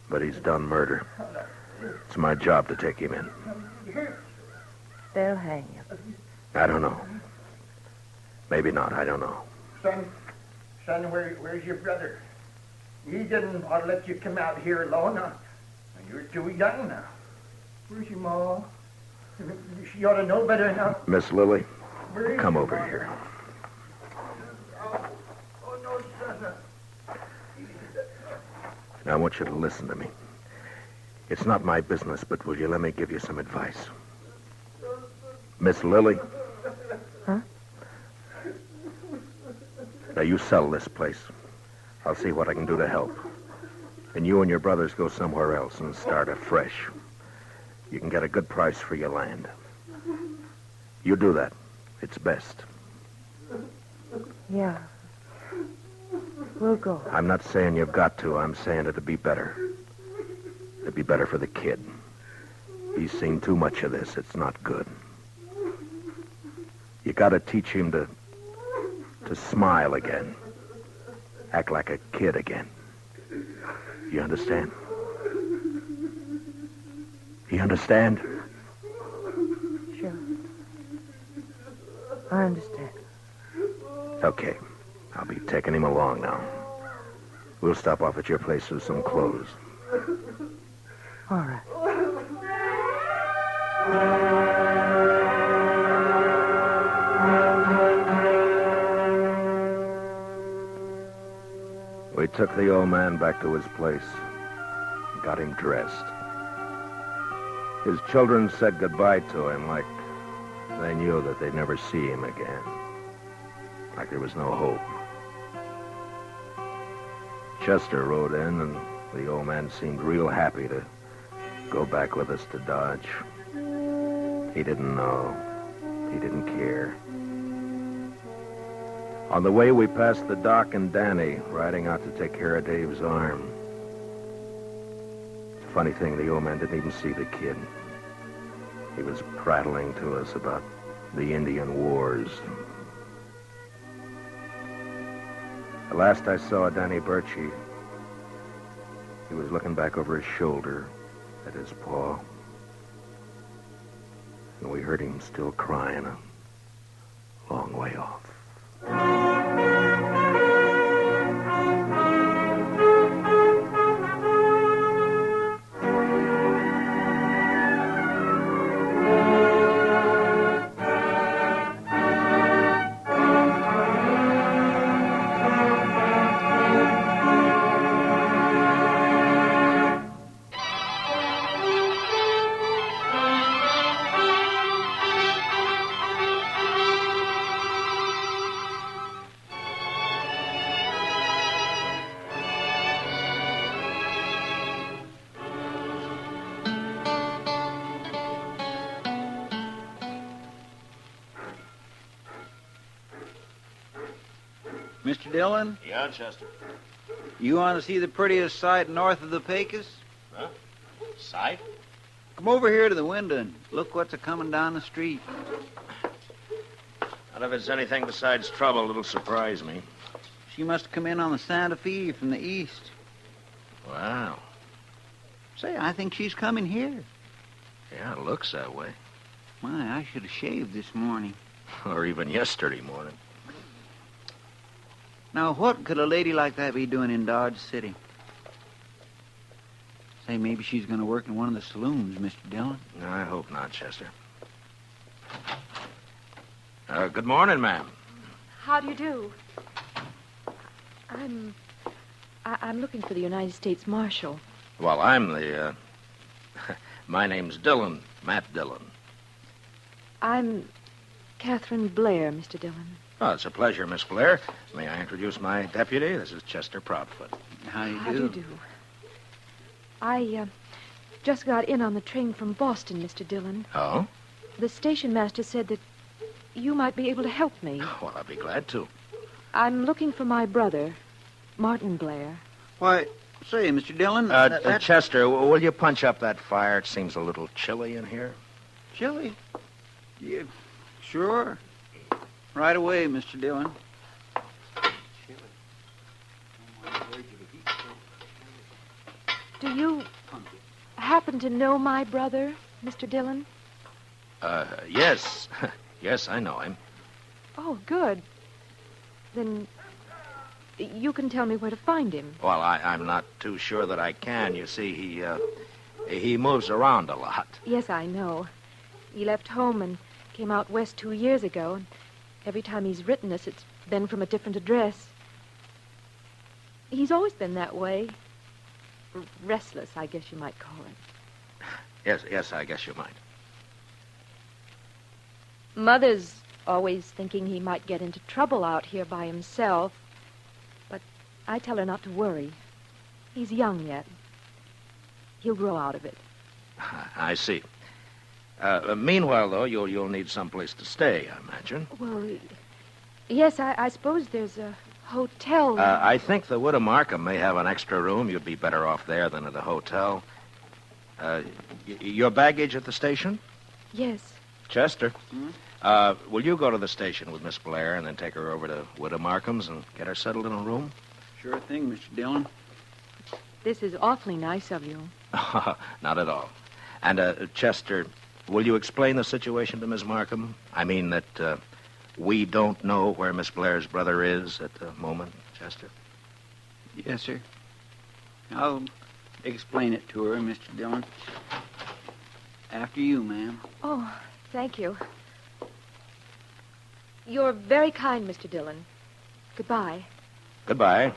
But he's done murder. It's my job to take him in. They'll hang him. I don't know. Maybe not. I don't know. Son, where's your brother? He didn't want to let you come out here alone. You're too young now. Where's your ma? She ought to know better now. Miss Lily, come over here. Oh, no, son. Now, I want you to listen to me. It's not my business, but will you let me give you some advice? Miss Lily? Huh? Now, you sell this place. I'll see what I can do to help. And you and your brothers go somewhere else and start afresh. You can get a good price for your land. You do that. It's best. Yeah. We'll go. I'm not saying you've got to. I'm saying it'd be better. It'd be better for the kid. He's seen too much of this. It's not good. You gotta teach him to smile again. Act like a kid again. You understand? You understand? Sure. I understand. Okay. I'll be taking him along now. We'll stop off at your place for some clothes. All right. We took the old man back to his place, got him dressed. His children said goodbye to him like they knew that they'd never see him again. Like there was no hope. Chester rode in, and the old man seemed real happy to go back with us to Dodge. He didn't know. He didn't care. On the way, we passed the Doc and Danny riding out to take care of Dave's arm. Funny thing, the old man didn't even see the kid. He was prattling to us about the Indian wars. The last I saw of Danny Birch, he was looking back over his shoulder at his paw. And we heard him still crying a long way off. Mr. Dillon, Yeah, Chester. you want to see the prettiest sight north of the Pecos? Huh? Sight? Come over here to the window and look what's a-coming down the street. Not if it's anything besides trouble, it'll surprise me. She must have come in on the Santa Fe from the east. Wow. Say, I think she's coming here. Yeah, it looks that way. My, I should have shaved this morning. Or even yesterday morning. Now, what could a lady like that be doing in Dodge City? Say, maybe she's going to work in one of the saloons, Mr. Dillon. No, I hope not, Chester. Good morning, ma'am. How do you do? I'm looking for the United States Marshal. Well, I'm the, my name's Dillon, Matt Dillon. I'm Catherine Blair, Mr. Dillon. Oh, it's a pleasure, Miss Blair. May I introduce my deputy? This is Chester Proudfoot. How do you do? How do you do? I just got in on the train from Boston, Mr. Dillon. Oh? The station master said that you might be able to help me. Well, I'll be glad to. I'm looking for my brother, Martin Blair. Why, say, Mr. Dillon... Chester, will you punch up that fire? It seems a little chilly in here. Chilly? Yeah, sure. Right away, Mr. Dillon. Do you happen to know my brother, Mr. Dillon? Yes. Yes, I know him. Oh, good. Then you can tell me where to find him. Well, I'm not too sure that I can. You see, he moves around a lot. Yes, I know. He left home and came out west 2 years ago, and every time he's written us, it's been from a different address. He's always been that way. Restless, I guess you might call it. Yes, I guess you might. Mother's always thinking he might get into trouble out here by himself, but I tell her not to worry. He's young yet. He'll grow out of it. I see. Meanwhile, though, you'll need someplace to stay, I imagine. Well, yes, I suppose there's a hotel. I think the Widow Markham may have an extra room. You'd be better off there than at the hotel. Your baggage at the station? Yes. Chester, will you go to the station with Miss Blair and then take her over to Widow Markham's and get her settled in a room? Sure thing, Mr. Dillon. This is awfully nice of you. Not at all. And, Chester, will you explain the situation to Miss Markham? I mean that we don't know where Miss Blair's brother is at the moment, Chester. Yes, sir. I'll explain it to her, Mr. Dillon. After you, ma'am. Oh, thank you. You're very kind, Mr. Dillon. Goodbye. Goodbye.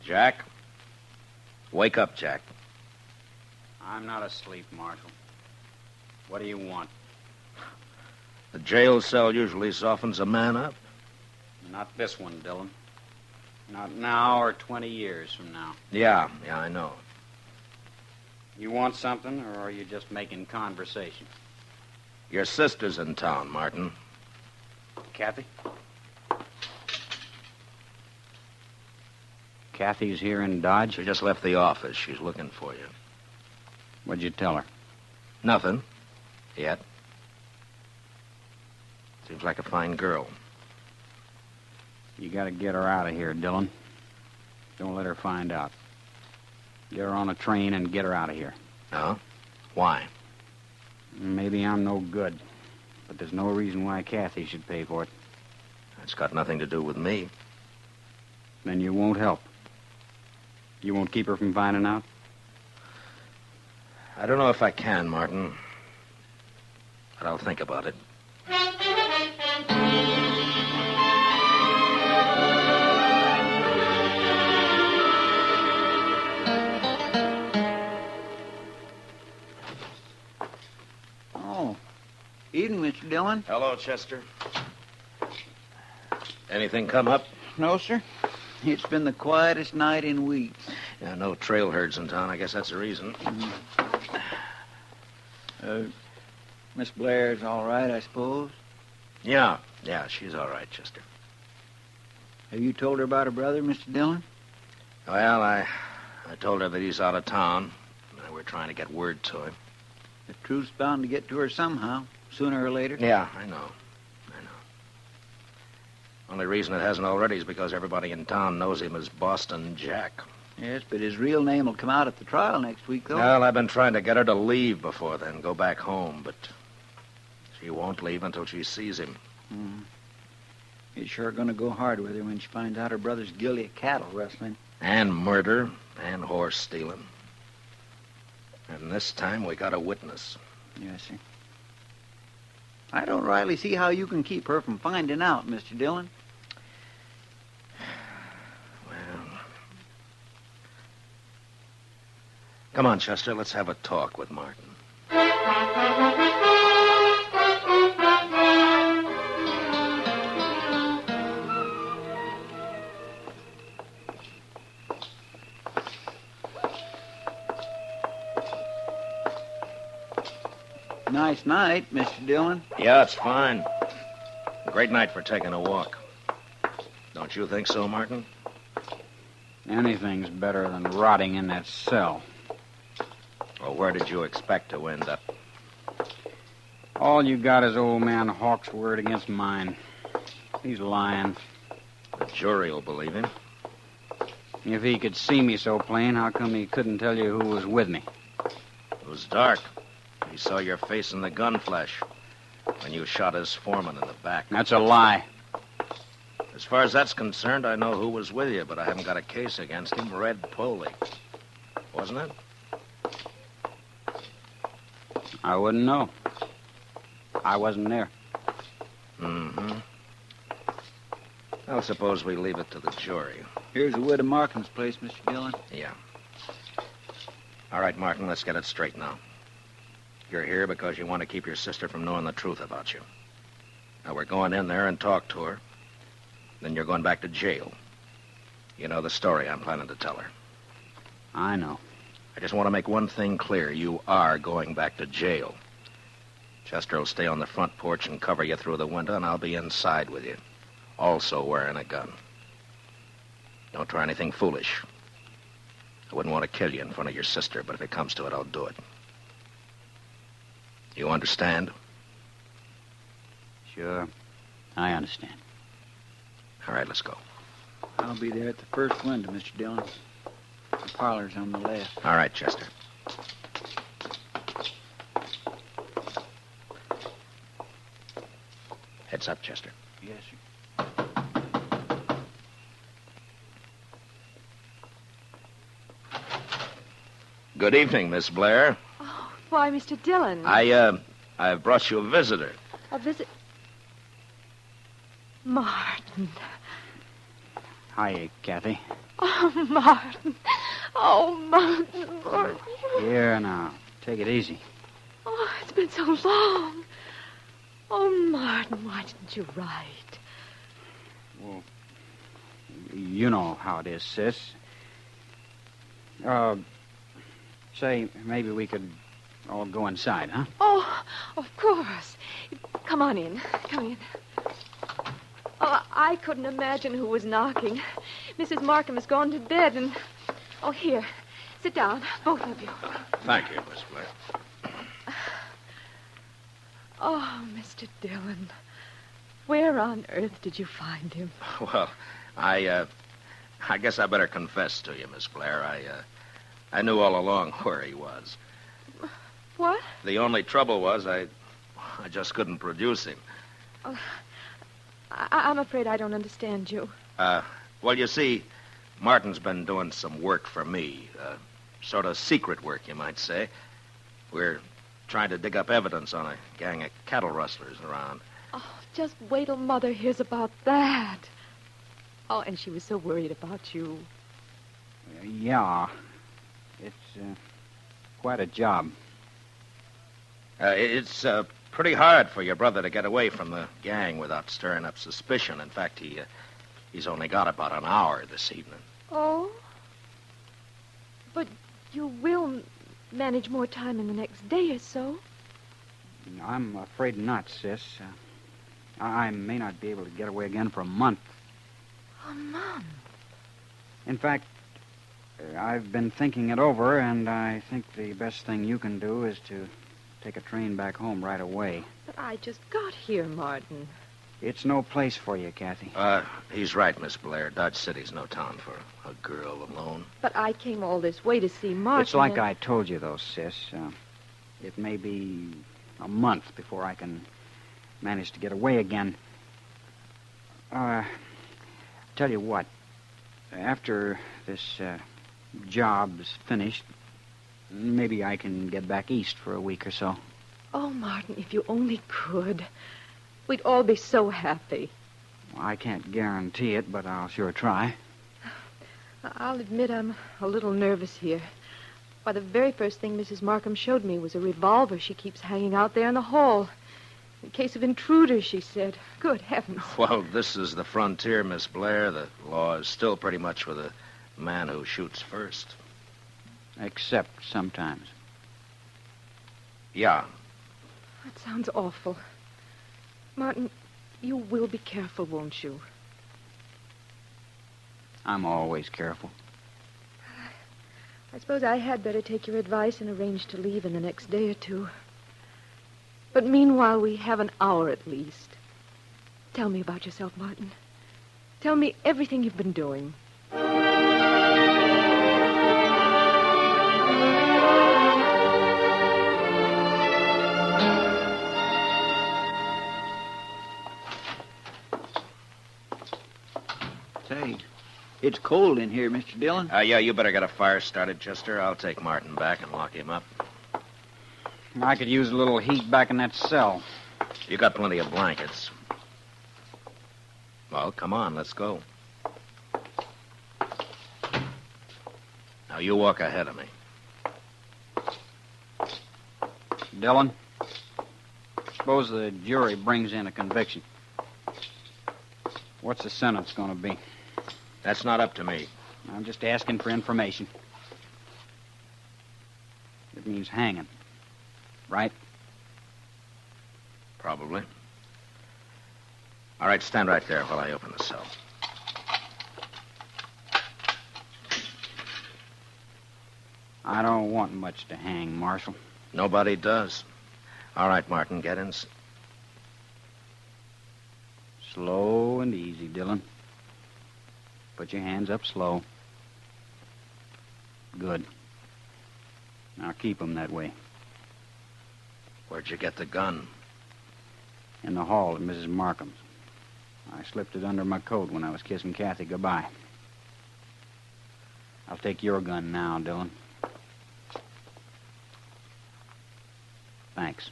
Jack? Wake up, Jack. I'm not asleep, Marshal. What do you want? The jail cell usually softens a man up. Not this one, Dillon. Not now or 20 years from now. Yeah, I know. You want something, or are you just making conversation? Your sister's in town, Martin. Kathy? Kathy's here in Dodge? She just left the office. She's looking for you. What'd you tell her? Nothing. Yet. Seems like a fine girl. You gotta get her out of here, Dillon. Don't let her find out. Get her on a train and get her out of here. No? Why? Maybe I'm no good, but there's no reason why Kathy should pay for it. It's got nothing to do with me. Then you won't help. You won't keep her from finding out? I don't know if I can, Martin. But I'll think about it. Oh. Evening, Mr. Dillon. Hello, Chester. Anything come up? No, sir. It's been the quietest night in weeks. Yeah, no trail herds in town. I guess that's the reason. Miss Blair's all right, I suppose? Yeah, she's all right, Chester. Have you told her about her brother, Mr. Dillon? Well, I told her that he's out of town. We're trying to get word to him. The truth's bound to get to her somehow, sooner or later. Yeah, I know. Only reason it hasn't already is because everybody in town knows him as Boston Jack. Yes, but his real name will come out at the trial next week, though. Well, I've been trying to get her to leave before then, go back home, but she won't leave until she sees him. It's sure going to go hard with her when she finds out her brother's guilty of cattle rustling. And murder, and horse stealing. And this time we got a witness. Yes, sir. I don't rightly see how you can keep her from finding out, Mr. Dillon. Come on, Chester, let's have a talk with Martin. Nice night, Mr. Dillon. Yeah, it's fine. A great night for taking a walk. Don't you think so, Martin? Anything's better than rotting in that cell. Well, where did you expect to end up? All you got is old man Hawk's word against mine. He's lying. The jury will believe him. If he could see me so plain, how come he couldn't tell you who was with me? It was dark. He saw your face in the gun flash when you shot his foreman in the back. That's a lie. As far as that's concerned, I know who was with you, but I haven't got a case against him. Red Poley. Wasn't it? I wouldn't know. I wasn't there. Mm-hmm. Well, suppose we leave it to the jury. Here's the wood of Markham's place, Mr. Dillon. Yeah. All right, Martin, let's get it straight now. You're here because you want to keep your sister from knowing the truth about you. Now, we're going in there and talk to her. Then you're going back to jail. You know the story I'm planning to tell her. I know. I just want to make one thing clear. You are going back to jail. Chester will stay on the front porch and cover you through the window, and I'll be inside with you, also wearing a gun. Don't try anything foolish. I wouldn't want to kill you in front of your sister, but if it comes to it, I'll do it. You understand? Sure. I understand. All right, let's go. I'll be there at the first window, Mr. Dillon. The parlor's on the left. All right, Chester. Heads up, Chester. Yes, sir. Good evening, Miss Blair. Oh, why, Mr. Dillon. I've brought you a visitor. A visit. Martin. Hiya, Kathy. Oh, Martin. Oh, Martin. Here now. Take it easy. Oh, it's been so long. Oh, Martin, why didn't you write? Well, you know how it is, sis. Say, maybe we could all go inside, huh? Oh, of course. Come on in. Come in. Oh, I couldn't imagine who was knocking. Mrs. Markham has gone to bed and... Oh, here. Sit down, both of you. Thank you, Miss Blair. Oh, Mr. Dillon. Where on earth did you find him? Well, I guess I better confess to you, Miss Blair. I knew all along where he was. What? The only trouble was I just couldn't produce him. Oh, I'm afraid I don't understand you. Well, you see, Martin's been doing some work for me. Sort of secret work, you might say. We're trying to dig up evidence on a gang of cattle rustlers around. Oh, just wait till Mother hears about that. Oh, and she was so worried about you. Yeah. It's quite a job. It's pretty hard for your brother to get away from the gang without stirring up suspicion. In fact, he's only got about an hour this evening. Oh? But you will manage more time in the next day or so. I'm afraid not, sis. I may not be able to get away again for a month. A month? In fact, I've been thinking it over, and I think the best thing you can do is to take a train back home right away. But I just got here, Martin. It's no place for you, Kathy. He's right, Miss Blair. Dodge City's no town for a girl alone. But I came all this way to see Martin. It's like I told you, though, sis. It may be a month before I can manage to get away again. Tell you what. After this job's finished, maybe I can get back east for a week or so. Oh, Martin, if you only could. We'd all be so happy. Well, I can't guarantee it, but I'll sure try. I'll admit I'm a little nervous here. Why, the very first thing Mrs. Markham showed me was a revolver she keeps hanging out there in the hall. In case of intruders, she said. Good heavens. Well, this is the frontier, Miss Blair. The law is still pretty much for the man who shoots first. Except sometimes. Yeah. That sounds awful. Martin, you will be careful, won't you? I'm always careful. I suppose I had better take your advice and arrange to leave in the next day or two. But meanwhile, we have an hour at least. Tell me about yourself, Martin. Tell me everything you've been doing. Say, it's cold in here, Mr. Dillon. Yeah, you better get a fire started, Chester. I'll take Martin back and lock him up. I could use a little heat back in that cell. You got plenty of blankets. Well, come on, let's go. Now, you walk ahead of me. Dillon, suppose the jury brings in a conviction. What's the sentence going to be? That's not up to me. I'm just asking for information. It means hanging. Right? Probably. All right, stand right there while I open the cell. I don't want much to hang, Marshal. Nobody does. All right, Martin, get in. Slow and easy, Dillon. Put your hands up slow. Good. Now keep 'em that way. Where'd you get the gun? In the hall at Mrs. Markham's. I slipped it under my coat when I was kissing Kathy goodbye. I'll take your gun now, Dillon. Thanks.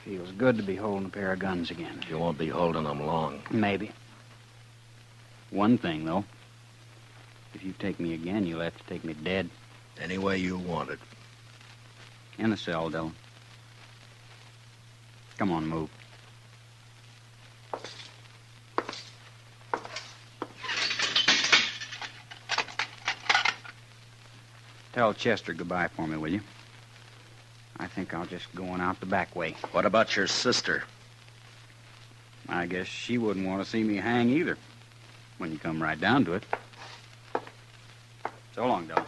Feels good to be holding a pair of guns again. You won't be holding them long. Maybe. One thing, though. If you take me again, you'll have to take me dead. Any way you want it. In the cell, Dillon. Come on, move. Tell Chester goodbye for me, will you? I think I'll just go on out the back way. What about your sister? I guess she wouldn't want to see me hang either, when you come right down to it. So long, Dillon.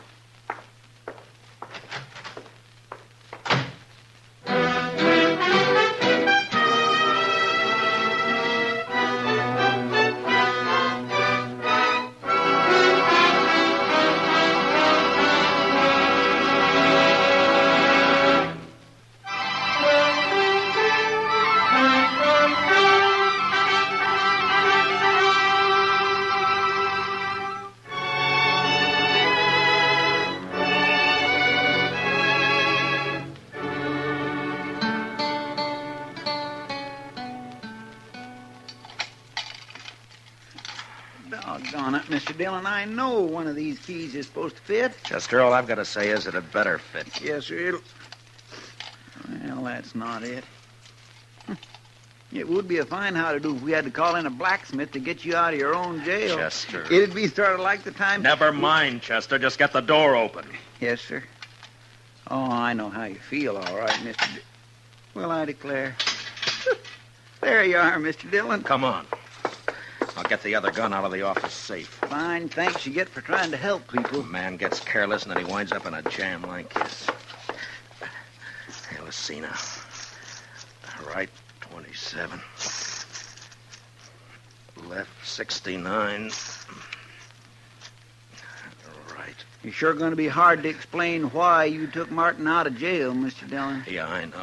Doggone it, Mr. Dillon. I know one of these keys is supposed to fit. Chester, all I've got to say is that it better fit. Yes, sir. Well, that's not it. It would be a fine how-to-do if we had to call in a blacksmith to get you out of your own jail. Chester. It'd be sort of like the time... Never mind, Chester. Just get the door open. Yes, sir. Oh, I know how you feel, all right, Mr. Well, I declare. There you are, Mr. Dillon. Come on. I'll get the other gun out of the office safe. Fine thanks you get for trying to help people. A man gets careless and then he winds up in a jam like this. Hey, let's see now. Right, 27. Left, 69. Right. It's sure going to be hard to explain why you took Martin out of jail, Mr. Dillon. Yeah, I know.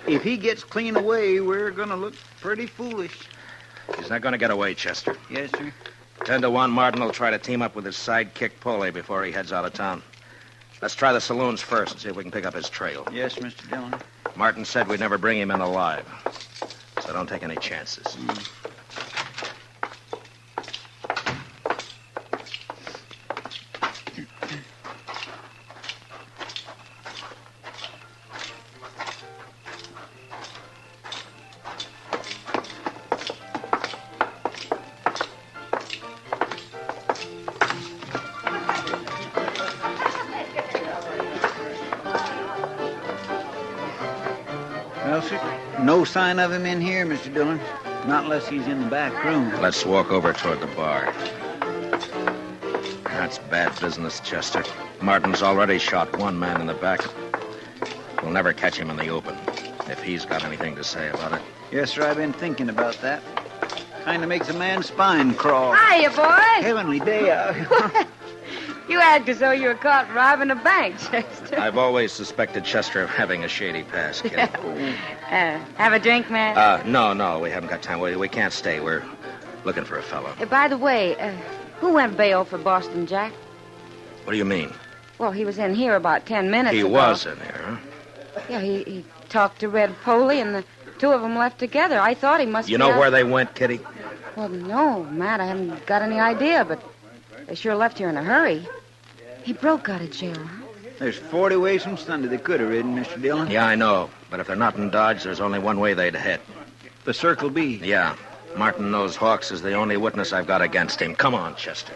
If he gets clean away, we're going to look pretty foolish. He's not going to get away, Chester. Yes, sir. 10-1, Martin will try to team up with his sidekick Polly before he heads out of town. Let's try the saloons first and see if we can pick up his trail. Yes, Mr. Dillon. Martin said we'd never bring him in alive, so don't take any chances. Well, sir, no sign of him in here, Mr. Dillon. Not unless he's in the back room. Let's walk over toward the bar. That's bad business, Chester. Martin's already shot one man in the back. We'll never catch him in the open, if he's got anything to say about it. Yes, sir, I've been thinking about that. Kind of makes a man's spine crawl. Hiya, boy. Heavenly day. You act as though you were caught robbing a bank, Chester. I've always suspected Chester of having a shady past, kid. Have a drink, man? No, we haven't got time. We can't stay. We're looking for a fellow. By the way, who went bail for Boston Jack? What do you mean? Well, he was in here about 10 minutes He ago. was in here, huh? Yeah, he talked to Red Foley, and the two of them left together. I thought he must You be know out- where they went, Kitty? Well, no, Matt, I haven't got any idea, but they sure left here in a hurry. He broke out of jail, huh? There's 40 ways from Sunday they could have ridden, Mr. Dillon. Yeah, I know. But if they're not in Dodge, there's only one way they'd head. The Circle B. Yeah. Martin knows Hawks is the only witness I've got against him. Come on, Chester.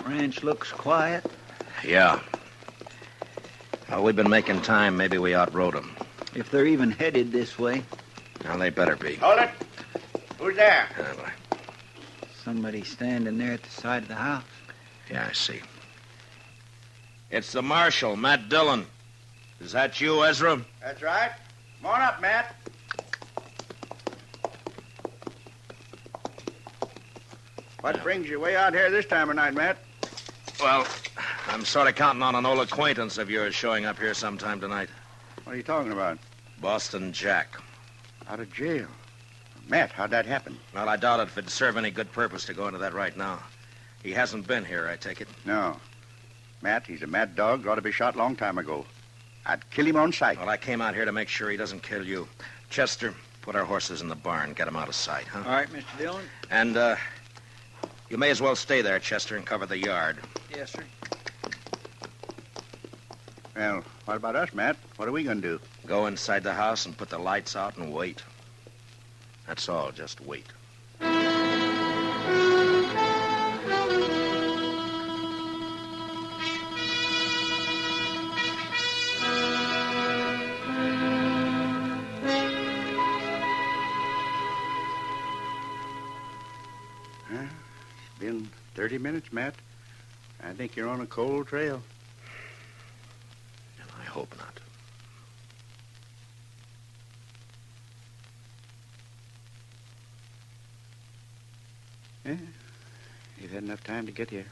Ranch looks quiet. Yeah. Well, we've been making time. Maybe we outrode them. If they're even headed this way. Well, they better be. Hold it. Who's there? Somebody standing there at the side of the house. Yeah, I see. It's the marshal, Matt Dillon. Is that you, Ezra? That's right. Come on up, Matt. What brings you way out here this time of night, Matt? Well, I'm sort of counting on an old acquaintance of yours showing up here sometime tonight. What are you talking about? Boston Jack. Out of jail. Matt, how'd that happen? Well, I doubt if it'd serve any good purpose to go into that right now. He hasn't been here, I take it. No. Matt, he's a mad dog. Ought to be shot long time ago. I'd kill him on sight. Well, I came out here to make sure he doesn't kill you. Chester, put our horses in the barn. Get them out of sight, huh? All right, Mr. Dillon. And, you may as well stay there, Chester, and cover the yard. Yes, sir. Well, what about us, Matt? What are we going to do? Go inside the house and put the lights out and wait. That's all, just wait. It's been 30 minutes, Matt. I think you're on a cold trail. I hope not. Yeah, you've had enough time to get here.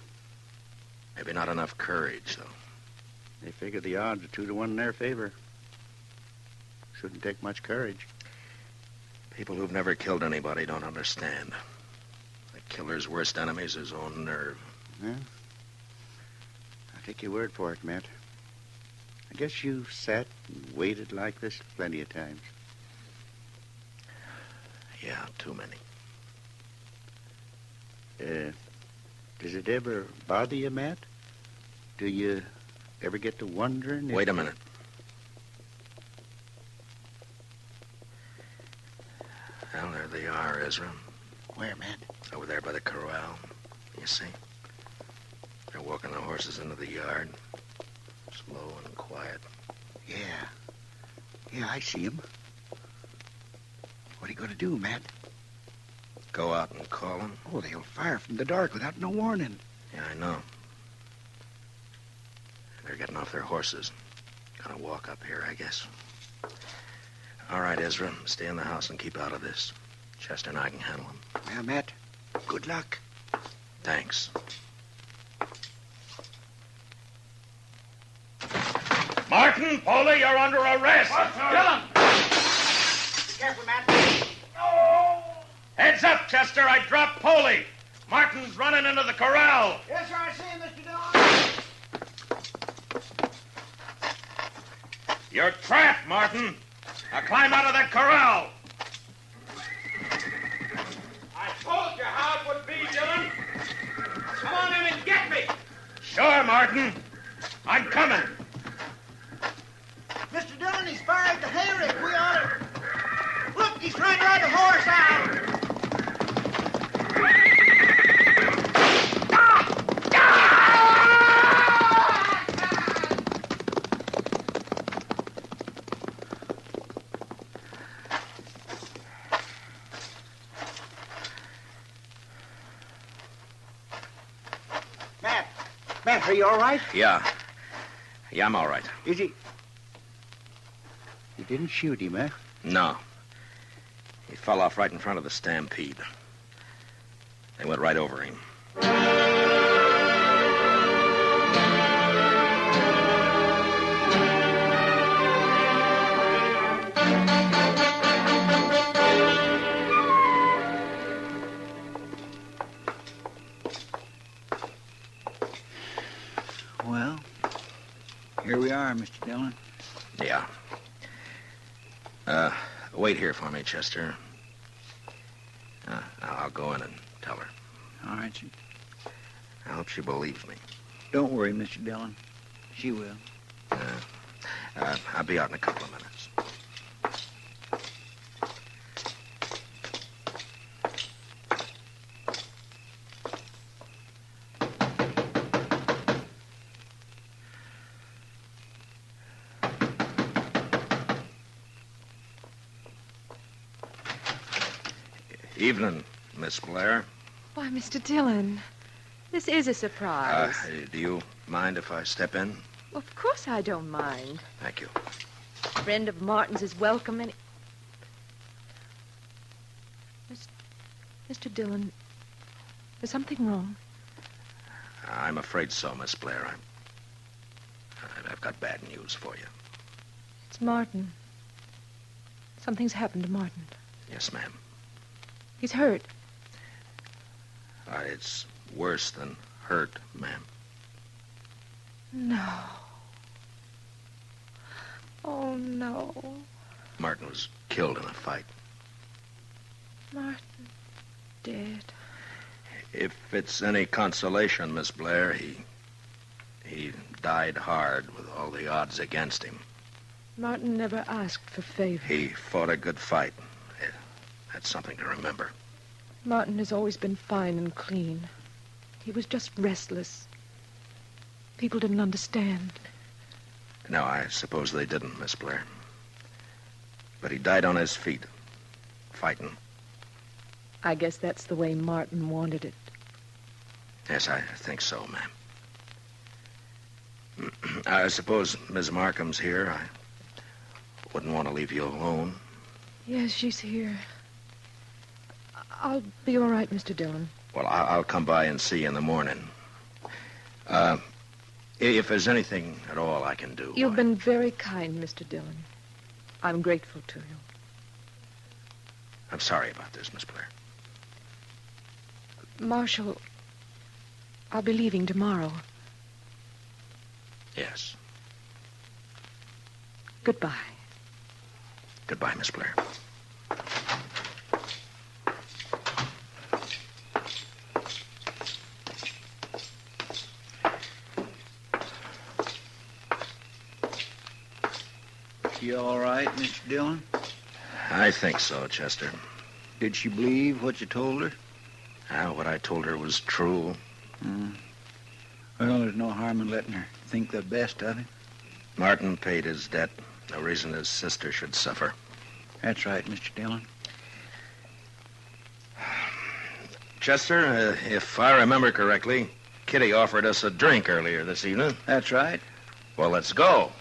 Maybe not enough courage, though. They figure the odds are 2-1 in their favor. Shouldn't take much courage. People who've never killed anybody don't understand. The killer's worst enemy is his own nerve. Yeah. I'll take your word for it, Matt. I guess you've sat and waited like this plenty of times. Yeah, too many. Does it ever bother you, Matt? Do you ever get to wondering? Wait a minute. Well, there they are, Ezra. Where, Matt? Over there by the corral. You see? They're walking the horses into the yard. Slow and quiet. Yeah. Yeah, I see him. What are you going to do, Matt? Go out and call them? Oh, they'll fire from the dark without no warning. Yeah, I know. They're getting off their horses. Gonna walk up here, I guess. All right, Ezra. Stay in the house and keep out of this. Chester and I can handle them. Well, Matt, good luck. Thanks. Martin, Foley, you're under arrest. Dillon! Be careful, Matt. Heads up, Chester. I dropped Foley. Martin's running into the corral. Yes, sir, I see him, Mr. Dillon. You're trapped, Martin. Now climb out of that corral. I told you how it would be, Dillon. Come on in and get me. Sure, Martin. I'm coming. Mr. Dillon, he's fired the hayrick. We ought to... Look, he's trying to ride the horse out. Matt, are you all right? Yeah. Yeah, I'm all right. Is he... You didn't shoot him, eh? No. He fell off right in front of the stampede. They went right over him. Well, here we are, Mr. Dillon. Yeah. Wait here for me, Chester. I'll go in and tell her. All right, sir. I hope she believes me. Don't worry, Mr. Dillon. She will. I'll be out in a couple of minutes. Evening, Miss Blair. Why, Mr. Dillon, this is a surprise. Do you mind if I step in? Of course I don't mind. Thank you. A friend of Martin's is welcome any... Mr. Dillon, is something wrong? I'm afraid so, Miss Blair. I've got bad news for you. It's Martin. Something's happened to Martin. Yes, ma'am. He's hurt. It's worse than hurt, ma'am. No. Oh, no. Martin was killed in a fight. Martin dead. If it's any consolation, Miss Blair, he died hard with all the odds against him. Martin never asked for favor. He fought a good fight. That's something to remember. Martin has always been fine and clean. He was just restless. People didn't understand. No, I suppose they didn't, Miss Blair. But he died on his feet, fighting. I guess that's the way Martin wanted it. Yes, I think so, ma'am. I suppose Miss Markham's here. I wouldn't want to leave you alone. Yes, she's here. I'll be all right, Mr. Dillon. Well, I'll come by and see you in the morning. If there's anything at all I can do... You've been very kind, Mr. Dillon. I'm grateful to you. I'm sorry about this, Miss Blair. Marshal, I'll be leaving tomorrow. Yes. Goodbye. Goodbye, Miss Blair. You all right, Mr. Dillon? I think so, Chester. Did she believe what you told her? What I told her was true. Well, there's no harm in letting her think the best of it. Martin paid his debt. No reason his sister should suffer. That's right, Mr. Dillon. Chester, if I remember correctly, Kitty offered us a drink earlier this evening. That's right. Well, let's go.